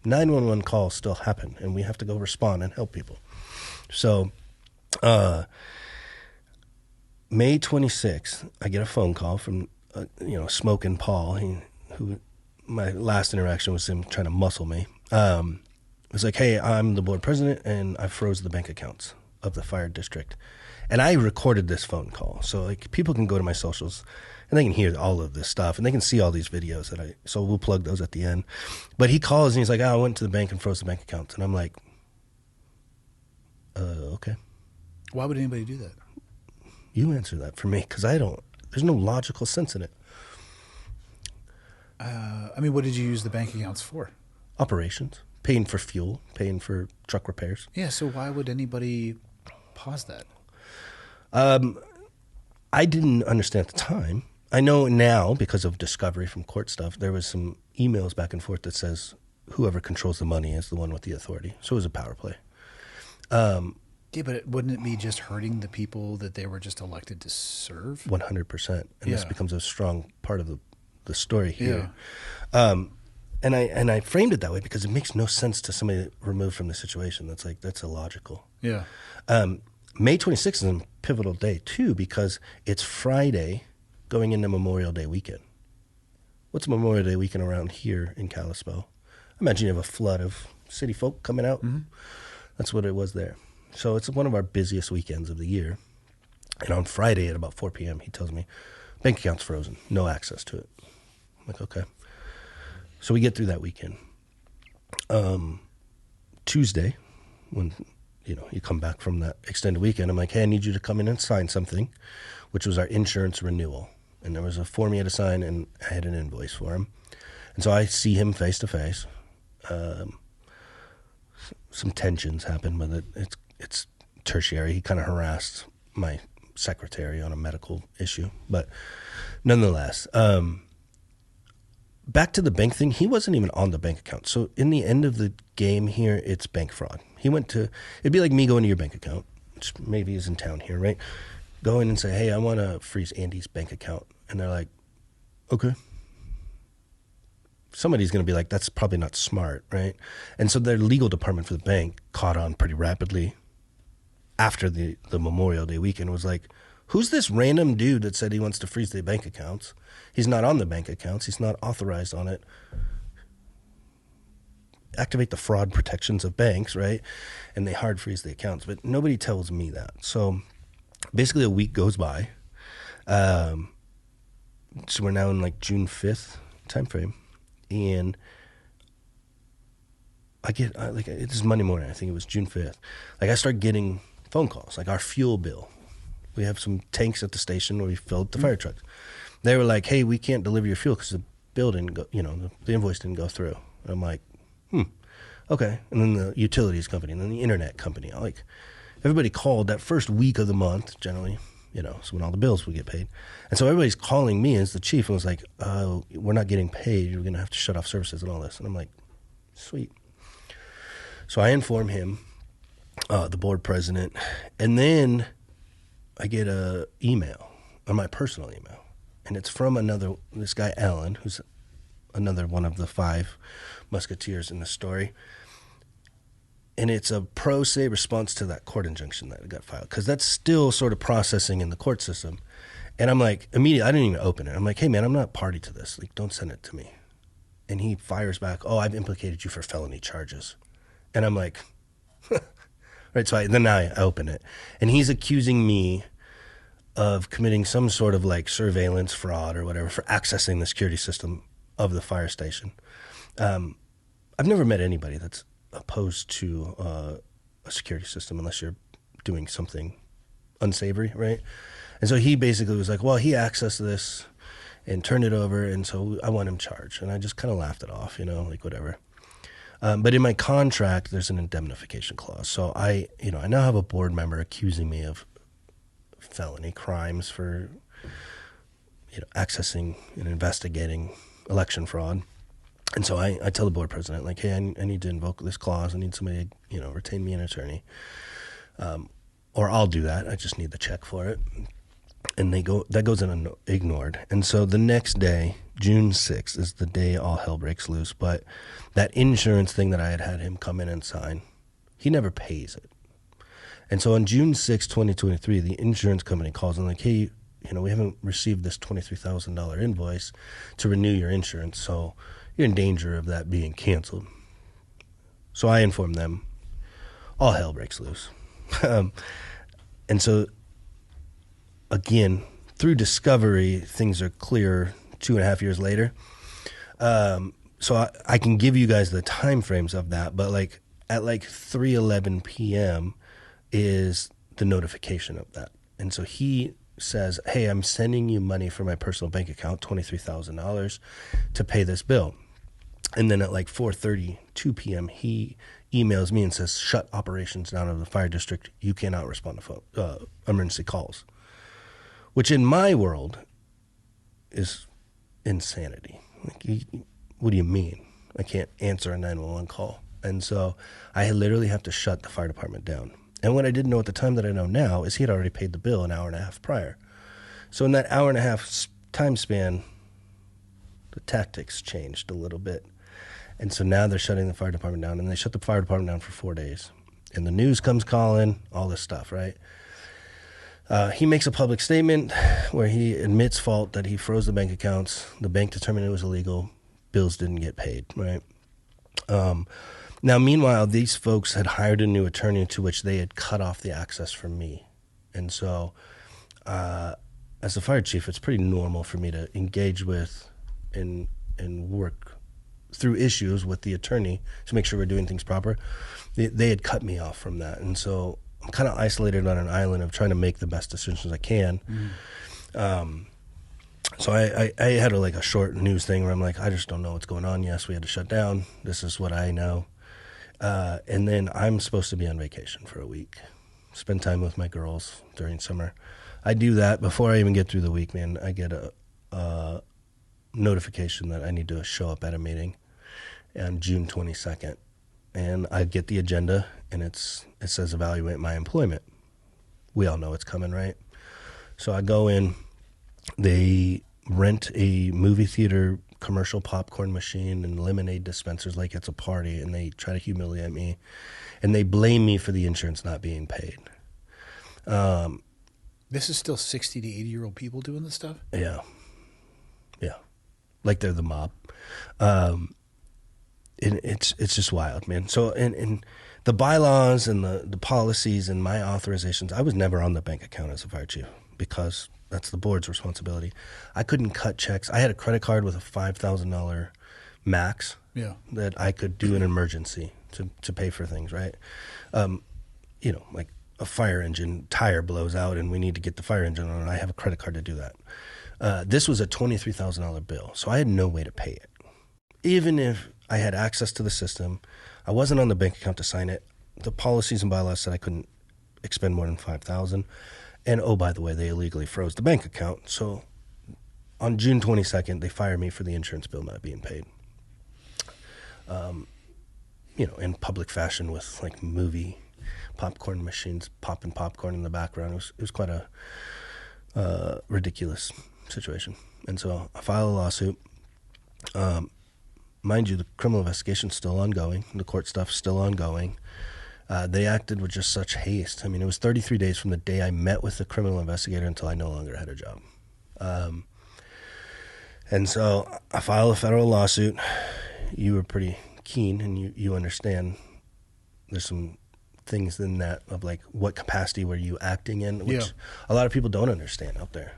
911 calls still happen, and we have to go respond and help people. So May 26th, I get a phone call from, Smoking Paul, who my last interaction was him trying to muscle me. was like, hey, I'm the board president, and I froze the bank accounts of the fire district. And I recorded this phone call. So, like, people can go to my socials, and they can hear all of this stuff, and they can see all these videos so we'll plug those at the end. But he calls, and he's like, I went to the bank and froze the bank accounts. And I'm like, okay. Why would anybody do that? You answer that for me, because there's no logical sense in it. I mean, what did you use the bank accounts for? Operations, paying for fuel, paying for truck repairs. Yeah, so why would anybody pause that? I didn't understand at the time. I know now, because of discovery from court stuff, there was some emails back and forth that says whoever controls the money is the one with the authority. So it was a power play. Yeah, but wouldn't it be just hurting the people that they were just elected to serve? 100%. And this Yeah. becomes a strong part of the story here. Yeah. And I framed it that way because it makes no sense to somebody removed from the situation. That's illogical. Yeah. May 26th is a pivotal day, too, because it's Friday going into Memorial Day weekend. What's Memorial Day weekend around here in Kalispell? Imagine you have a flood of city folk coming out. Mm-hmm. That's what it was there. So it's one of our busiest weekends of the year. And on Friday at about 4 p.m., he tells me, bank account's frozen, no access to it. I'm like, okay. So we get through that weekend. Tuesday, when you come back from that extended weekend, I'm like, hey, I need you to come in and sign something, which was our insurance renewal. And there was a form he had to sign, and I had an invoice for him. And so I see him face to face. Some tensions happen, but it's tertiary. He kind of harassed my secretary on a medical issue. But nonetheless, back to the bank thing, he wasn't even on the bank account. So in the end of the game here, it's bank fraud. It'd be like me going to your bank account, which maybe is in town here, right? Go in and say, hey, I want to freeze Andy's bank account. And they're like, okay. Somebody's going to be like, that's probably not smart, right? And so their legal department for the bank caught on pretty rapidly after the Memorial Day weekend. Was like, who's this random dude that said he wants to freeze the bank accounts? He's not on the bank accounts. He's not authorized on it. Activate the fraud protections of banks, right? And they hard freeze the accounts. But nobody tells me that. So basically a week goes by. So we're now in like June 5th timeframe. And I get, this is Monday morning, I think it was June 5th. Like I start getting phone calls, like our fuel bill. We have some tanks at the station where we filled the fire trucks. They were like, hey, we can't deliver your fuel because the bill didn't go, the invoice didn't go through. And I'm like, okay. And then the utilities company, and then the internet company. Everybody called that first week of the month, generally, so when all the bills would get paid. And so everybody's calling me as the chief and was like, we're not getting paid. You're going to have to shut off services and all this. And I'm like, sweet. So I inform him, the board president, and then I get a email, on my personal email. And it's from this guy, Alan, who's another one of the 5 musketeers in the story. And it's a pro se response to that court injunction that got filed, because that's still sort of processing in the court system. And I'm like, immediately, I didn't even open it. I'm like, hey, man, I'm not party to this. Like, don't send it to me. And he fires back, I've implicated you for felony charges. And I'm like, right, so then I open it. And he's accusing me of committing some sort of like surveillance fraud or whatever for accessing the security system of the fire station. I've never met anybody that's opposed to a security system unless you're doing something unsavory, right? And so he basically was like, well, he accessed this and turned it over, and so I want him charged. And I just kind of laughed it off, like whatever. But in my contract, there's an indemnification clause. So I now have a board member accusing me of felony crimes for accessing and investigating election fraud. And so I tell the board president, like, hey, I need to invoke this clause. I need somebody to, retain me an attorney. Or I'll do that. I just need the check for it. And that goes in ignored. And so the next day, June 6th, is the day all hell breaks loose. But that insurance thing that I had him come in and sign, he never pays it. And so on June 6, 2023, the insurance company calls and like, hey, we haven't received this $23,000 invoice to renew your insurance, so you're in danger of that being canceled. So I inform them. All hell breaks loose. And so, again, through discovery, things are clear 2.5 years later. So I can give you guys the time frames of that, but like at like 3:11 p.m. is the notification of that. And so he says, hey, I'm sending you money from my personal bank account, $23,000, to pay this bill. And then at like 4:32 p.m., he emails me and says, shut operations down of the fire district. You cannot respond to phone, emergency calls, which in my world is insanity. Like, what do you mean? I can't answer a 911 call. And so I literally have to shut the fire department down. And what I didn't know at the time that I know now is he had already paid the bill an hour and a half prior. So in that hour and a half time span, the tactics changed a little bit. And so now they're shutting the fire department down, and they shut the fire department down for 4 days. And the news comes calling, all this stuff, right? He makes a public statement where he admits fault, that he froze the bank accounts. The bank determined it was illegal. Bills didn't get paid, right? Now, meanwhile, these folks had hired a new attorney to which they had cut off the access from me. And so as a fire chief, it's pretty normal for me to engage with and work through issues with the attorney to make sure we're doing things proper. They had cut me off from that. And so I'm kind of isolated on an island of trying to make the best decisions I can. So I had a short news thing where I'm like, I just don't know what's going on. Yes, we had to shut down. This is what I know. And then I'm supposed to be on vacation for a week, spend time with my girls during summer. I do that before I even get through the week, man. I get a notification that I need to show up at a meeting on June 22nd. And I get the agenda, and it says evaluate my employment. We all know it's coming, right? So I go in. They rent a movie theater commercial popcorn machine and lemonade dispensers like it's a party, and they try to humiliate me, and they blame me for the insurance not being paid. This is still 60 to 80-year-old people doing this stuff? Yeah. Like they're the mob. It's just wild, man. So in the bylaws and the policies and my authorizations, I was never on the bank account as a fire chief because that's the board's responsibility. I couldn't cut checks. I had a credit card with a $5,000 max that I could do an emergency to pay for things, right? Like a fire engine tire blows out and we need to get the fire engine on, and I have a credit card to do that. This was a $23,000 bill, so I had no way to pay it. Even if I had access to the system, I wasn't on the bank account to sign it. The policies and bylaws said I couldn't expend more than $5,000. And, oh, by the way, they illegally froze the bank account. So on June 22nd, they fired me for the insurance bill not being paid. In public fashion with, like, movie popcorn machines popping popcorn in the background. It was quite a ridiculous situation. And so I filed a lawsuit. Mind you, the criminal investigation's still ongoing. The court stuff's still ongoing. They acted with just such haste. I mean, it was 33 days from the day I met with the criminal investigator until I no longer had a job. And so I filed a federal lawsuit. You were pretty keen, and you understand there's some things in that of like what capacity were you acting in, which a lot of people don't understand out there.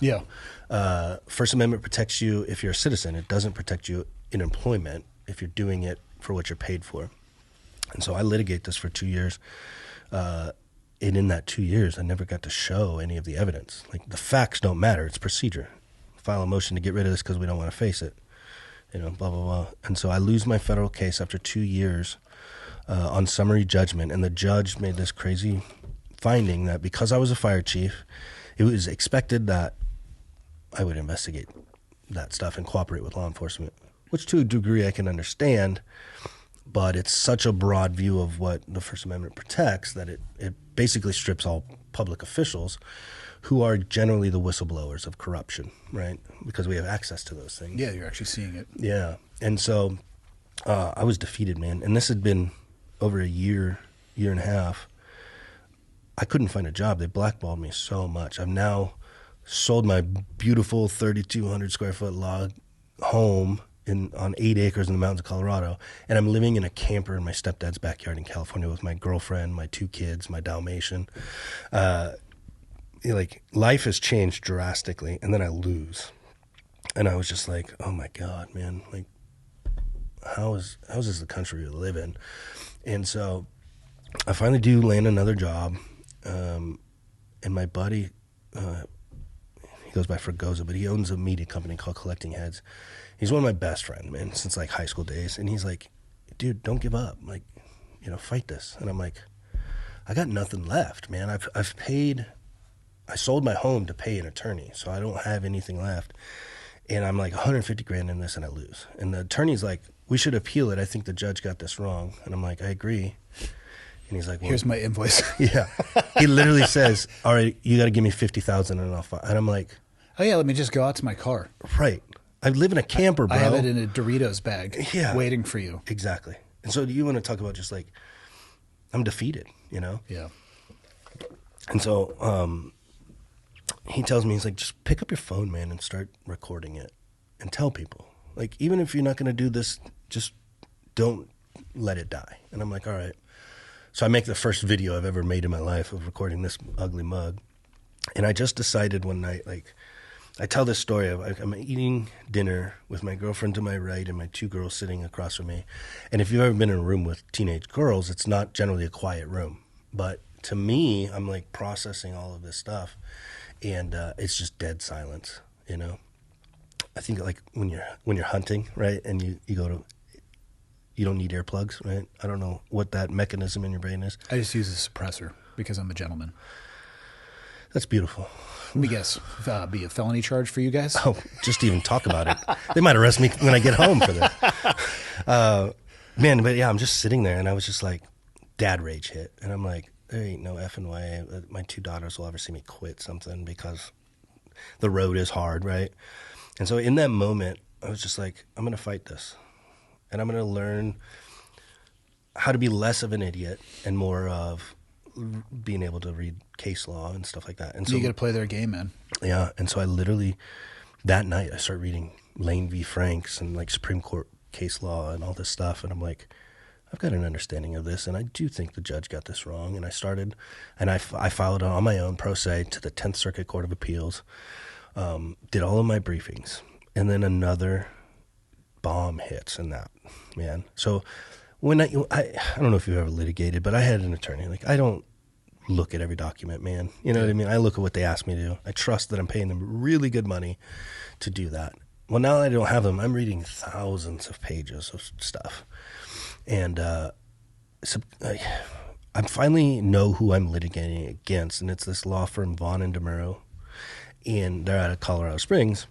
First Amendment protects you if you're a citizen. It doesn't protect you in employment if you're doing it for what you're paid for. And so I litigate this for 2 years. And in that 2 years, I never got to show any of the evidence. Like, the facts don't matter. It's procedure. File a motion to get rid of this because we don't want to face it. Blah, blah, blah. And so I lose my federal case after 2 years on summary judgment. And the judge made this crazy finding that because I was a fire chief, it was expected that I would investigate that stuff and cooperate with law enforcement, which to a degree I can understand. But it's such a broad view of what the First Amendment protects that it basically strips all public officials who are generally the whistleblowers of corruption, right? Because we have access to those things. Yeah, you're actually seeing it. Yeah. And so I was defeated, man. And this had been over a year and a half. I couldn't find a job. They blackballed me so much. I've now sold my beautiful 3,200 square foot log home on 8 acres in the mountains of Colorado, and I'm living in a camper in my stepdad's backyard in California with my girlfriend, my 2 kids, my Dalmatian. Like, life has changed drastically, and then I lose. And I was just like, oh my God, man, like, how is this the country we live in? And so I finally do land another job, and my buddy, he goes by Fragoza, but he owns a media company called Collecting Heads. He's one of my best friends, man, since like high school days. And he's like, dude, don't give up. Like, you know, fight this. And I'm like, I got nothing left, man. I've paid, I sold my home to pay an attorney, so I don't have anything left. And I'm like 150 grand in this, and I lose. And the attorney's like, we should appeal it. I think the judge got this wrong. And I'm like, I agree. And he's like, well, here's my invoice. Yeah. He literally says, all right, you got to give me $50,000 and I'll file. And I'm like, oh yeah, let me just go out to my car. Right. I live in a camper, bro. I have it in a Doritos bag, waiting for you. Exactly. And so you want to talk about just like, I'm defeated, you know? Yeah. And so he tells me, he's like, just pick up your phone, man, and start recording it and tell people. Like, even if you're not going to do this, just don't let it die. And I'm like, all right. So I make the first video I've ever made in my life of recording this ugly mug. And I just decided one night, like, I tell this story of, like, I'm eating dinner with my girlfriend to my right and my 2 girls sitting across from me. And if you've ever been in a room with teenage girls, it's not generally a quiet room. But to me, I'm like processing all of this stuff, and it's just dead silence, you know? I think like when you're hunting, right, and you go to, you don't need earplugs, right? I don't know what that mechanism in your brain is. I just use a suppressor because I'm a gentleman. That's beautiful. Let me guess, be a felony charge for you guys? Oh, just to even talk about it. They might arrest me when I get home for this. Man, but yeah, I'm just sitting there, and I was just like, dad rage hit. And I'm like, there ain't no effing way my 2 daughters will ever see me quit something because the road is hard, right? And so in that moment, I was just like, I'm going to fight this. And I'm going to learn how to be less of an idiot and more of being able to read case law and stuff like that. And so you got to play their game, man. Yeah. And so I literally, that night, I start reading Lane v. Franks and like Supreme Court case law and all this stuff. And I'm like, I've got an understanding of this, and I do think the judge got this wrong. And I started, and I filed on my own pro se to the 10th Circuit Court of Appeals, did all of my briefings, and then another bomb hits in that, man. So when I don't know if you've ever litigated, but I had an attorney. Like, I don't look at every document, man. You know what I mean? I look at what they ask me to do. I trust that I'm paying them really good money to do that. Well, now that I don't have them, I'm reading thousands of pages of stuff. And so I finally know who I'm litigating against, and it's this law firm, Vaughn and DeMuro, and they're out of Colorado Springs.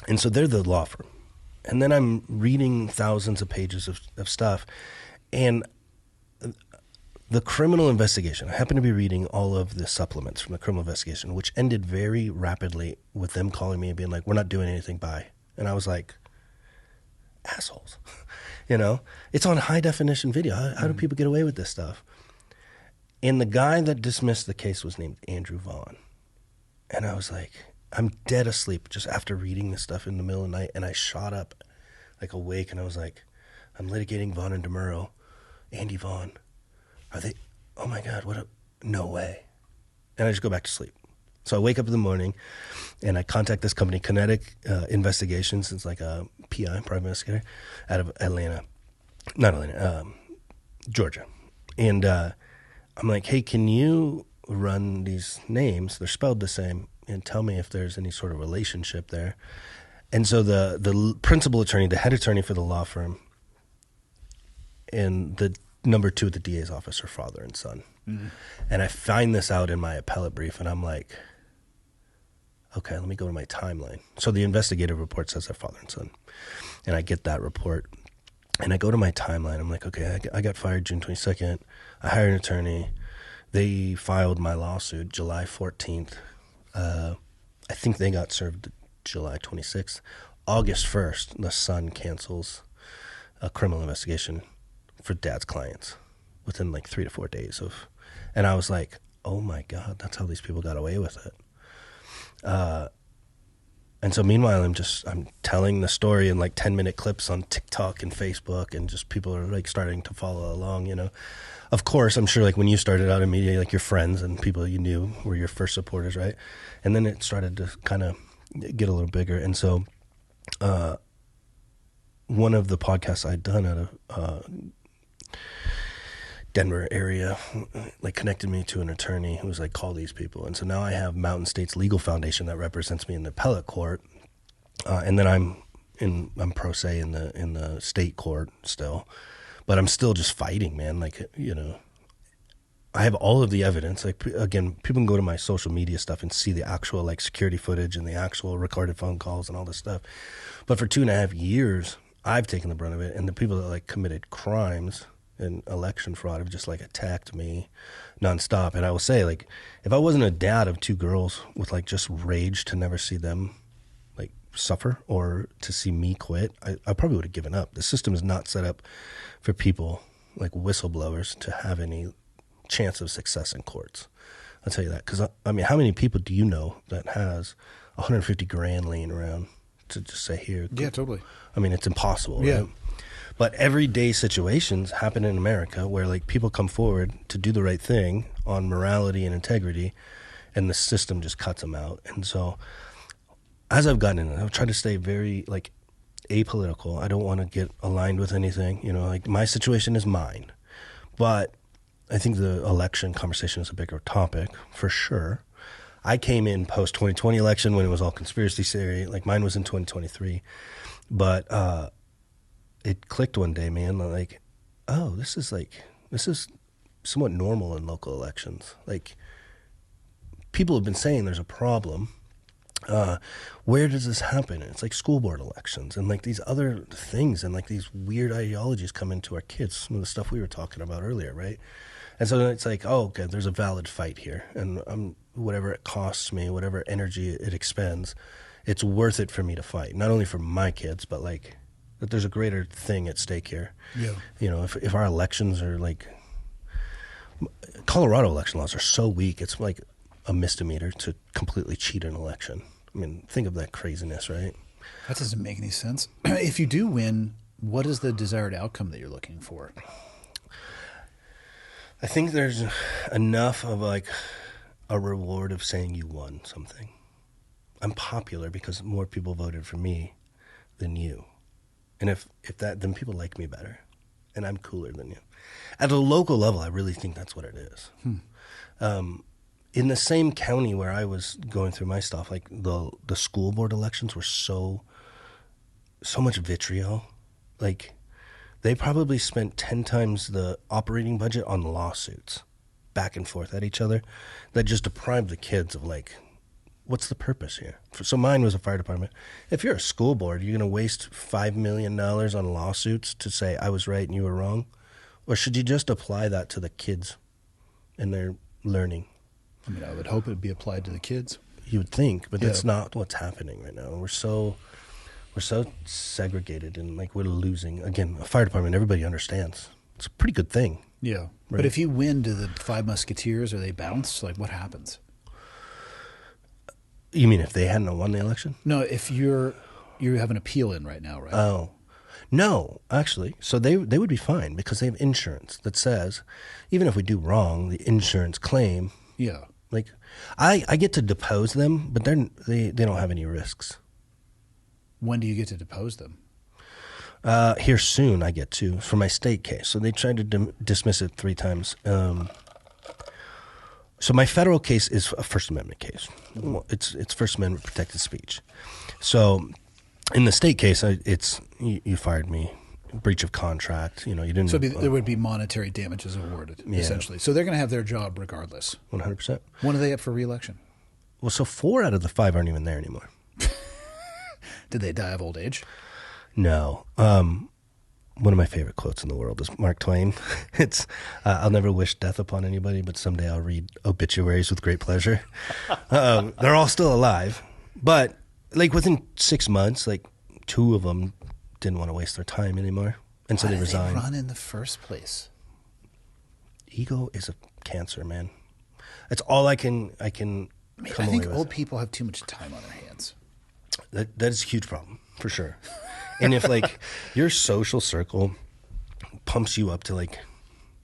And so they're the law firm. And then I'm reading thousands of pages of stuff, and the criminal investigation, I happen to be reading all of the supplements from the criminal investigation, which ended very rapidly with them calling me and being like, we're not doing anything, bye. And I was like, assholes. You know, it's on high definition video. How do people get away with this stuff? And the guy that dismissed the case was named Andrew Vaughn. And I was like, I'm dead asleep just after reading this stuff in the middle of the night. And I shot up like awake, and I was like, I'm litigating Vaughn and DeMuro. Andy Vaughn. Are they, oh my God, no way. And I just go back to sleep. So I wake up in the morning, and I contact this company, Kinetic Investigations. It's like a PI, private investigator, out of Georgia. And I'm like, hey, can you run these names? They're spelled the same, and tell me if there's any sort of relationship there. And so the principal attorney, the head attorney for the law firm, and the number 2 at the DA's office are father and son. Mm-hmm. And I find this out in my appellate brief, and I'm like, okay, let me go to my timeline. So the investigative report says they're father and son. And I get that report, and I go to my timeline. I'm like, okay, I got fired June 22nd. I hired an attorney. They filed my lawsuit July 14th. I think they got served July 26th. August 1st, the son cancels a criminal investigation for dad's clients within like 3 to 4 days of, and I was like, oh my God, that's how these people got away with it. And so meanwhile, I'm telling the story in like 10-minute clips on TikTok and Facebook, and just people are like starting to follow along, you know. Of course, I'm sure like when you started out in media, like your friends and people you knew were your first supporters, right? And then it started to kind of get a little bigger. And so one of the podcasts I'd done out of Denver area like connected me to an attorney who was like, call these people. And so now I have Mountain State's legal foundation that represents me in the appellate court, and then I'm pro se in the state court still, but I'm still just fighting, man. Like, you know, I have all of the evidence. Like, again, people can go to my social media stuff and see the actual like security footage and the actual recorded phone calls and all this stuff. But for 2.5 years, I've taken the brunt of it, and the people that like committed crimes and election fraud have just like attacked me nonstop. And I will say, like, if I wasn't a dad of 2 girls with like just rage to never see them like suffer or to see me quit, I probably would have given up. The system is not set up for people like whistleblowers to have any chance of success in courts. I'll tell you that, because I mean, how many people do you know that has 150 grand laying around to just say, here? Yeah, totally. I mean, it's impossible. Yeah. Right? But everyday situations happen in America where like people come forward to do the right thing on morality and integrity, and the system just cuts them out. And so as I've gotten in it, I've tried to stay very like apolitical. I don't want to get aligned with anything, you know, like my situation is mine. But I think the election conversation is a bigger topic for sure. I came in post 2020 election when it was all conspiracy theory. Like mine was in 2023. But it clicked one day, man, like, oh, this is somewhat normal in local elections. Like, people have been saying there's a problem. Where does this happen? And it's like school board elections and like these other things, and like these weird ideologies come into our kids, some of the stuff we were talking about earlier, right? And so it's like, oh, okay, there's a valid fight here, and whatever it costs me, whatever energy it expends, it's worth it for me to fight, not only for my kids, but like that there's a greater thing at stake here. Yeah. You know, if our elections are like, Colorado election laws are so weak, it's like a misdemeanor to completely cheat an election. I mean, think of that craziness, right? That doesn't make any sense. If you do win, what is the desired outcome that you're looking for? I think there's enough of like a reward of saying you won something. I'm popular because more people voted for me than you. And if that, then people like me better, and I'm cooler than you. At a local level, I really think that's what it is. In the same county where I was going through my stuff, like the school board elections were so much vitriol. Like, they probably spent 10 times the operating budget on lawsuits back and forth at each other that just deprived the kids of like, what's the purpose here? So mine was a fire department. If you're a school board, you're going to waste $5 million on lawsuits to say I was right and you were wrong? Or should you just apply that to the kids and their learning? I mean, I would hope it would be applied to the kids. You would think, but that's not what's happening right now. We're so segregated, and like we're losing. Again, a fire department, everybody understands. It's a pretty good thing. Yeah. Right? But if you win, do the Five Musketeers, are they bounced? Like, what happens? You mean if they hadn't won the election? No, if you have an appeal in right now, right? Oh, no, actually. So they would be fine because they have insurance that says even if we do wrong, the insurance claim. Yeah. Like, I get to depose them, but they don't have any risks. When do you get to depose them? Here soon I get to, for my state case. So they tried to dismiss it 3 times. So my federal case is a First Amendment case. It's First Amendment protected speech. So in the state case, it's you fired me, breach of contract. You know, you didn't. So there would be monetary damages awarded, essentially. So they're going to have their job regardless. 100%. When are they up for re-election? Well, so 4 out of the 5 aren't even there anymore. Did they die of old age? No. One of my favorite quotes in the world is Mark Twain. It's, I'll never wish death upon anybody, but someday I'll read obituaries with great pleasure. They're all still alive. But like within 6 months, like 2 of them didn't want to waste their time anymore. And so they resigned. Why did they run in the first place? Ego is a cancer, man. That's all I can I think old people have too much time on their hands. That is a huge problem, for sure. And if, like, your social circle pumps you up to, like,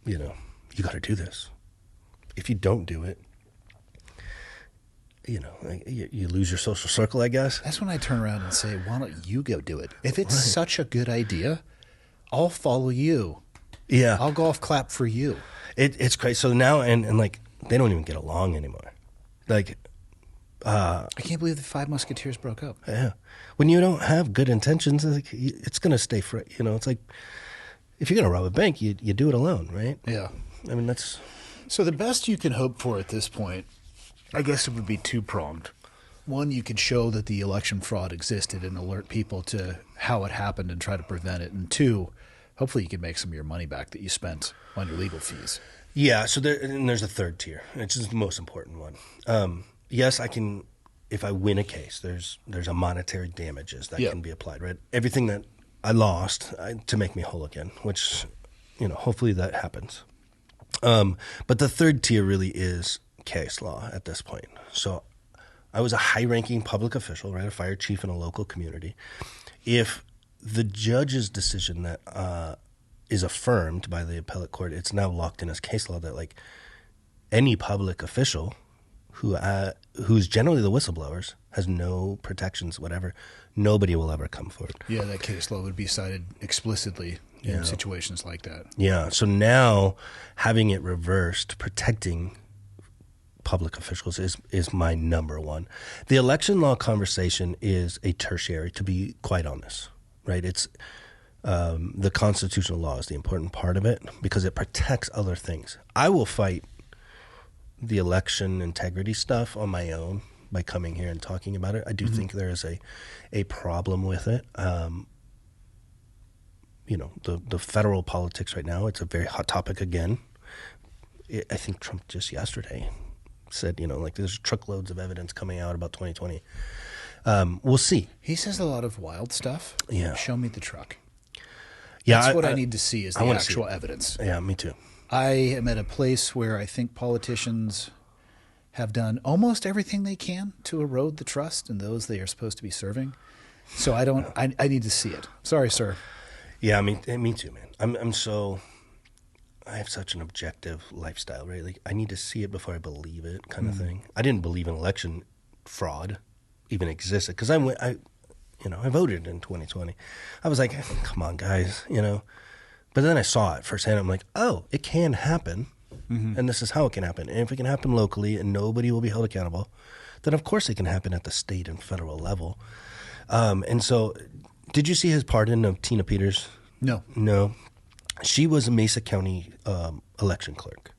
you know, you got to do this. If you don't do it, you know, like, you lose your social circle, I guess. That's when I turn around and say, why don't you go do it? If it's such a good idea, I'll follow you. Yeah. I'll golf clap for you. It's crazy. So now, and like, they don't even get along anymore. Like, I can't believe the Five Musketeers broke up. yeah. When you don't have good intentions, it's going to stay free. You know, it's like, if you're going to rob a bank, you do it alone, right? Yeah. I mean, that's... So the best you can hope for at this point, I guess it would be two-pronged. One, you could show that the election fraud existed and alert people to how it happened and try to prevent it. And two, hopefully you can make some of your money back that you spent on your legal fees. Yeah, so there's a third tier, which is the most important one. Yes, I can, if I win a case, there's a monetary damages that can be applied, right? Everything that I lost to make me whole again, which, you know, hopefully that happens. But the third tier really is case law at this point. So I was a high-ranking public official, right, a fire chief in a local community. If the judge's decision that is affirmed by the appellate court, it's now locked in as case law that, like, any public official who's generally the whistleblowers has no protections, whatever, nobody will ever come forward. Yeah, that case law would be cited explicitly in situations like that. Yeah, so now having it reversed, protecting public officials is my number one. The election law conversation is a tertiary, to be quite honest, right? It's the constitutional law is the important part of it because it protects other things. I will fight the election integrity stuff on my own by coming here and talking about it. I do think there is a problem with it. You know, the federal politics right now, it's a very hot topic again. I think Trump just yesterday said, you know, like, there's truckloads of evidence coming out about 2020. We'll see. He says a lot of wild stuff. Yeah. Show me the truck. Yeah, That's what I need to see is the actual evidence. Yeah, me too. I am at a place where I think politicians have done almost everything they can to erode the trust in those they are supposed to be serving. So I need to see it. Sorry, sir. Yeah, I mean, me too, man. I have such an objective lifestyle, right? Like, I need to see it before I believe it, kind of thing. I didn't believe in election fraud even existed because I voted in 2020. I was like, come on, guys, you know. But then I saw it firsthand. I'm like, oh, it can happen, and this is how it can happen. And if it can happen locally and nobody will be held accountable, then of course it can happen at the state and federal level. And so, did you see his pardon of Tina Peters? No. She was a Mesa County election clerk.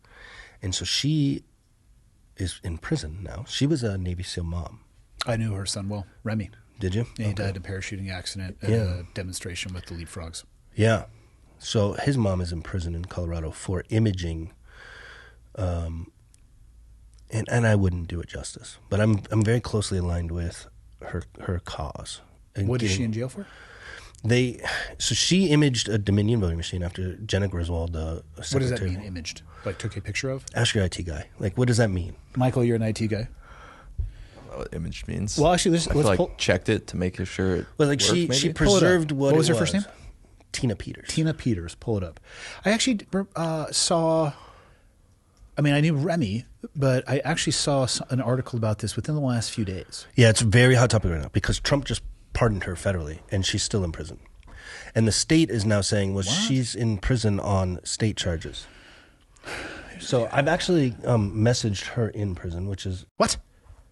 And so she is in prison now. She was a Navy SEAL mom. I knew her son well, Remy. Did you? Yeah, he died in a parachuting accident at a demonstration with the Leapfrogs. Yeah. So his mom is in prison in Colorado for imaging, and I wouldn't do it justice. But I'm very closely aligned with her cause. And what is she in jail for? So she imaged a Dominion voting machine after Jenna Griswold, the secretary. What does that mean, imaged? Like took a picture of? Ask your IT guy. Like, what does that mean? Michael, you're an IT guy. What image means? Well, actually, let's checked it to make sure it well, like worked, she preserved what was her first name? Tina Peters. Tina Peters. Pull it up. I actually saw. I mean, I knew Remy, but I actually saw an article about this within the last few days. Yeah, it's a very hot topic right now because Trump just pardoned her federally, and she's still in prison. And the state is now saying, well, she's in prison on state charges. So I've actually messaged her in prison, which is... What?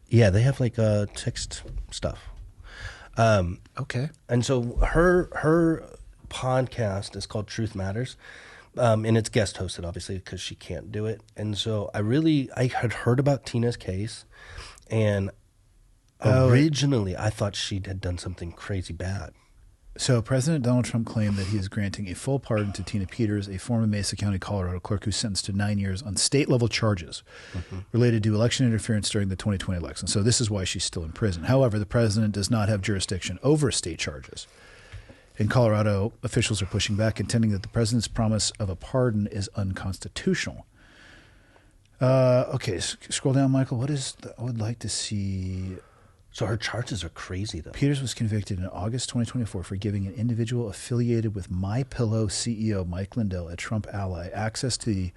Yeah, they have like text stuff. Okay. And so her podcast is called Truth Matters, and it's guest hosted, obviously, because she can't do it. And so I had heard about Tina's case, and originally I thought she had done something crazy bad. So President Donald Trump claimed that he is granting a full pardon to Tina Peters, a former Mesa County, Colorado clerk who's sentenced to 9 years on state-level charges related to election interference during the 2020 election. So this is why she's still in prison. However, the president does not have jurisdiction over state charges. In Colorado, officials are pushing back, contending that the president's promise of a pardon is unconstitutional. Okay, scroll down, Michael. I would like to see... So her charges are crazy, though. Peters was convicted in August 2024 for giving an individual affiliated with MyPillow CEO Mike Lindell, a Trump ally, access to the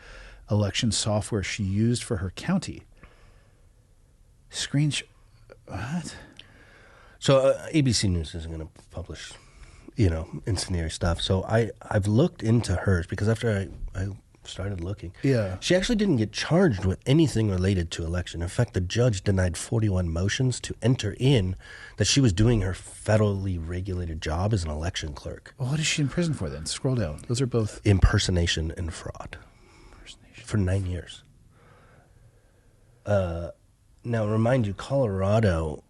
election software she used for her county. What? So ABC News isn't going to publish, incendiary stuff. So I've looked into hers because after I started looking, she actually didn't get charged with anything related to election. In fact, the judge denied 41 motions to enter in that she was doing her federally regulated job as an election clerk. Well, what is she in prison for then? Scroll down. Those are both impersonation and fraud. For 9 years. Now, remind you, Colorado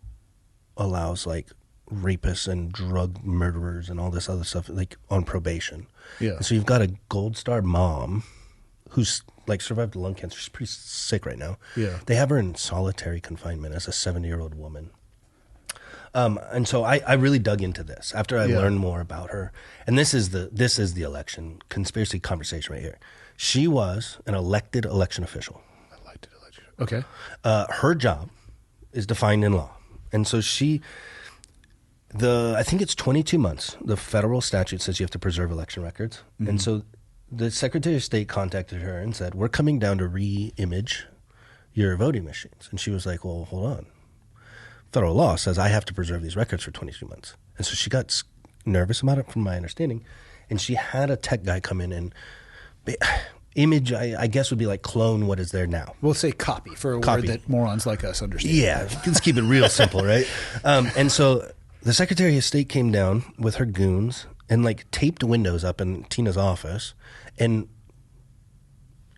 allows like rapists and drug murderers and all this other stuff like on probation. Yeah. And so you've got a Gold Star mom who's like survived lung cancer. She's pretty sick right now. Yeah. They have her in solitary confinement as a 70-year-old woman. And so I really dug into this after I learned more about her. And this is the election conspiracy conversation right here. She was an elected election official. Okay. Her job is defined in law. And so I think it's 22 months. The federal statute says you have to preserve election records. Mm-hmm. And so the Secretary of State contacted her and said, we're coming down to re-image your voting machines. And she was like, well, hold on. Federal law says I have to preserve these records for 22 months. And so she got nervous about it from my understanding. And she had a tech guy come in and image, I guess, would be like clone what is there now. We'll say copy for a word that morons like us understand. Yeah, let's keep it real simple, right? And so the Secretary of State came down with her goons and like taped windows up in Tina's office and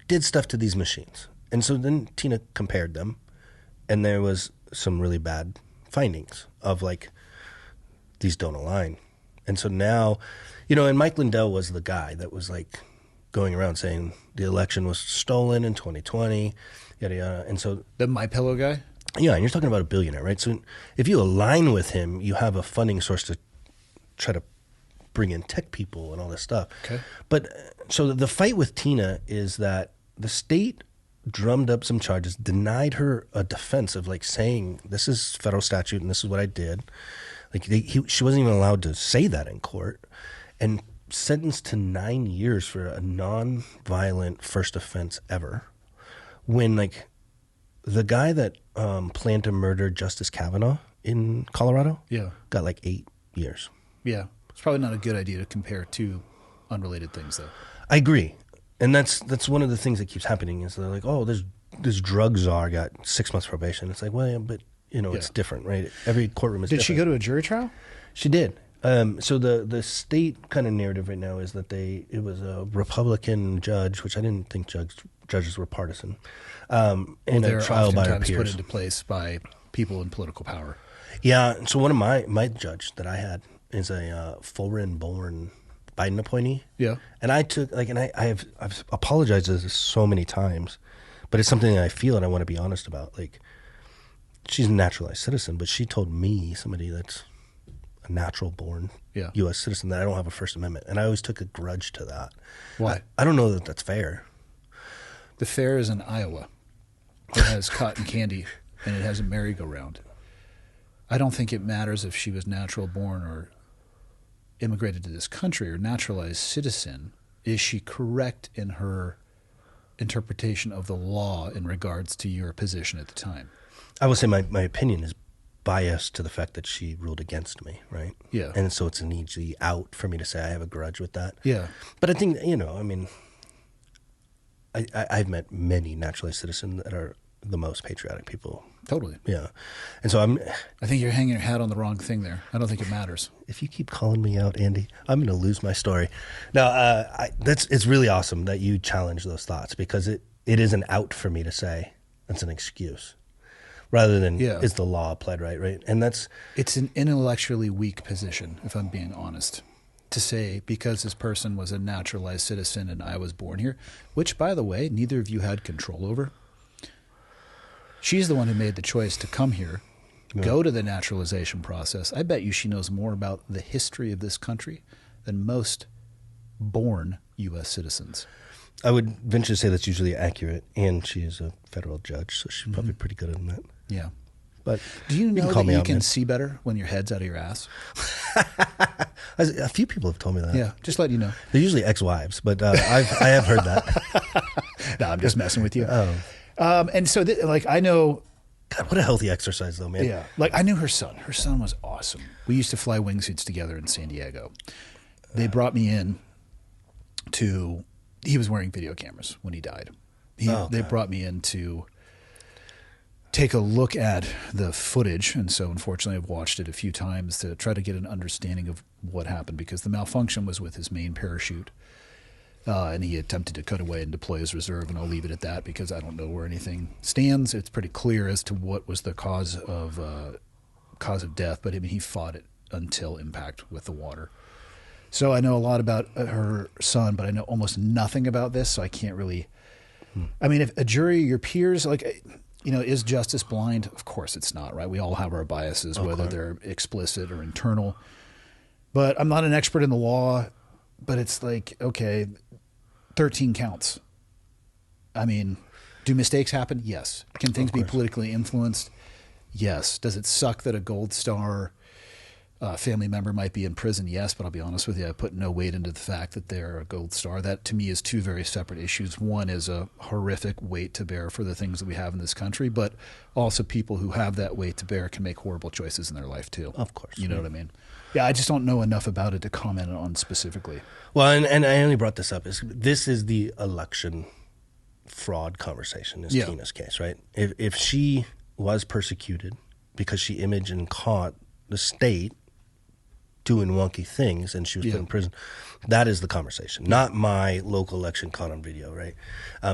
did stuff to these machines. And so then Tina compared them, and there was some really bad findings of like, these don't align. And so now, and Mike Lindell was the guy that was like going around saying the election was stolen in 2020, yada, yada. And so the MyPillow guy? Yeah, and you're talking about a billionaire, right? So if you align with him, you have a funding source to try to bring in tech people and all this stuff. Okay. But so the fight with Tina is that the state drummed up some charges, denied her a defense of like saying this is federal statute and this is what I did. Like she wasn't even allowed to say that in court, and sentenced to 9 years for a non-violent first offense ever. When like the guy that planned to murder Justice Kavanaugh in Colorado, got like 8 years. Yeah, it's probably not a good idea to compare two unrelated things, though. I agree. And that's one of the things that keeps happening is they're like, oh, this drug czar got 6 months probation. It's like, well, yeah, but it's different, right? Every courtroom is different. Did she go to a jury trial? She did. So the state kind of narrative right now is that it was a Republican judge, which I didn't think judges were partisan, and a trial by her peers. Put into place by people in political power. Yeah. So one of my judge that I had is a foreign-born Biden appointee. Yeah. And I took I've apologized for this so many times, but it's something that I feel and I want to be honest about. Like, she's a naturalized citizen, but she told me, somebody that's a natural-born U.S. citizen, that I don't have a First Amendment, and I always took a grudge to that. Why? I don't know that that's fair. The fair is in Iowa. It has cotton candy, and it has a merry-go-round. I don't think it matters if she was natural-born or immigrated to this country or naturalized citizen. Is she correct in her interpretation of the law in regards to your position at the time? I will say my opinion is biased to the fact that she ruled against me, right? Yeah. And so it's an easy out for me to say I have a grudge with that. Yeah. But I think, I've met many naturalized citizens that are the most patriotic people. Totally. Yeah. And so I think you're hanging your hat on the wrong thing there. I don't think it matters. If you keep calling me out, Andy, I'm going to lose my story. No, it's really awesome that you challenge those thoughts, because it is an out for me to say that's an excuse, rather than is the law applied right? And it's an intellectually weak position, if I'm being honest, to say because this person was a naturalized citizen and I was born here, which, by the way, neither of you had control over. She's the one who made the choice to come here, go to the naturalization process. I bet you she knows more about the history of this country than most born U.S. citizens. I would venture to say that's usually accurate, and she is a federal judge, so she's probably pretty good at that. Yeah. But do you know call that me you out, can man. see better when your head's out of your ass? A few people have told me that. Yeah, just letting you know. They're usually ex-wives, but I have heard that. No, I'm just messing with you. Oh. And so, I know. God, what a healthy exercise, though, man. Yeah, like I knew her son. Her son was awesome. We used to fly wingsuits together in San Diego. They brought me in to. He was wearing video cameras when he died. They brought me in to take a look at the footage, and so unfortunately I've watched it a few times to try to get an understanding of what happened, because the malfunction was with his main parachute, and he attempted to cut away and deploy his reserve, and I'll leave it at that because I don't know where anything stands. It's pretty clear as to what was the cause of death, but I mean, he fought it until impact with the water. So I know a lot about her son, but I know almost nothing about this, so I can't really. I mean, if a jury, your peers, is justice blind? Of course it's not, right? We all have our biases, whether they're explicit or internal. But I'm not an expert in the law, but it's like, okay, 13 counts. I mean, do mistakes happen? Yes. Can things be politically influenced? Yes. Does it suck that a Gold Star family member might be in prison? Yes, but I'll be honest with you, I put no weight into the fact that they're a Gold Star. That, to me, is two very separate issues. One is a horrific weight to bear for the things that we have in this country, but also people who have that weight to bear can make horrible choices in their life, too. Of course. You know what I mean? Yeah, I just don't know enough about it to comment on specifically. Well, and I only brought this up. This is the election fraud conversation, is Tina's case, right? If she was persecuted because she imaged and caught the state doing wonky things and she was put in prison, that is the conversation, not my local election caught on video, right?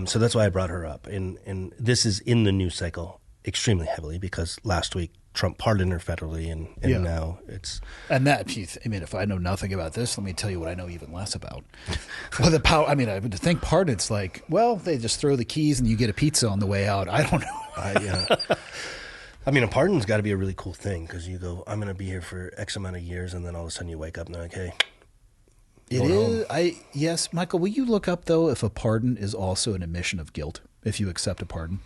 So that's why I brought her up. And this is in the news cycle extremely heavily because last week Trump pardoned her federally and now it's... And that, I mean, if I know nothing about this, let me tell you what I know even less about. Well, the power, I mean, I would think pardon, it's like, well, they just throw the keys and you get a pizza on the way out. I don't know. I mean, a pardon's got to be a really cool thing because you go, I'm going to be here for X amount of years, and then all of a sudden you wake up and they're like, hey, it is. Yes, Michael, will you look up, though, if a pardon is also an admission of guilt, if you accept a pardon?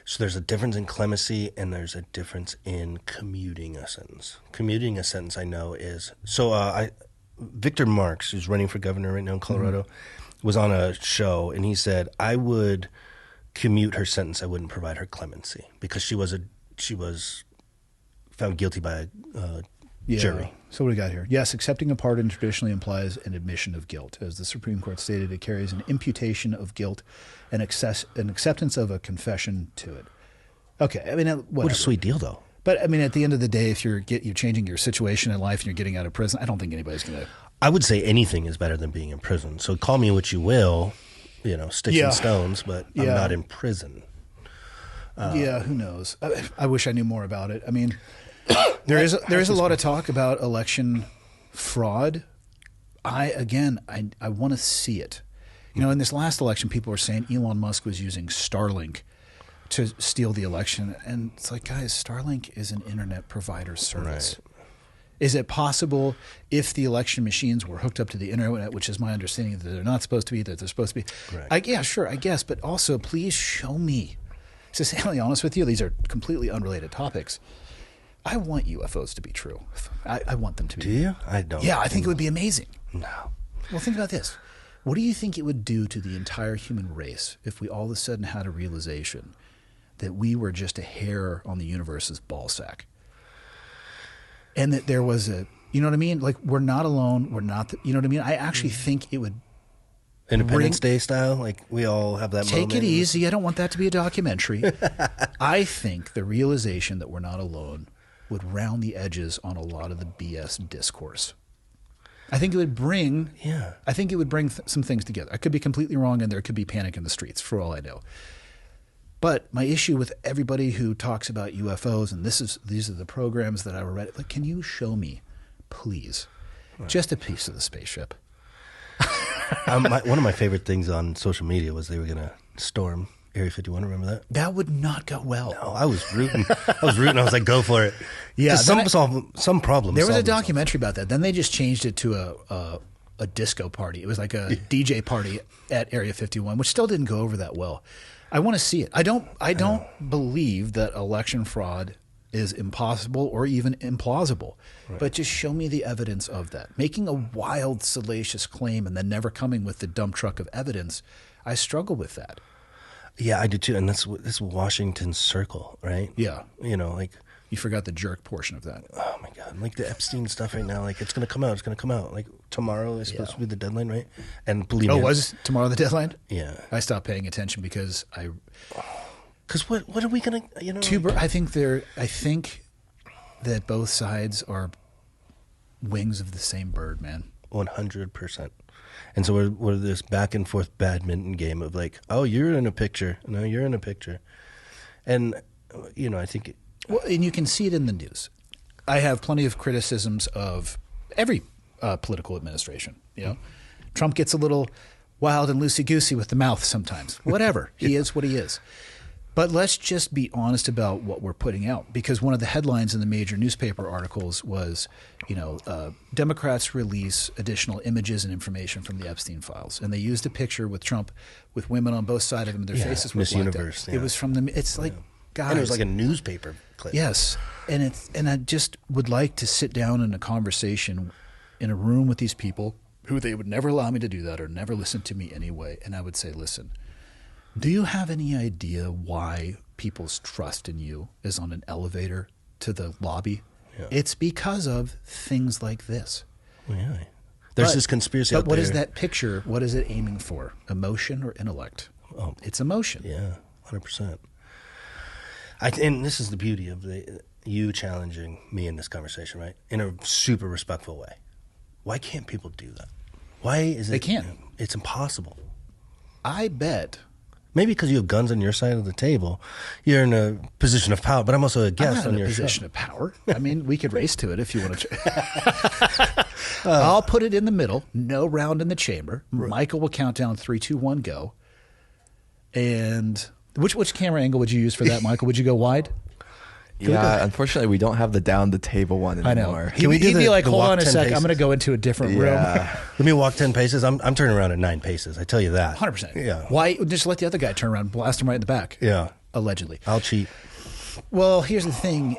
So there's a difference in clemency and there's a difference in commuting a sentence. Commuting a sentence, I know, is... So Victor Marx, who's running for governor right now in Colorado, was on a show, and he said, I would commute her sentence. I wouldn't provide her clemency because she was found guilty by a jury. So what do we got here? Yes, accepting a pardon traditionally implies an admission of guilt. As the Supreme Court stated, it carries an imputation of guilt and an acceptance of a confession to it. Okay, I mean, What a sweet deal, though. But I mean, at the end of the day, if you're changing your situation in life and you're getting out of prison, I don't think anybody's going to... I would say anything is better than being in prison. So call me what you will, sticks and stones, but I'm not in prison. Who knows? I wish I knew more about it. I mean, there is a lot of talk about election fraud. I want to see it. In this last election, people were saying Elon Musk was using Starlink to steal the election, and it's like, guys, Starlink is an internet provider service. Right. Is it possible if the election machines were hooked up to the internet, which is my understanding that they're not supposed to be, that they're supposed to be? Yeah, sure, I guess, but also please show me. To say really honest with you, these are completely unrelated topics. I want UFOs to be true. I want them to be. Do you? I don't. Yeah, I think it would be amazing. No. Well, think about this. What do you think it would do to the entire human race if we all of a sudden had a realization that we were just a hair on the universe's ball sack? And that there was you know what I mean? Like, we're not alone. We're not, you know what I mean? I actually think it would... Independence Day style? Like, we all have that moment. Take it easy. I don't want that to be a documentary. I think the realization that we're not alone would round the edges on a lot of the BS discourse. I think it would bring some things together. I could be completely wrong, and there could be panic in the streets, for all I know. But my issue with everybody who talks about UFOs, and these are the programs that I read, like, can you show me, please, just a piece of the spaceship? One of my favorite things on social media was they were going to storm Area 51. Remember that? That would not go well. No, I was rooting. I was like, go for it. Yeah, some problems. There was a documentary about that. Then they just changed it to a disco party. It was like a DJ party at Area 51, which still didn't go over that well. I want to see it. I don't believe that election fraud is impossible or even implausible. Right. But just show me the evidence of that. Making a wild, salacious claim and then never coming with the dump truck of evidence, I struggle with that. Yeah, I do too. And that's Washington's circle, right? Yeah. You know, like... You forgot the jerk portion of that. Oh, my God. Like the Epstein stuff right now, like it's going to come out. It's going to come out. Like tomorrow is supposed to be the deadline, right? And believe me... Oh, was tomorrow the deadline? Yeah. I stopped paying attention because I... Because what are we going to, you know... I think that both sides are wings of the same bird, man. 100%. And so we're this back and forth badminton game of like, oh, you're in a picture. No, you're in a picture. And, you know, I think... Well, and you can see it in the news. I have plenty of criticisms of every political administration. You know, Trump gets a little wild and loosey-goosey with the mouth sometimes. Whatever. He is what he is. But let's just be honest about what we're putting out, because one of the headlines in the major newspaper articles was, you know, Democrats release additional images and information from the Epstein files, and they used a picture with Trump with women on both sides of him. Their faces were Miss blacked Universe. out. It was from the. It's like, guys, and it was like a newspaper clip. Yes, and I just would like to sit down in a conversation in a room with these people who they would never allow me to do that or never listen to me anyway, and I would say, listen. Do you have any idea why people's trust in you is on an elevator to the lobby? Yeah. It's because of things like this. Yeah. There's this conspiracy out there. But what is that picture? What is it aiming for? Emotion or intellect? Oh, it's emotion. Yeah, 100%. And this is the beauty of you challenging me in this conversation, right? In a super respectful way. Why can't people do that? Why is it? They can't. It's impossible. I bet. Maybe because you have guns on your side of the table, you're in a position of power. But I'm also a guest on your show. Position of power. I mean, we could race to it if you want to. I'll put it in the middle. No round in the chamber. Right. Michael will count down 3, 2, 1, go. And which camera angle would you use for that, Michael? Would you go wide? Yeah, unfortunately, we don't have the down the table one anymore. I know. He'd be like, hold on a sec. I'm going to go into a different room. Let me walk 10 paces. I'm turning around at 9 paces. I tell you that. 100%. Yeah. Why? Just let the other guy turn around, blast him right in the back. Yeah. Allegedly. I'll cheat. Well, here's the thing.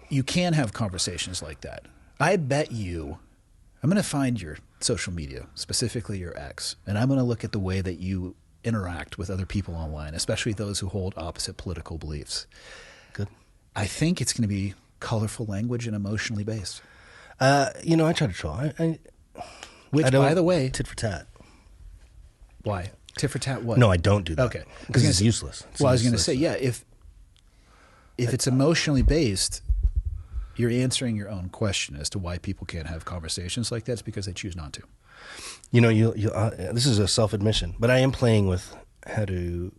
You can have conversations like that. I bet you, I'm going to find your social media, specifically your ex, and I'm going to look at the way that you interact with other people online, especially those who hold opposite political beliefs. Good. I think it's going to be colorful language and emotionally based. You know, I try to troll. Which, by the way... Tit for tat. Why? Tit for tat what? No, I don't do that. Okay. Because it's useless. I was going to say, yeah, if it's emotionally based, you're answering your own question as to why people can't have conversations like that. It's because they choose not to. You know, this is a self-admission, but I am playing with how to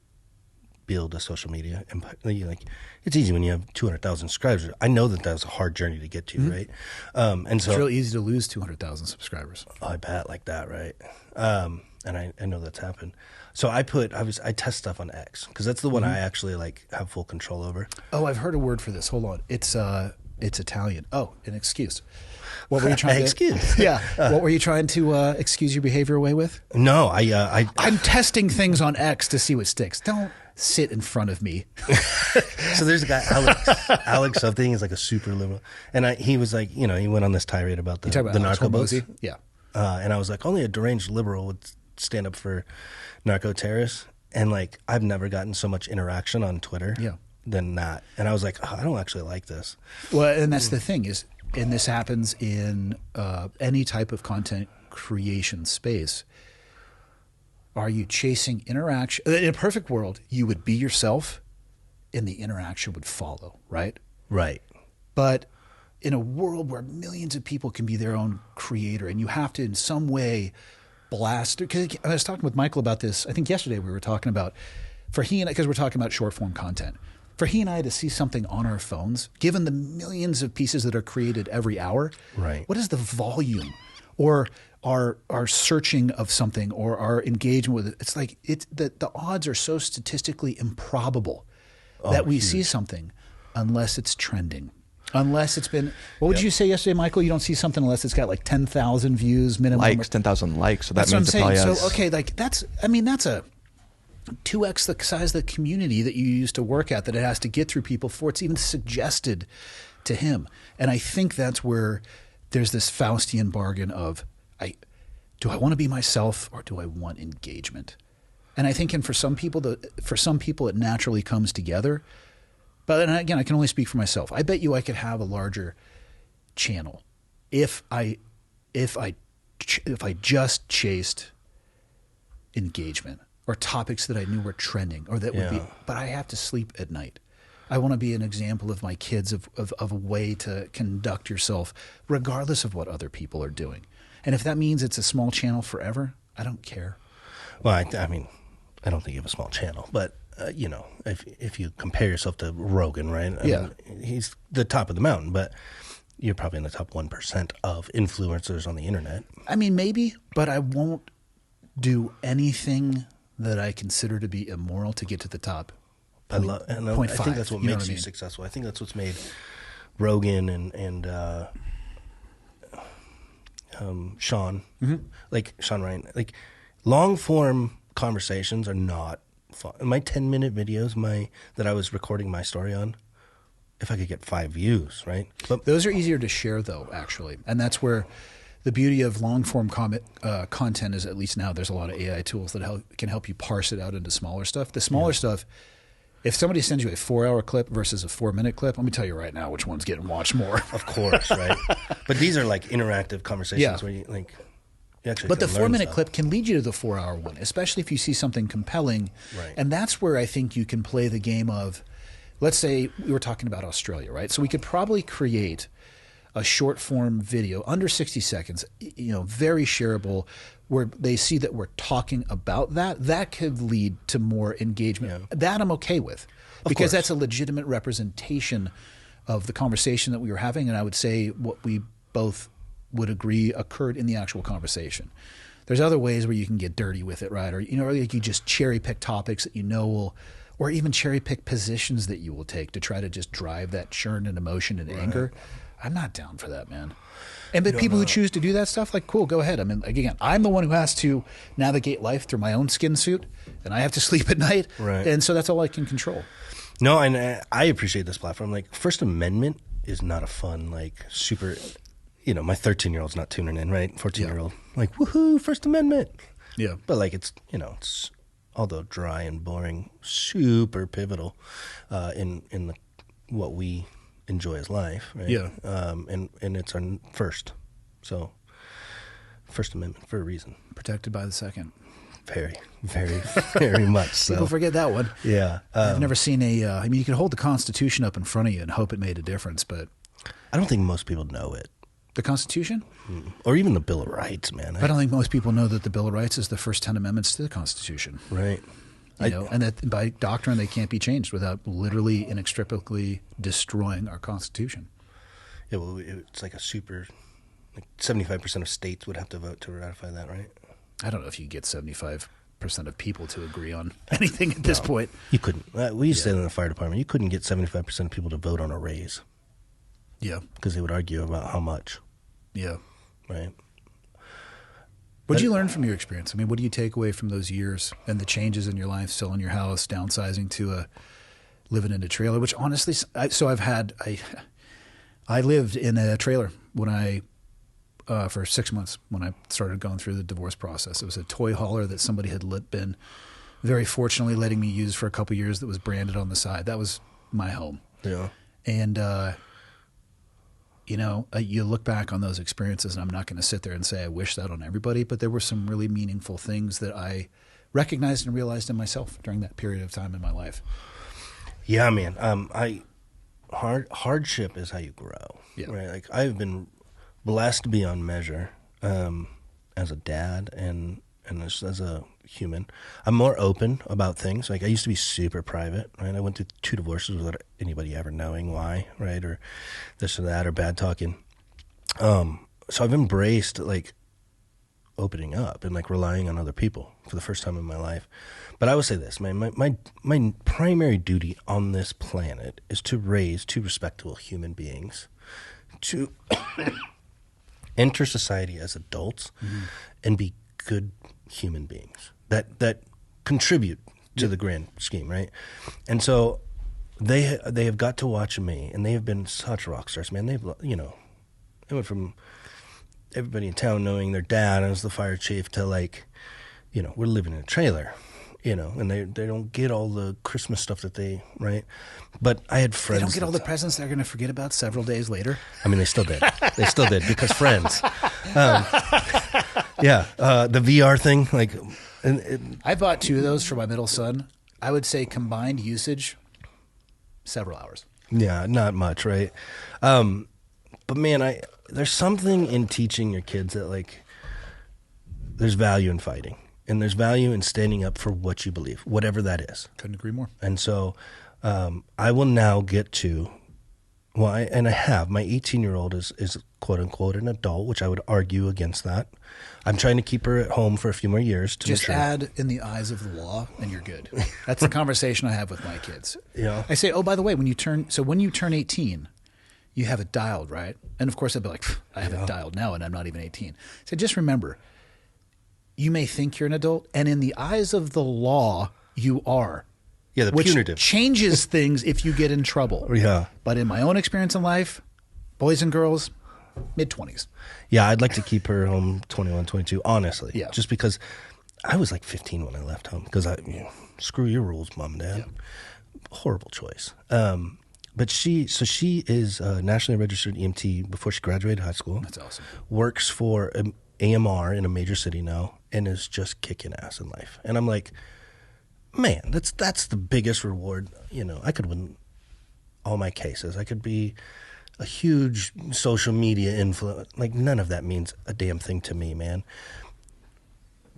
build a social media empire. Like, it's easy when you have 200,000 subscribers. I know that was a hard journey to get to, right? And so it's real easy to lose 200,000 subscribers. I bet like that, right? And I know that's happened. So I test stuff on X because that's the one I actually like have full control over. Oh, I've heard a word for this. Hold on, it's Italian. Oh, an excuse. What were you trying to excuse? Yeah. What were you trying to excuse your behavior away with? No, I'm testing things on X to see what sticks. Don't sit in front of me. So there's a guy, Alex something. He's like a super liberal, and he was like, you know, he went on this tirade about the narco boats. Yeah. And I was like, only a deranged liberal would stand up for narco terrorists, and like I've never gotten so much interaction on Twitter. Yeah. Than that, and I was like, I don't actually like this. Well, and that's the thing is, and this happens in any type of content creation space. Are you chasing interaction? In a perfect world, you would be yourself and the interaction would follow, right? Right. But in a world where millions of people can be their own creator and you have to in some way blast, because I was talking with Michael about this, I think yesterday we were talking about, for he and I, because we're talking about short form content, for he and I to see something on our phones, given the millions of pieces that are created every hour, right? What is the volume or our searching of something or our engagement with it? It's like the odds are so statistically improbable that we see something unless it's trending. Unless it's been, what would you say yesterday, Michael? You don't see something unless it's got like 10,000 views minimum. Likes, 10,000 likes. So that that's means what I'm saying. Probably has... So, okay, like that's 2x the size of the community that you used to work at that it has to get through people before it's even suggested to him. And I think that's where there's this Faustian bargain of, do I want to be myself or do I want engagement? And I think, for some people, it naturally comes together. But then again, I can only speak for myself. I bet you I could have a larger channel if I just chased engagement or topics that I knew were trending or that would be. But I have to sleep at night. I want to be an example of my kids of a way to conduct yourself regardless of what other people are doing. And if that means it's a small channel forever, I don't care. Well, I mean, I don't think you have a small channel, but if you compare yourself to Rogan, right? I mean, he's the top of the mountain, but you're probably in the top 1% of influencers on the internet. I mean, maybe, but I won't do anything that I consider to be immoral to get to the top. I think that's what makes you successful. I think that's what's made Rogan and Sean, like Sean Ryan, like long form conversations are not fun. My 10-minute videos, that I was recording my story on, if I could get 5 views, right? But those are easier to share, though, actually, and that's where the beauty of long form content is. At least now, there's a lot of AI tools that can help you parse it out into smaller stuff. The smaller stuff. If somebody sends you a 4-hour clip versus a 4-minute clip, let me tell you right now which one's getting watched more. Of course, right? But these are like interactive conversations where you like. But the 4-minute clip can lead you to the 4-hour one, especially if you see something compelling. Right. And that's where I think you can play the game of, let's say we were talking about Australia, right? So we could probably create a short form video under 60 seconds, very shareable, where they see that we're talking about that could lead to more engagement. Yeah. That I'm okay with, because that's a legitimate representation of the conversation that we were having. And I would say what we both would agree occurred in the actual conversation. There's other ways where you can get dirty with it, right? Or, or like you just cherry pick topics that will, or even cherry pick positions that you will take to try to just drive that churn and emotion and anger. I'm not down for that, man. But people who choose to do that stuff, like, cool, go ahead. I mean, again, I'm the one who has to navigate life through my own skin suit, and I have to sleep at night. Right. And so that's all I can control. No, and I appreciate this platform. Like, First Amendment is not a fun, like, super, my 13-year-old's not tuning in, right? 14-year-old. Like, woohoo, First Amendment. Yeah. But, like, it's, it's, although dry and boring, super pivotal in what we enjoy as life, right? Yeah. And it's our first. So, First Amendment for a reason. Protected by the Second. Very, very, very much so. People forget that one. Yeah. I've never seen you could hold the Constitution up in front of you and hope it made a difference, but I don't think most people know it. The Constitution? Or even the Bill of Rights, man. I don't think most people know that the Bill of Rights is the first 10 amendments to the Constitution. Right. And that by doctrine they can't be changed without literally inextricably destroying our Constitution. Yeah, well, it's like 75% of states would have to vote to ratify that, right? I don't know if you get 75% of people to agree on anything at this point. You couldn't. We used to say in the fire department, you couldn't get 75% of people to vote on a raise. Yeah. Because they would argue about how much. Yeah. Right. What did you learn from your experience? I mean, what do you take away from those years and the changes in your life, selling your house, downsizing to living in a trailer, which honestly, I lived in a trailer when for 6 months when I started going through the divorce process. It was a toy hauler that somebody had been very fortunately letting me use for a couple of years that was branded on the side. That was my home. Yeah. And, you look back on those experiences, and I'm not going to sit there and say I wish that on everybody, but there were some really meaningful things that I recognized and realized in myself during that period of time in my life. Yeah, man. Hardship is how you grow. Yeah. Right. Like, I've been blessed beyond measure as a dad and as a human. I'm more open about things. Like, I used to be super private, right? I went through 2 divorces without anybody ever knowing why, right? Or this or that, or bad talking. So I've embraced, like, opening up and, like, relying on other people for the first time in my life. But I will say this, man, my primary duty on this planet is to raise 2 respectable human beings to enter society as adults and be good human beings that contribute to the grand scheme, right? And so they have got to watch me, and they have been such rock stars, man. They've, you know, it went from everybody in town knowing their dad as the fire chief to, like, you know, we're living in a trailer, you know, and they don't get all the Christmas stuff that they, right? But I had friends. They don't get all the presents they're going to forget about several days later. I mean, they still did. They still did, because friends. Yeah, the VR thing, like. I bought 2 of those for my middle son. I would say combined usage, several hours. Yeah, not much, right? But man, there's something in teaching your kids that, like, there's value in fighting, and there's value in standing up for what you believe, whatever that is. Couldn't agree more. And so I will now get to, well, I have, my 18-year-old is quote unquote an adult, which I would argue against that. I'm trying to keep her at home for a few more years to just mature. add in the eyes of the law, and you're good. That's the conversation I have with my kids. Yeah. I say, oh, by the way, when you turn 18, you have it dialed, right? And of course, I'd be like, I have it dialed now, and I'm not even 18. So just remember, you may think you're an adult, and in the eyes of the law, you are. Yeah, the which punitive changes things if you get in trouble. Yeah. But in my own experience in life, boys and girls, mid-20s. Yeah, I'd like to keep her home 21, 22, honestly. Yeah. Just because I was like 15 when I left home, because screw your rules, Mom and Dad. Yeah. Horrible choice. But she is a nationally registered EMT before she graduated high school. That's awesome. Works for AMR in a major city now, and is just kicking ass in life. And I'm like, man, that's the biggest reward. You know, I could win all my cases. I could be a huge social media influence. Like, none of that means a damn thing to me, man.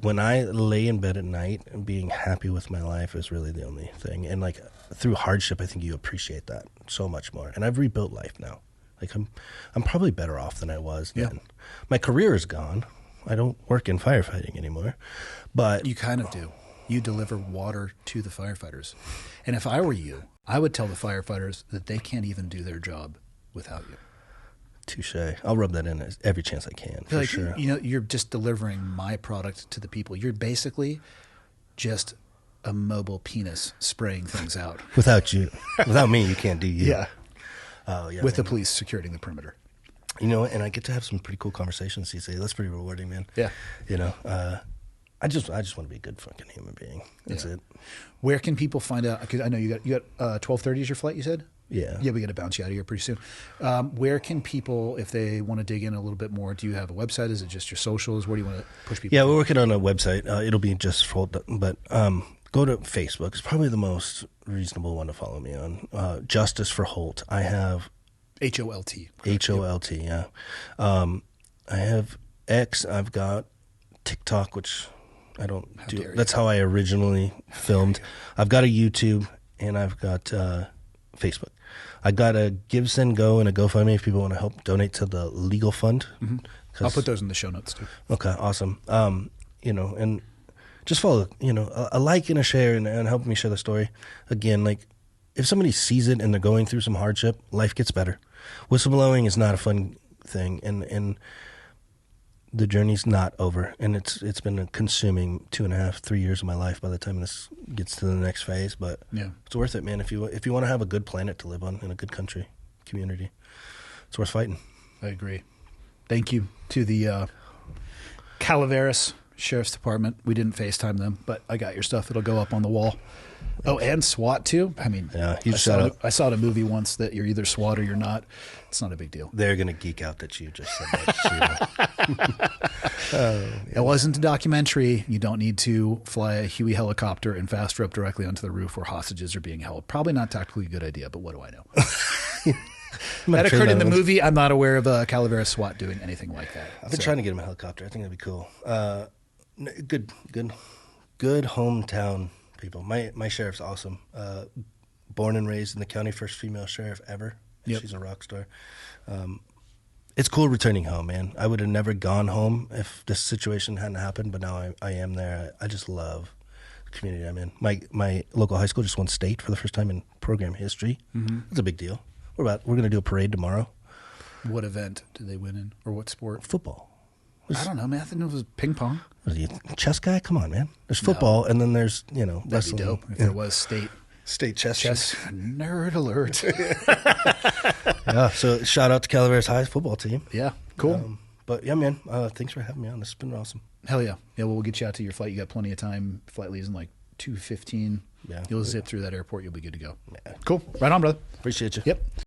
When I lay in bed at night and being happy with my life is really the only thing. And, like, through hardship, I think you appreciate that so much more. And I've rebuilt life now. Like, I'm probably better off than I was then. My career is gone. I don't work in firefighting anymore. But you kind of do. You deliver water to the firefighters. And if I were you, I would tell the firefighters that they can't even do their job without you. Touche. I'll rub that in every chance I can, for sure. You know, you're just delivering my product to the people. You're basically just a mobile penis spraying things out. Without you. Without me, you can't do you. Yeah. Oh, yeah. With the police securing the perimeter. You know, and I get to have some pretty cool conversations these days. That's pretty rewarding, man. Yeah. You know, I just want to be a good fucking human being. That's it. Where can people find out? Because I know you got 12:30 is your flight, you said? Yeah. Yeah, we got to bounce you out of here pretty soon. Where can people, if they want to dig in a little bit more, do you have a website? Is it just your socials? Where do you want to push people? Yeah, we're working on a website. It'll be just Holt, but go to Facebook. It's probably the most reasonable one to follow me on. Justice for Holt. I have HOLT. HOLT, yeah. I have X. I've got TikTok, which I don't do. That's how I originally filmed. I've got a YouTube, and I've got Facebook. I got a Give, Send, Go, and a GoFundMe if people want to help donate to the legal fund. Mm-hmm. I'll put those in the show notes too. Okay, awesome. You know, and just follow, you know, a like and a share and help me share the story. Again, like, if somebody sees it and they're going through some hardship, life gets better. Whistleblowing is not a fun thing, and the journey's not over, and it's been a consuming 2.5, 3 years of my life by the time this gets to the next phase. But yeah, it's worth it, man. If you want to have a good planet to live on in a good country, community, it's worth fighting. I agree. Thank you to the Calaveras Sheriff's Department. We didn't FaceTime them, but I got your stuff. It'll go up on the wall. Oh, and SWAT too. I mean, yeah, I saw a movie once that you're either SWAT or you're not. It's not a big deal. They're gonna geek out that you just said that. It wasn't a documentary. You don't need to fly a Huey helicopter and fast rope directly onto the roof where hostages are being held. Probably not tactically a good idea, but what do I know? That occurred in the movie. I'm not aware of Calaveras SWAT doing anything like that. I've been trying to get him a helicopter. I think that'd be cool. Good hometown people. My sheriff's awesome. Born and raised in the county, first female sheriff ever. Yep. She's a rock star. It's cool returning home, man. I would have never gone home if this situation hadn't happened, but now I am there. I just love the community I'm in. My local high school just won state for the first time in program history. Mm-hmm. That's a big deal. We're going to do a parade tomorrow. What event did they win in, or what sport? Football. I don't know, man. I think it was ping pong. Was he a chess guy? Come on, man. There's football, and then there's, That'd wrestling. be dope if there was state chess. nerd alert. Yeah, so shout out to Calaveras High's football team. Yeah, cool. But yeah, man, thanks for having me on. This has been awesome. Hell yeah. Yeah, well, we'll get you out to your flight. You got plenty of time. Flight leaves in like 2:15. Yeah. You'll zip through that airport. You'll be good to go. Yeah. Cool. Right on, brother. Appreciate you. Yep.